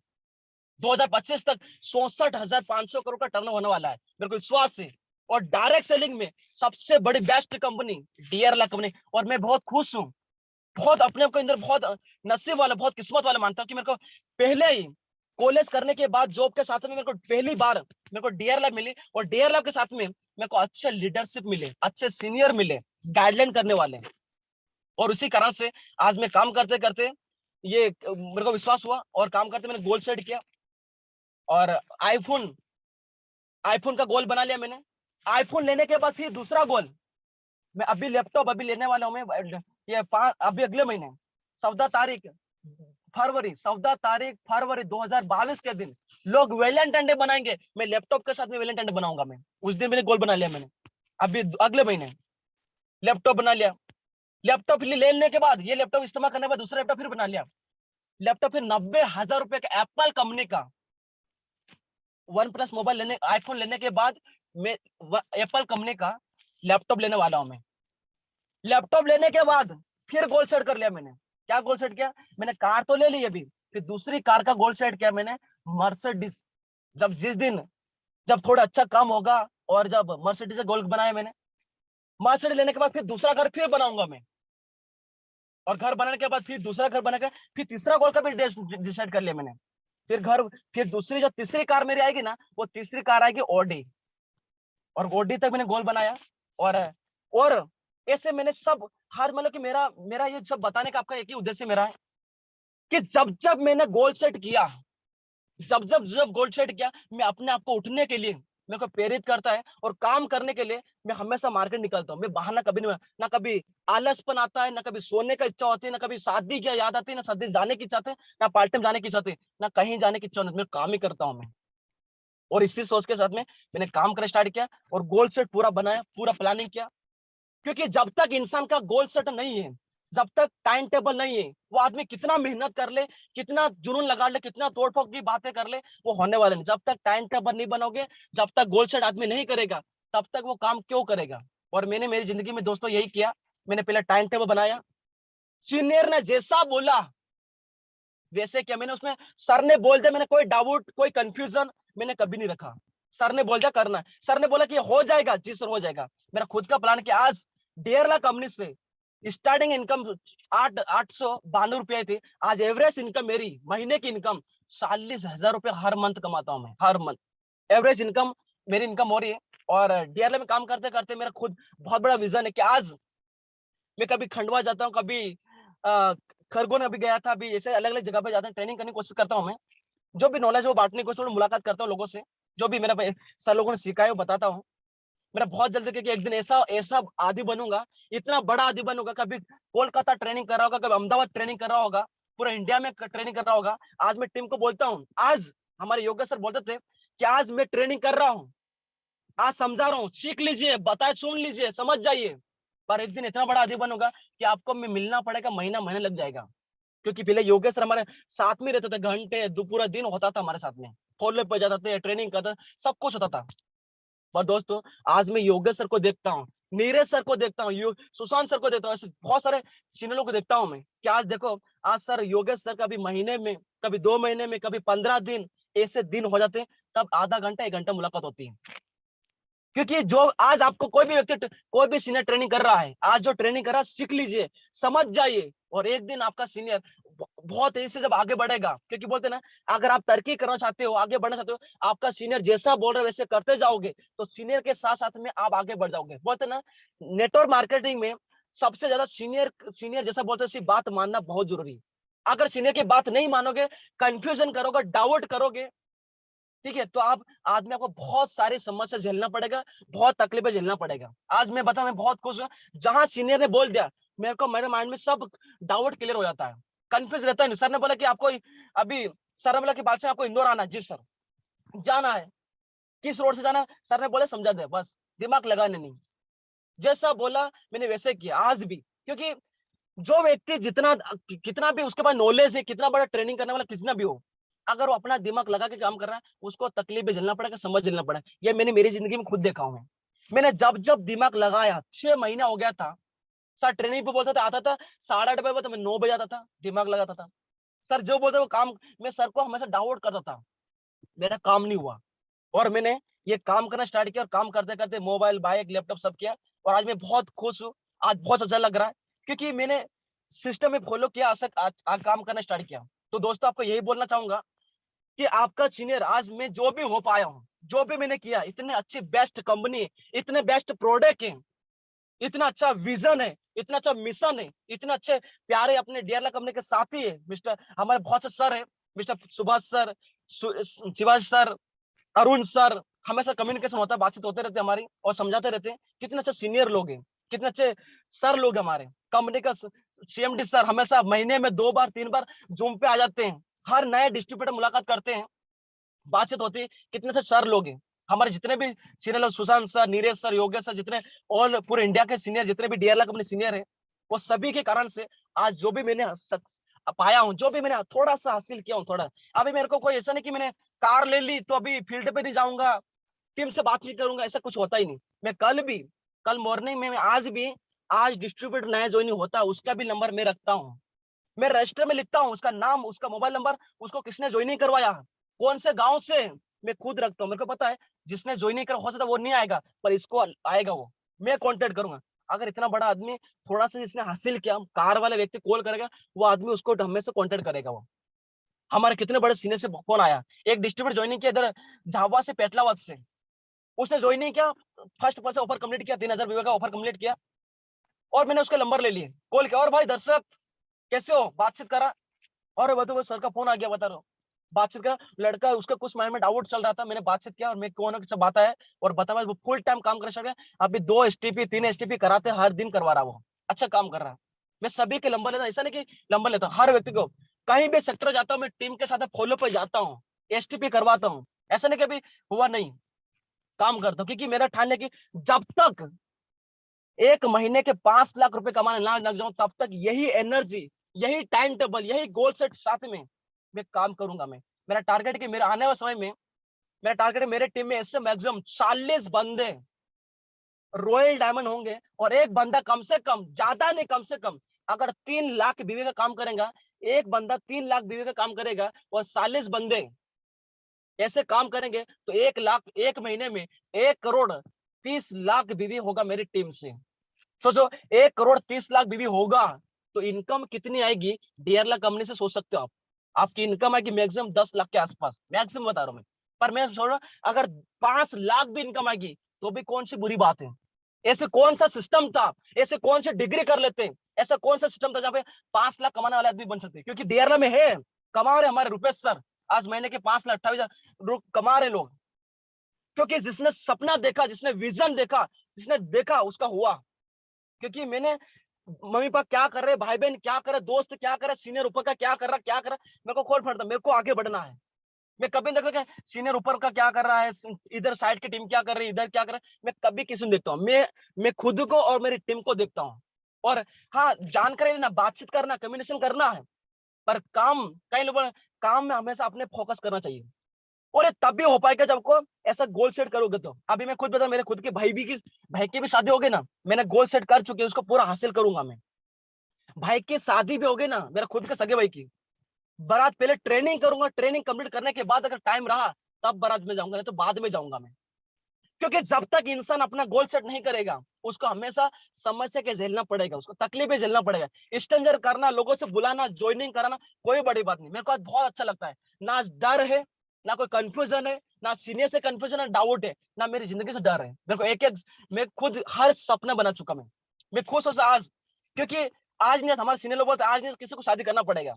2025 तक 64,500 करोड़ का टर्नओवर होने वाला है, मेरे को विश्वास है। और डायरेक्ट सेलिंग में सबसे बड़ी बेस्ट कंपनी DRL कंपनी। और मैं बहुत खुश हूँ, बहुत अपने आप को अंदर बहुत नसीब वाला, बहुत किस्मत वाला मानता हूँ कि मेरे को पहले ही कॉलेज करने के बाद जॉब के साथ में मेरे को पहली बार मेरे को DRL मिली, और DRL के साथ में मेरे को अच्छे लीडरशिप मिले, अच्छे सीनियर मिले, गाइडलाइन करने वाले। और उसी कारण से आज मैं काम करते करते ये मेरे को विश्वास हुआ, और काम करते मैंने गोल सेट किया, और आईफोन आईफोन का गोल बना लिया मैंने। आईफोन लेने के बाद फिर दूसरा गोल, मैं अभी लैपटॉप अभी लेने वाला हूँ मैं, ये अभी अगले महीने 14 तारीख फरवरी 2022 के दिन लोग वैलेंटाइन डे बनाएंगे, मैं लैपटॉप के साथ में वैलेंटाइन डे बनाऊंगा मैं। उस दिन मैंने गोल बना लिया मैंने, अभी अगले महीने लैपटॉप बना लिया। लैपटॉप लेने के बाद, ये लैपटॉप इस्तेमाल करने के बाद दूसरा लैपटॉप फिर बना लिया। लैपटॉप फिर 90,000 रुपए का एप्पल कंपनी का OnePlus मोबाइल लेने, आईफोन लेने के बाद मैं एप्पल कंपनी का लैपटॉप लेने वाला हूं मैं। लैपटॉप लेने के बाद फिर गोल सेट कर लिया मैंने। क्या गोल सेट किया मैंने? कार तो ले ली अभी, फिर दूसरी कार का गोल सेट किया मैंने, मर्सिडीज। जिस दिन जब थोड़ा अच्छा काम होगा, और जब मर्सिडीज का गोल बनाया मैंने, मर्सिडीज लेने के बाद फिर दूसरा घर फिर बनाऊंगा मैं। और घर बनाने के बाद फिर दूसरा घर बनाकर फिर तीसरा गोल का भी डिसाइड कर लिया मैंने। फिर दूसरी जो तीसरी कार मेरी आएगी ना, वो तीसरी कार आएगी ऑडी। और ऑडी तक मैंने गोल बनाया। और ऐसे मैंने सब, हर मतलब कि मेरा मेरा ये सब बताने का आपका एक ही उद्देश्य मेरा है कि जब जब मैंने गोल सेट किया, जब गोल सेट किया, मैं अपने आप को उठने के लिए मेरे को प्रेरित करता है, और काम करने के लिए मैं हमेशा मार्केट निकलता हूँ। मैं बहाना कभी नहीं, ना कभी आलसपन आता है, ना कभी सोने का इच्छा होती है, ना कभी शादी की याद आती है, ना शादी जाने की इच्छा होती है, ना पार्ट टाइम जाने की इच्छा होती है, ना कहीं जाने की इच्छा होती है। मैं काम ही करता हूँ मैं। और इसी सोच के साथ में मैंने काम करना स्टार्ट किया, और गोल सेट पूरा बनाया, पूरा प्लानिंग किया। क्योंकि जब तक इंसान का गोल सेट नहीं है, जब तक टाइम टेबल नहीं है, वो आदमी कितना मेहनत कर ले, कितना जुनून लगा ले, कितना तोड़ फोड़ की बातें कर ले, वो होने वाले नहीं। जब तक टाइम टेबल नहीं बनाओगे, जब तक गोल सेट आदमी नहीं करेगा, तब तक वो काम क्यों करेगा? और मैंने मेरी जिंदगी में दोस्तों यही किया। मैंने पहले टाइम टेबल बनाया, सीनियर ने जैसा बोला वैसे किया मैंने। उसमें सर ने बोल दिया, मैंने कोई डाउट कोई कंफ्यूजन मैंने कभी नहीं रखा। सर ने बोल दिया करना है, सर ने बोला कि हो जाएगा, जी सर हो जाएगा। मेरा खुद का प्लान कि आज 1.5 लाख कंपनी से स्टार्टिंग इनकम 892 रुपए थी, आज एवरेज इनकम मेरी महीने की इनकम 40,000 रुपए हर मंथ कमाता हूं मैं, हर मंथ एवरेज इनकम मेरी इनकम हो रही है। और DRL में काम करते करते मेरा खुद बहुत बड़ा विजन है कि आज मैं कभी खंडवा जाता हूँ, कभी खरगोन अभी गया था, अभी ऐसे अलग अलग जगह पे जाता हूँ, ट्रेनिंग करने की कोशिश करता हूँ मैं। जो भी नॉलेज है वो बांटने की कोशिश, मुलाकात करता हूँ लोगों से, जो भी मेरा सर लोगों ने सिखाया वो बताता हूँ। मेरा बहुत जल्दी, क्योंकि एक दिन ऐसा ऐसा आदि बनूंगा, इतना बड़ा आदि बनूंगा, कभी कोलकाता ट्रेनिंग कर रहा होगा, कभी अहमदाबाद ट्रेनिंग कर रहा होगा, पूरा इंडिया में ट्रेनिंग कर रहा होगा। आज मैं टीम को बोलता हूँ, आज हमारे योगा सर बोलते थे कि आज मैं ट्रेनिंग कर रहा हूँ, आज समझा रहा हूँ, सीख लीजिए, बताए सुन लीजिए, समझ जाइए। पर एक दिन इतना बड़ा आदमी बनूंगा कि आपको मैं मिलना पड़ेगा, महीना महीने लग जाएगा। क्योंकि पहले योगेश सर हमारे साथ में रहते थे, घंटे पूरा दिन होता था हमारे साथ में, फॉलो पे जाते थे, ट्रेनिंग करते, सब कुछ होता था। पर दोस्तों आज मैं योगेश सर को देखता हूँ, नीरज सर को देखता हूँ, सुशांत सर को देखता हूँ, ऐसे बहुत सारे सीनियरों को देखता हूँ मैं कि आज देखो, आज सर योगेश सर कभी महीने में, कभी 2 महीने में, कभी 15 दिन ऐसे दिन हो जाते हैं, तब आधा घंटा 1 घंटा मुलाकात होती है। क्योंकि जो आज आपको कोई भी व्यक्ति, कोई भी सीनियर ट्रेनिंग कर रहा है, आज जो ट्रेनिंग कर रहा है सीख लीजिए, समझ जाइए, और एक दिन आपका सीनियर बहुत तेजी से जब आगे बढ़ेगा, क्योंकि बोलते हैं ना, अगर आप तरक्की करना चाहते हो, आगे बढ़ना चाहते हो, आपका सीनियर जैसा बोल रहा है वैसे करते जाओगे, तो सीनियर के साथ साथ में आप आगे बढ़ जाओगे। बोलते हैं ना, नेटवर्क मार्केटिंग में सबसे ज्यादा सीनियर सीनियर जैसा बोलते हैं, उसकी बात मानना बहुत जरूरी है। अगर सीनियर की बात नहीं मानोगे, कंफ्यूजन करोगे, डाउट करोगे, ठीक है, तो आप आदमी आपको बहुत सारी समस्या झेलना पड़ेगा, बहुत तकलीफें झेलना पड़ेगा। आज मैं बता, मैं बहुत खुश हूँ, जहां सीनियर ने बोल दिया, मेरे को, मेरे माइंड में सब डाउट क्लियर हो जाता है, कंफ्यूज रहता है नहीं। सर ने बोला कि आपको अभी, सर ने बोला कि बात से आपको इंदौर आना है, जी सर जाना है, किस रोड से जाना है, सर ने बोला समझा दे, बस दिमाग लगाने नहीं, जैसा बोला मैंने वैसे किया। आज भी, क्योंकि जो व्यक्ति जितना कितना भी उसके पास नॉलेज है, कितना बड़ा ट्रेनिंग करने वाला कितना भी हो, अगर वो अपना दिमाग लगा के काम कर रहा है, उसको तकलीफ भी झेलना पड़ेगा, समझ झेलना पड़ेगा। ये मैंने मेरी जिंदगी में खुद देखा हूं मैं। मैंने जब जब दिमाग लगाया, 6 महीना हो गया था सर, ट्रेनिंग पे बोलता था, आता था 8:30 बजे, तो मैं 9 बजे आता था, दिमाग लगाता था। सर जो बोलते वो काम, मैं सर को हमेशा डाउट करता था, मेरा काम नहीं हुआ, और मैंने ये काम करना स्टार्ट किया, और काम करते करते मोबाइल, बाइक, लैपटॉप सब किया, और आज मैं बहुत खुश हूँ। आज बहुत अच्छा लग रहा है, क्योंकि मैंने सिस्टम में फॉलो किया, आज काम करना स्टार्ट किया। तो दोस्तों आपको यही बोलना चाहूंगा कि आपका सीनियर, आज मैं जो भी हो पाया हूँ, जो भी मैंने किया, इतने अच्छी बेस्ट कंपनी, इतने बेस्ट प्रोडक्ट है, इतना अच्छा विजन है, इतना अच्छा मिशन है, इतने अच्छे प्यारे अपने डीआरएल कंपनी के साथी है, मिस्टर हमारे बहुत से सर है, मिस्टर सुभाष सर, शिवाज सर, अरुण सर, हमेशा कम्युनिकेशन होता है, बातचीत होते रहते हमारी, और समझाते रहते हैं। कितने अच्छे सीनियर लोग हैं, कितने अच्छे सर लोग हैं हमारे कंपनी का। सीएमडी सर हमेशा महीने में 2 बार 3 बार जूम पे आ जाते हैं, हर नए डिस्ट्रीब्यूटर मुलाकात करते हैं, बातचीत होती है। कितने अच्छे सर लोग हैं हमारे, जितने भी सीनियर लोग, Sushant sir, Neeraj sir, Yogesh sir, जितने ऑल पूरे इंडिया के सीनियर, जितने भी डीआरएल कंपनी सीनियर है, वो सभी के कारण से आज जो भी मैंने पाया हूँ, जो भी मैंने थोड़ा सा हासिल किया हूँ, थोड़ा, अभी मेरे को कोई ऐसा नहीं कि मैंने कार ले ली तो अभी फील्ड पे नहीं जाऊंगा, टीम से बात नहीं करूंगा, ऐसा कुछ होता ही नहीं। मैं कल मॉर्निंग में, आज भी, आज डिस्ट्रीब्यूटर नया ज्वाइनिंग होता है, उसका भी नंबर मैं रखता हूँ, मैं रजिस्टर में लिखता हूँ, उसका नाम, उसका मोबाइल नंबर, उसको किसने ज्वाइनिंग करवाया, कौन से गांव से, मैं खुद रखता हूँ। मेरे को पता है जिसने ज्वाइनिंग कर, हो सकता है वो नहीं आएगा, पर इसको आएगा, वो मैं कांटेक्ट करूंगा। अगर इतना बड़ा आदमी थोड़ा सा जिसने हासिल किया, कार वाले व्यक्ति कॉल करेगा, वो आदमी उसको हमेशा कांटेक्ट करेगा। वो हमारे कितने बड़े सीनियर से फोन आया, एक डिस्ट्रीब्यूटर ज्वाइनिंग किया इधर झावा से, पेटलावद से, उसने ज्वाइनिंग किया, फर्स्ट पर्सन ऑफर कंप्लीट किया, 3,000 का ऑफर कंप्लीट किया, और मैंने उसका नंबर ले लिया, कॉल किया, और भाई दर्शक कैसे हो, बातचीत करा, और बताओ सर का फोन आ गया, बता रहा हूँ, बातचीत करा, लड़का उसका कुछ माइंड में डाउट चल रहा था, मैंने बातचीत किया, और मैं कौन सब बात है, और बता, वो फुल टाइम काम कर सकता है, अभी 2 STP 3 STP कराते हर दिन करवा रहा, वो अच्छा काम कर रहा है। मैं सभी के नंबर लेता, ऐसा नहीं कि नंबर लेता, हर व्यक्ति को, कहीं भी सेक्टर जाता हूँ मैं, टीम के साथ फॉलो पे जाता हूँ, STP करवाता हूँ, ऐसा नहीं कभी हुआ नहीं, काम करता हूँ, क्योंकि मेरा ठान है कि जब तक एक महीने के 5 लाख रुपए कमाने ना लग जाऊं, तब तक यही एनर्जी, यही टाइम टेबल, यही गोल सेट साथ में मैं काम करूंगा। मैं, मेरा टारगेट है कि मेरे आने वाले समय में, मेरा टारगेट है मेरे टीम में ऐसे मैक्सिमम 40 बंदे रॉयल डायमंड होंगे, और एक बंदा कम से कम, ज्यादा नहीं कम से कम, अगर 3 लाख बीवी का काम करेगा, एक बंदा 3 लाख बीवी का काम करेगा, और 40 बंदे ऐसे काम करेंगे, तो 1 लाख, एक महीने में 1,30,00,000 बीवी होगा मेरी टीम से। सोचो, 1,30,00,000 बीवी होगा, तो इनकम कितनी आएगी डीआरएल कंपनी से, सोच सकते हो आप। आपकी इनकम आएगी मैक्सिमम 10 लाख के आसपास, मैक्सिमम बता रहा हूं मैं। पर मैं सोच रहा हूं, अगर 5 लाख भी इनकम आएगी, तो भी कौन सी बुरी बात है। ऐसे कौन सा सिस्टम था, ऐसे कौन से डिग्री कर लेते हैं, ऐसा कौन सा सिस्टम था जहाँ पे 5 लाख कमाने वाले आदमी बन सकते हैं, क्योंकि डीआरएल में है, कमा रहे हमारे रुपेश सर, आज महीने के 5,28,000 कमा रहे लोग, क्योंकि जिसने सपना देखा, जिसने विजन देखा, जिसने देखा उसका हुआ। क्योंकि मैंने, मम्मी पापा क्या कर रहे, भाई बहन क्या कर रहे, दोस्त क्या कर रहे, सीनियर ऊपर का क्या कर रहा, क्या कर रहा, मेरे को कौन पड़ता, मेरे को आगे बढ़ना है, मैं कभी नहीं देखता कि सीनियर ऊपर का क्या कर रहा है, इधर साइड की टीम क्या कर रही है, इधर क्या कर रहा है, मैं कभी किसी को देखता हूँ। मैं खुद को और मेरी टीम को देखता हूँ। और हाँ, जानकारी लेना, बातचीत करना, कम्युनिकेशन करना है, पर काम, कई लोग काम में हमेशा अपने फोकस करना चाहिए। और ये तब भी हो पाएगा जब को ऐसा गोल सेट करोगे। तो अभी मैं खुद बता, मेरे खुद के भाई की भी शादी होगी ना, मैंने गोल सेट कर चुके, उसको पूरा हासिल करूंगा मैं। भाई की शादी भी होगी ना, मेरा खुद के सगे भाई की बारात, पहले ट्रेनिंग करूंगा, ट्रेनिंग कंप्लीट करने के बाद अगर टाइम रहा तब बारात में जाऊंगा, नहीं तो बाद में जाऊंगा मैं। क्योंकि जब तक इंसान अपना गोल सेट नहीं करेगा, उसको हमेशा समस्या के झेलना पड़ेगा, उसको तकलीफें झेलना पड़ेगा। स्ट्रेंजर करना, लोगों से बुलाना, ज्वाइनिंग कराना कोई बड़ी बात नहीं, मेरे को आज बहुत अच्छा लगता है। ना डर है, ना कोई कंफ्यूजन है, ना सीनियर से कंफ्यूजन है, डाउट है, ना मेरी जिंदगी से डर है। मेरे को एक एक, मैं खुद हर सपना बना चुका मैं खुश हूं आज। क्योंकि आज नहीं, हमारे सीनियर लोग बोलते आज नहीं किसी को शादी करना पड़ेगा।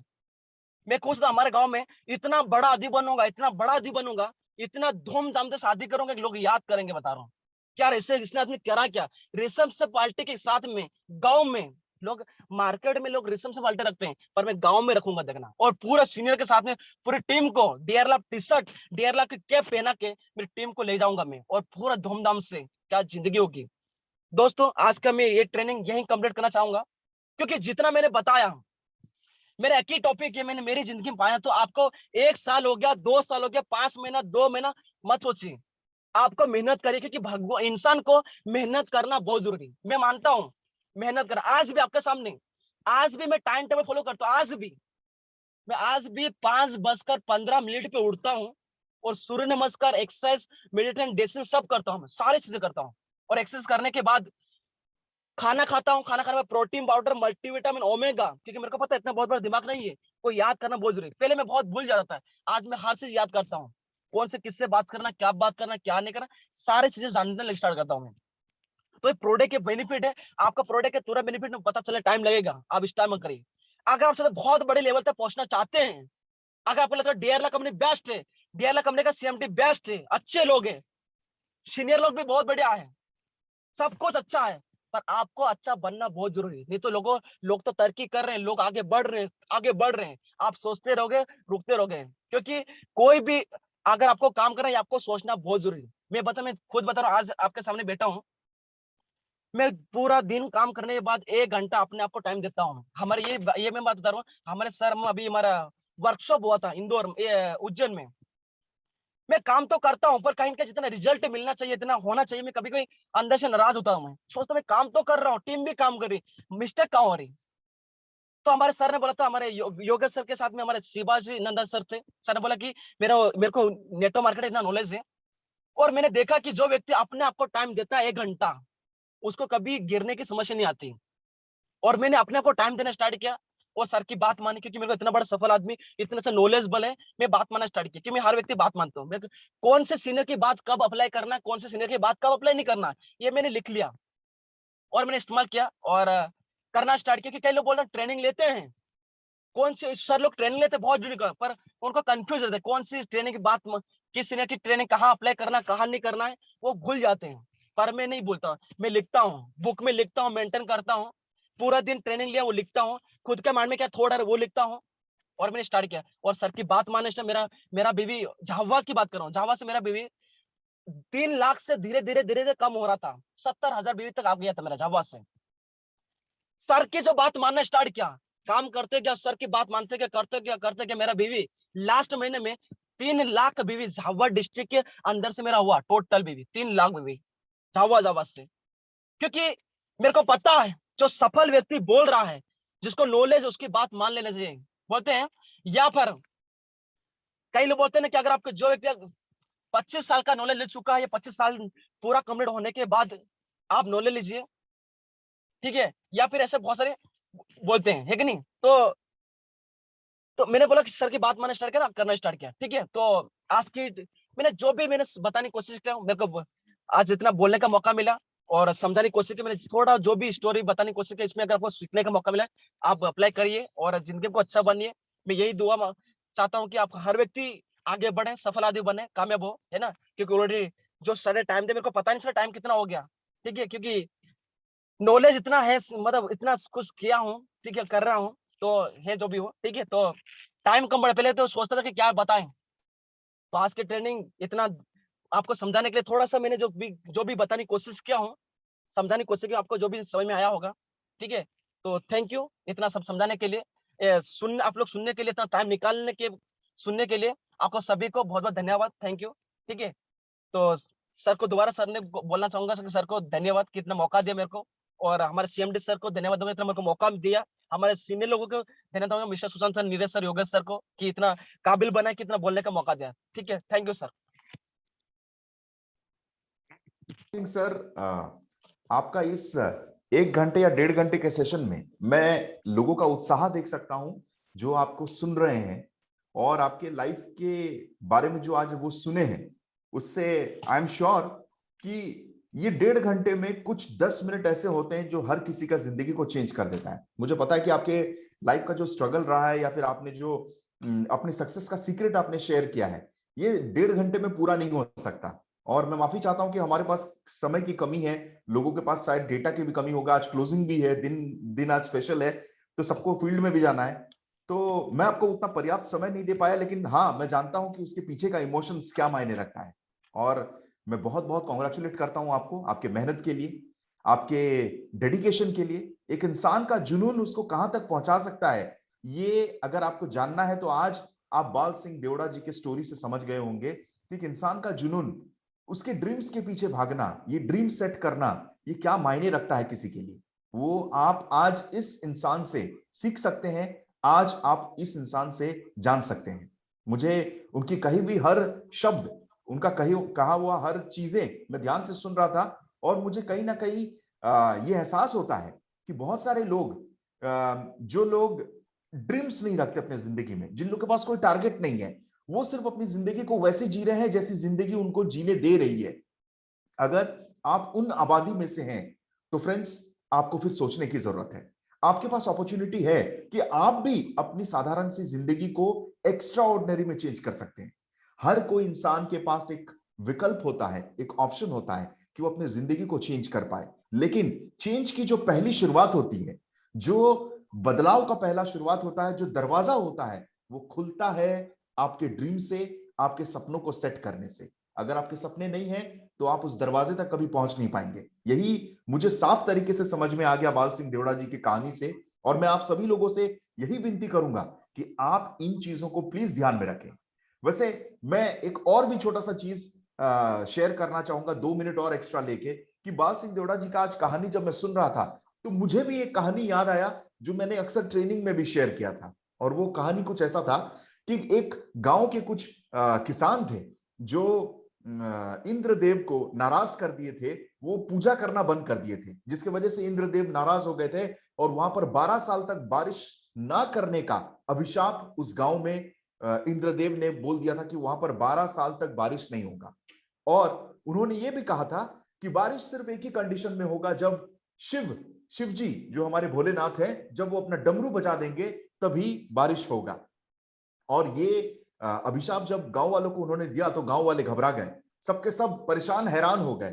मैं खुश था हमारे गांव में इतना बड़ा आदि बनूंगा, इतना बड़ा आदि बनूंगा, इतना धूमधाम से शादी करूंगा कि लोग याद करेंगे। बता रहा हूँ क्या ऐसे इसने आदमी करा क्या। रेशम से पार्टी के साथ में गांव में लोग, मार्केट में लोग रेशम से पार्टी रखते हैं, पर मैं गांव में रखूंगा देखना। और पूरा सीनियर के साथ में पूरी टीम को DRL टी शर्ट, DRL की कैप पहना के मेरी टीम को ले जाऊंगा मैं, और पूरा धूमधाम से। क्या जिंदगी होगी दोस्तों। आज का मैं ये ट्रेनिंग यही कंप्लीट करना चाहूंगा, क्योंकि जितना मैंने बताया, मेरा एक ही टॉपिक है, मैंने मेरी जिंदगी में पाया। तो आपको 1 साल हो गया, 2 साल हो गया, 5 महीना, 2 महीना, मत सोचिए। आपको मेहनत करिए, क्योंकि भगवान, इंसान को मेहनत करना बहुत जरूरी है। मैं मानता हूँ मेहनत कर, आज भी आपके सामने, आज भी मैं टाइम टेबल फॉलो करता हूँ। आज भी 5:15 पे उठता हूँ, और सूर्य नमस्कार, एक्सरसाइज, मेडिटेशन, डेसिन सब करता हूँ, मैं सारी चीजें करता हूँ। और एक्सरसाइज करने के बाद खाना खाता हूँ, खाना खाने में प्रोटीन पाउडर, मल्टीविटामिन, ओमेगा, क्योंकि मेरे को पता है इतना बहुत बड़ा दिमाग नहीं है, को याद करना बहुत जरूरी है। पहले मैं बहुत भूल जाता था, आज मैं हर चीज याद करता हूँ। कौन से किससे बात करना, क्या बात करना, क्या नहीं करना, सारी चीजें जानने स्टार्ट करता हूँ मैं। तो ये प्रोडक्ट के बेनिफिट है। आपका प्रोडक्ट के तुरंत बेनिफिट में पता चले, टाइम लगेगा, आप इस टाइम में करिए। अगर आप बहुत बड़े लेवल तक पहुंचना चाहते हैं, अगर आपको लगता है DRL कंपनी बेस्ट है, DRL कंपनी का CMD बेस्ट है, अच्छे लोग हैं, सीनियर लोग भी बहुत बढ़िया है, सब कुछ अच्छा है, पर आपको अच्छा बनना बहुत जरूरी है। नहीं तो लोग तो तरक्की कर रहे हैं, लोग आगे बढ़ रहे हैं, आगे बढ़ रहे हैं, आप सोचते रहोगे, रुकते रहोगे। क्योंकि कोई भी, अगर आपको काम करना है, आपको सोचना बहुत जरूरी है। मैं खुद बता रहा हूँ, आज आपके सामने बैठा हूँ, मैं पूरा दिन काम करने के बाद 1 घंटा अपने आप को टाइम देता हूँ। हमारे ये मैं बात बता रहा हूँ, हमारे सर में अभी हमारा वर्कशॉप हुआ था इंदौर, उज्जैन में। मैं काम तो करता हूँ, पर कहीं का जितना रिजल्ट मिलना चाहिए, इतना होना चाहिए, मैं कभी कभी अंदर से नाराज होता हूँ। मैं सोचता मैं काम तो कर रहा हूँ, टीम भी काम कर रही, मिस्टेक कहाँ हो रही। तो हमारे सर ने बोला था, हमारे योगेश सर के साथ में हमारे शिवाजी नंदन सर थे। सर ने बोला कि मेरे को नेटवर्क मार्केट इतना नॉलेज है, और मैंने देखा कि जो व्यक्ति अपने आप को टाइम देता है 1 घंटा, उसको कभी गिरने की समस्या नहीं आती। और मैंने अपने आप को टाइम देना स्टार्ट किया, और सर की बात मानी, क्योंकि मेरे को इतना बड़ा सफल आदमी, इतना सा नॉलेजेबल है, मैं बात मानना स्टार्ट किया। कि मैं हर व्यक्ति बात मानता हूँ, मैं कौन से सीनियर की बात कब अप्लाई करना, कौन से सीनियर की बात कब अप्लाई नहीं करना, ये मैंने लिख लिया, और मैंने इस्तेमाल किया, और करना स्टार्ट किया। कि कई लोग बोल रहे ट्रेनिंग लेते हैं, कौन से सर लोग ट्रेनिंग लेते हैं बहुत जुड़ी, पर उनको कंफ्यूज रहता है कौन सी ट्रेनिंग की बात, किस सीनियर की ट्रेनिंग कहाँ अप्लाई करना, कहाँ नहीं करना है, वो भूल जाते हैं। पर मैं नहीं भूलता, मैं लिखता हूँ, बुक में लिखता हूँ, मेंटेन करता हूँ। पूरा दिन ट्रेनिंग लिया, वो लिखता हूँ, खुद के माइंड में क्या थोड़ा है वो लिखता हूँ। और मैंने स्टार्ट किया, और सर की बात मानने से मेरा मेरा बीवी, झावा की बात कर रहा हूँ, झावा से मेरा बीवी 3 लाख से धीरे धीरे धीरे धीरे कम हो रहा था, 70,000 बीवी तक आ गया था मेरा झावा से। सर की जो बात मानना स्टार्ट किया, काम करते क्या, सर की बात मानते क्या, करते क्या, मेरा बीवी लास्ट महीने में 3 लाख बीवी झावा डिस्ट्रिक्ट के अंदर से मेरा हुआ, टोटल बीवी 3 लाख बीवी झावा झावा से। क्योंकि मेरे को पता है, जो सफल व्यक्ति बोल रहा है, जिसको नॉलेज, उसकी बात मान लेना चाहिए, बोलते हैं। या फिर कई लोग बोलते हैं ना कि अगर आपको जो व्यक्ति 25 साल का नॉलेज ले चुका है, या 25 साल पूरा कंप्लीट होने के बाद आप नॉलेज लीजिए, ठीक है। या फिर ऐसे बहुत सारे बोलते हैं, है कि नहीं। तो मैंने बोला कि सर की बात मानना स्टार्ट किया, करना स्टार्ट किया, ठीक है। तो आज की मैंने जो भी मैंने बताने की कोशिश किया, मेरे को आज जितना बोलने का मौका मिला और समझाने की कोशिश की, मैंने थोड़ा जो भी स्टोरी बताने की कोशिश की, इसमें अगर आपको सीखने का मौका मिला, आप अप्लाई करिए और जिंदगी को अच्छा बनिए। मैं यही दुआ चाहता हूँ कि आप हर व्यक्ति आगे बढ़े, सफल आदमी बने, कामयाब हो, है ना। क्योंकि ऑलरेडी जो सर टाइम दे, मेरे को पता नहीं चला टाइम कितना हो गया, ठीक है। क्योंकि नॉलेज इतना है, मतलब इतना कुछ किया हूँ, ठीक है, कर रहा हूँ, तो है जो भी हो, ठीक है। तो टाइम कम पड़े, पहले तो सोचता था कि क्या बताएं, तो आज की ट्रेनिंग इतना आपको समझाने के लिए थोड़ा-सा मैंने जो भी बताने की कोशिश किया हूँ, समझाने की कोशिश की आपको जो भी समझ में आया होगा, ठीक है? तो थैंक यू इतना सब समझाने के लिए। आप लोग सुनने के लिए इतना टाइम निकालने के सुनने के लिए आपको सभी को बहुत-बहुत धन्यवाद, थैंक यू, ठीक है? तो सर को दोबारा सर ने बोलना चाहूँगा सर को धन्यवाद कि इतना मौका दिया मेरे को और हमारे सीएमडी सर को धन्यवाद दूँगा इतना मेरे को मौका दिया। हमारे सीनियर लोगों को धन्यवाद दूँगा mister Sushant sir, Neeraj sir, Yogesh sir को कि इतना काबिल बनाए कि इतना बोलने का मौका दिया। ठीक है, thank you sir. Singh sir, आपका इस 1 घंटे या 1.5 घंटे के सेशन में मैं लोगों का उत्साह देख सकता हूं जो आपको सुन रहे हैं और आपके लाइफ के बारे में जो आज वो सुने हैं उससे आई एम श्योर कि ये 1.5 घंटे में कुछ 10 मिनट ऐसे होते हैं जो हर किसी का जिंदगी को चेंज कर देता है। मुझे पता है कि आपके लाइफ का जो स्ट्रगल रहा है या फिर आपने जो अपनी सक्सेस का सीक्रेट आपने शेयर किया है, ये 1.5 घंटे में पूरा नहीं हो सकता। और मैं माफी चाहता हूं कि हमारे पास समय की कमी है, लोगों के पास शायद डेटा की भी कमी होगा, आज क्लोजिंग भी है, दिन आज स्पेशल है, तो सबको फील्ड में भी जाना है, तो मैं आपको उतना पर्याप्त समय नहीं दे पाया। लेकिन हाँ, मैं जानता हूं कि उसके पीछे का इमोशंस क्या मायने रखता है। और मैं बहुत बहुत कॉन्ग्रेचुलेट करता हूं आपको, आपके मेहनत के लिए, आपके डेडिकेशन के लिए। एक इंसान का जुनून उसको कहां तक पहुंचा सकता है, ये अगर आपको जानना है तो आज आप बाल सिंह देवड़ा जी के स्टोरी से समझ गए होंगे कि एक इंसान का जुनून, उसके ड्रीम्स के पीछे भागना, ये ड्रीम सेट करना, ये क्या मायने रखता है किसी के लिए, वो आप आज इस इंसान से सीख सकते हैं, आज आप इस इंसान से जान सकते हैं। मुझे उनकी कही हुई हर शब्द, उनका कहा हुआ हर चीजें मैं ध्यान से सुन रहा था और मुझे कहीं ना कहीं ये एहसास होता है कि बहुत सारे लोग, जो लोग ड्रीम्स नहीं रखते अपने जिंदगी में, जिन लोगों के पास कोई टारगेट नहीं है, वो सिर्फ अपनी जिंदगी को वैसे जी रहे हैं जैसी जिंदगी उनको जीने दे रही है। अगर आप उन आबादी में से हैं तो फ्रेंड्स, आपको फिर सोचने की जरूरत है। आपके पास अपॉर्चुनिटी है कि आप भी अपनी साधारण सी जिंदगी को एक्स्ट्रा ऑर्डिनरी में चेंज कर सकते हैं। हर कोई इंसान के पास एक विकल्प होता है, एक ऑप्शन होता है कि वो अपनी जिंदगी को चेंज कर पाए। लेकिन चेंज की जो पहली शुरुआत होती है, जो बदलाव का पहला शुरुआत होता है, जो दरवाजा होता है, वो खुलता है आपके ड्रीम से, आपके सपनों को सेट करने से। अगर आपके सपने नहीं हैं तो आप उस दरवाजे तक कभी पहुंच नहीं पाएंगे। यही मुझे साफ तरीके से समझ में आ गया बाल सिंह देवड़ा जी की कहानी से। और मैं आप सभी लोगों से यही विनती करूंगा कि आप इन चीजों को प्लीज ध्यान में रखें। वैसे मैं एक और भी छोटा सा चीज शेयर करना चाहूंगा, 2 मिनट और एक्स्ट्रा लेके, कि बाल सिंह देवड़ा जी का आज कहानी जब मैं सुन रहा था तो मुझे भी एक कहानी याद आया जो मैंने अक्सर ट्रेनिंग में भी शेयर किया था। और वो कहानी कुछ ऐसा था कि एक गांव के कुछ किसान थे जो इंद्रदेव को नाराज कर दिए थे, वो पूजा करना बंद कर दिए थे, जिसकी वजह से इंद्रदेव नाराज हो गए थे और वहां पर 12 साल तक बारिश ना करने का अभिशाप उस गांव में इंद्रदेव ने बोल दिया था कि वहां पर 12 साल तक बारिश नहीं होगा। और उन्होंने ये भी कहा था कि बारिश सिर्फ एक ही कंडीशन में होगा, जब शिव जी जो हमारे भोलेनाथ हैं, जब वो अपना डमरू बजा देंगे तभी बारिश होगा। और ये अभिशाप जब गांव वालों को उन्होंने दिया तो गांव वाले घबरा गए, सबके सब परेशान हैरान हो गए।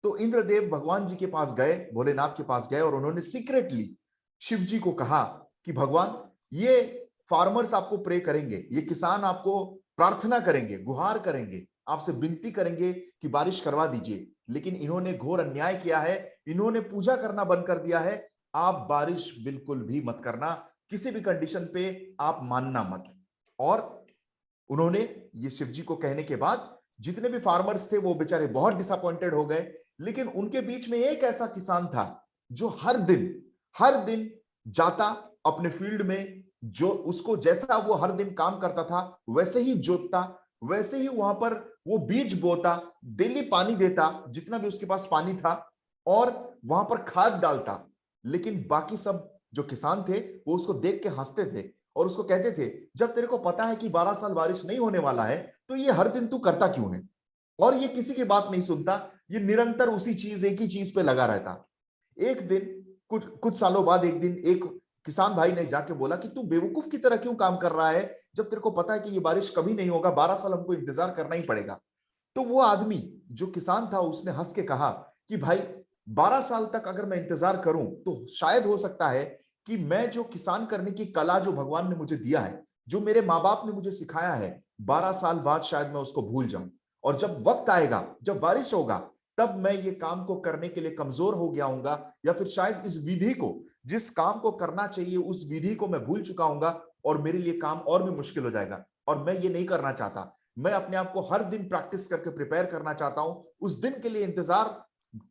तो इंद्रदेव भगवान जी के पास गए, भोलेनाथ के पास गए और उन्होंने सीक्रेटली शिव जी को कहा कि भगवान, ये फार्मर्स आपको प्रे करेंगे, ये किसान आपको प्रार्थना करेंगे, गुहार करेंगे, आपसे विनती करेंगे कि बारिश करवा दीजिए, लेकिन इन्होंने घोर अन्याय किया है, इन्होंने पूजा करना बंद कर दिया है, आप बारिश बिल्कुल भी मत करना, किसी भी कंडीशन पे आप मानना मत। और उन्होंने ये शिव जी को कहने के बाद जितने भी फार्मर्स थे वो बेचारे बहुत डिसअपॉइंटेड हो गए। लेकिन उनके बीच में एक ऐसा किसान था जो हर दिन जाता अपने फील्ड में, जो उसको जैसा वो हर दिन काम करता था वैसे ही जोतता, वैसे ही वहां पर वो बीज बोता, डेली पानी देता जितना भी उसके पास पानी था, और वहां पर खाद डालता। लेकिन बाकी सब जो किसान थे वो उसको देख के हंसते थे और उसको कहते थे, जब तेरे को पता है कि 12 साल बारिश नहीं होने वाला है तो ये हर दिन तू करता क्यों है? और ये किसी की बात नहीं सुनता, ये निरंतर उसी चीज, एक ही चीज पे लगा रहता। एक दिन, कुछ सालों बाद, एक दिन एक किसान भाई ने जाके बोला कि तू बेवकूफ की तरह क्यों काम कर रहा है, जब तेरे को पता है कि ये बारिश कभी नहीं होगा, 12 साल हमको इंतजार करना ही पड़ेगा। तो वो आदमी जो किसान था उसने हंस के कहा कि भाई, 12 साल तक अगर मैं इंतजार करूं तो शायद हो सकता है कि मैं जो किसान करने की कला जो भगवान ने मुझे दिया है, जो मेरे माँ बाप ने मुझे सिखाया है, 12 साल बाद शायद मैं उसको भूल जाऊं। और जब वक्त आएगा, जब बारिश होगा, तब मैं ये काम को करने के लिए कमजोर हो गया हूंगा, या फिर शायद इस विधि को, जिस काम को करना चाहिए उस विधि को मैं भूल चुका हूंगा, और मेरे लिए काम और भी मुश्किल हो जाएगा। और मैं ये नहीं करना चाहता। मैं अपने आप को हर दिन प्रैक्टिस करके प्रिपेयर करना चाहता हूं। उस दिन के लिए इंतजार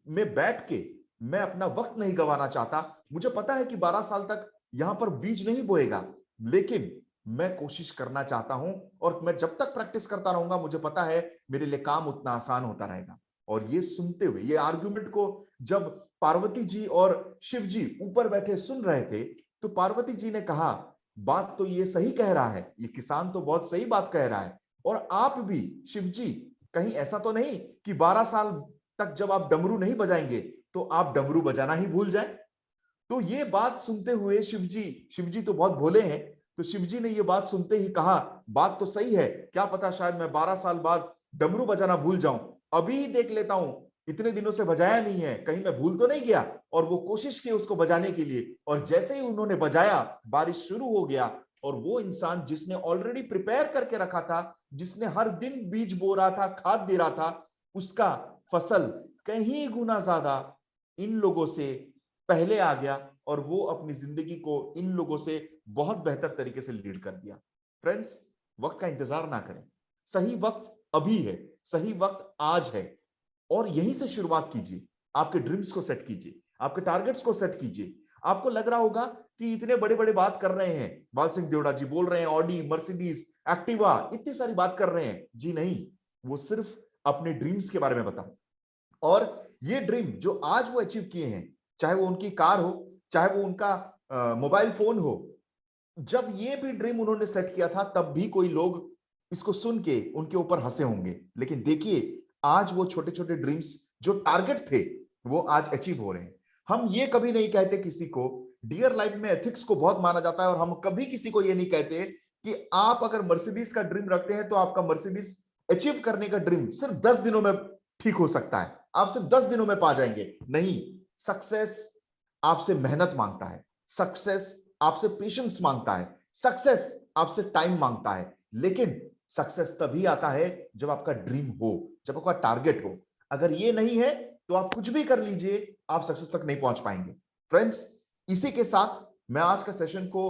में बैठ के मैं अपना वक्त नहीं गंवाना चाहता। मुझे पता है कि 12 साल तक यहां पर बीज नहीं बोएगा, लेकिन मैं कोशिश करना चाहता हूं। और मैं जब तक प्रैक्टिस करता रहूंगा, मुझे पता है मेरे लिए काम उतना आसान होता रहेगा। और ये सुनते हुए, ये आर्गुमेंट को जब पार्वती जी और शिव जी ऊपर बैठे सुन रहे थे, तो पार्वती जी ने कहा, बात तो ये सही कह रहा है, ये किसान तो बहुत सही बात कह रहा है। और आप भी शिव जी, कहीं ऐसा तो नहीं कि 12 साल तक जब आप डमरू नहीं बजाएंगे तो आप डमरू बजाना ही भूल जाएं? तो ये बात सुनते हुए शिव जी तो बहुत भोले हैं, तो शिव जी ने ये बात सुनते ही कहा, बात तो सही है, क्या पता शायद मैं 12 साल बाद डमरू बजाना भूल जाऊं। अभी ही देख लेता हूं, इतने दिनों से बजाया नहीं है, कहीं मैं भूल तो नहीं गया। और वो कोशिश की उसको बजाने के लिए, और जैसे ही उन्होंने बजाया, बारिश शुरू हो गया। और वो इंसान जिसने ऑलरेडी प्रिपेयर करके रखा था, जिसने हर दिन बीज बो रहा था, खाद दे रहा था, उसका फसल कहीं गुना ज्यादा इन लोगों से पहले आ गया, और वो अपनी जिंदगी को इन लोगों से बहुत बेहतर तरीके से लीड कर दिया। फ्रेंड्स, वक्त का इंतजार ना करें। सही वक्त अभी है, सही वक्त आज है, और यहीं से शुरुआत कीजिए। आपके ड्रीम्स को सेट कीजिए, आपके टारगेट्स को सेट कीजिए। आपको लग रहा होगा कि इतने बड़े बड़े बात कर रहे हैं, बाल सिंह देवड़ा जी बोल रहे हैं ऑडी, मर्सिडीज, एक्टिवा, इतनी सारी बात कर रहे हैं। जी नहीं, वो सिर्फ अपने ड्रीम्स के बारे में बताओ। और ये ड्रीम जो आज वो अचीव किए हैं, चाहे वो उनकी कार हो, चाहे वो उनका मोबाइल फोन हो, जब ये भी ड्रीम उन्होंने सेट किया था, तब भी कोई लोग इसको सुन के उनके ऊपर हंसे होंगे। लेकिन देखिए, आज वो छोटे छोटे ड्रीम्स जो टारगेट थे, वो आज अचीव हो रहे हैं। हम ये कभी नहीं कहते किसी को, डियर लाइफ में एथिक्स को बहुत माना जाता है, और हम कभी किसी को ये नहीं कहते कि आप अगर मर्सिडीज का ड्रीम रखते हैं तो आपका मर्सिडीज अचीव करने का ड्रीम सिर्फ 10 दिनों में ठीक हो सकता है, आप सिर्फ 10 दिनों में पा जाएंगे। नहीं, सक्सेस आपसे मेहनत मांगता है, सक्सेस आपसे पेशेंस मांगता है, सक्सेस आपसे टाइम मांगता है। लेकिन सक्सेस तभी आता है जब आपका ड्रीम हो, जब आपका टारगेट हो। अगर ये नहीं है तो आप कुछ भी कर लीजिए, आप सक्सेस तक नहीं पहुंच पाएंगे। फ्रेंड्स, इसी के साथ मैं आज का सेशन को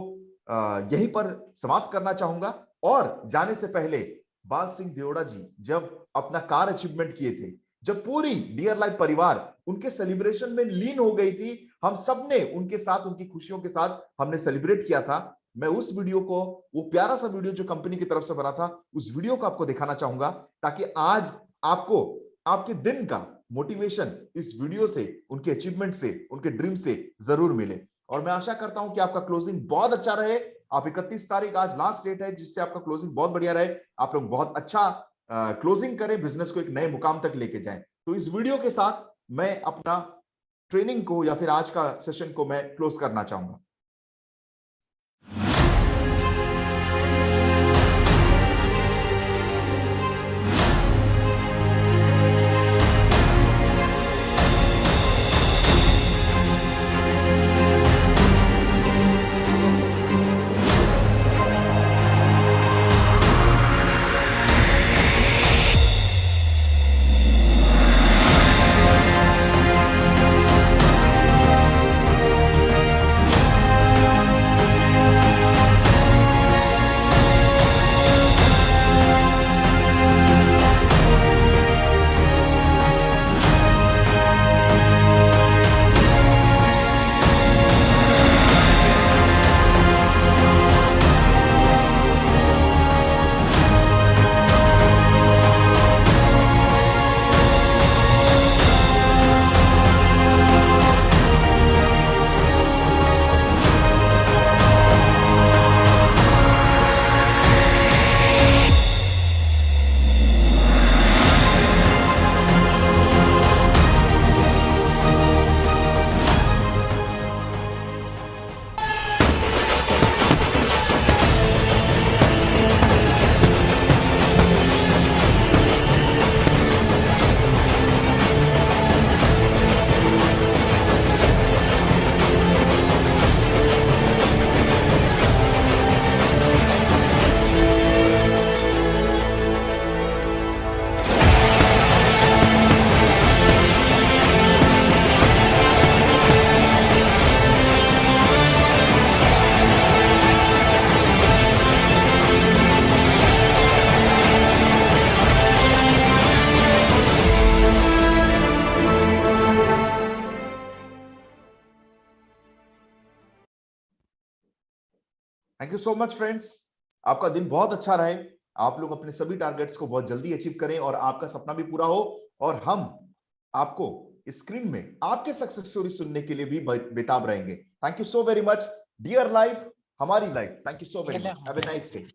यहीं पर समाप्त करना चाहूंगा। और जाने से पहले, बाल सिंह देओड़ा जी जब अपना कार अचीवमेंट किए थे, जब पूरी डियर लाइफ परिवार उनके सेलिब्रेशन में लीन हो गई थी, हम सब ने उनके साथ, उनकी खुशियों के साथ हमने सेलिब्रेट किया था। मैं उस वीडियो को, वो प्यारा सा वीडियो जो कंपनी की तरफ से बना था, उस वीडियो को आपको दिखाना चाहूंगा, ताकि आज आपको आपके दिन का मोटिवेशन इस वीडियो से, उनके अचीवमेंट से, उनके ड्रीम से जरूर मिले। और मैं आशा करता हूं कि आपका क्लोजिंग बहुत अच्छा रहे। आप 31 तारीख आज लास्ट डेट है, जिससे आपका क्लोजिंग बहुत बढ़िया रहे। आप लोग बहुत अच्छा क्लोजिंग करें, बिजनेस को एक नए मुकाम तक लेके जाएं। तो इस वीडियो के साथ मैं अपना ट्रेनिंग को, या फिर आज का सेशन को मैं क्लोज करना चाहूंगा। Thank you so much friends, आपका दिन बहुत अच्छा रहे, आप लोग अपने सभी टारगेट्स को बहुत जल्दी अचीव करें और आपका सपना भी पूरा हो, और हम आपको स्क्रीन में आपके सक्सेस स्टोरी सुनने के लिए भी बेताब रहेंगे। Thank you so very much, dear life हमारी life, thank you so very much, have a nice day.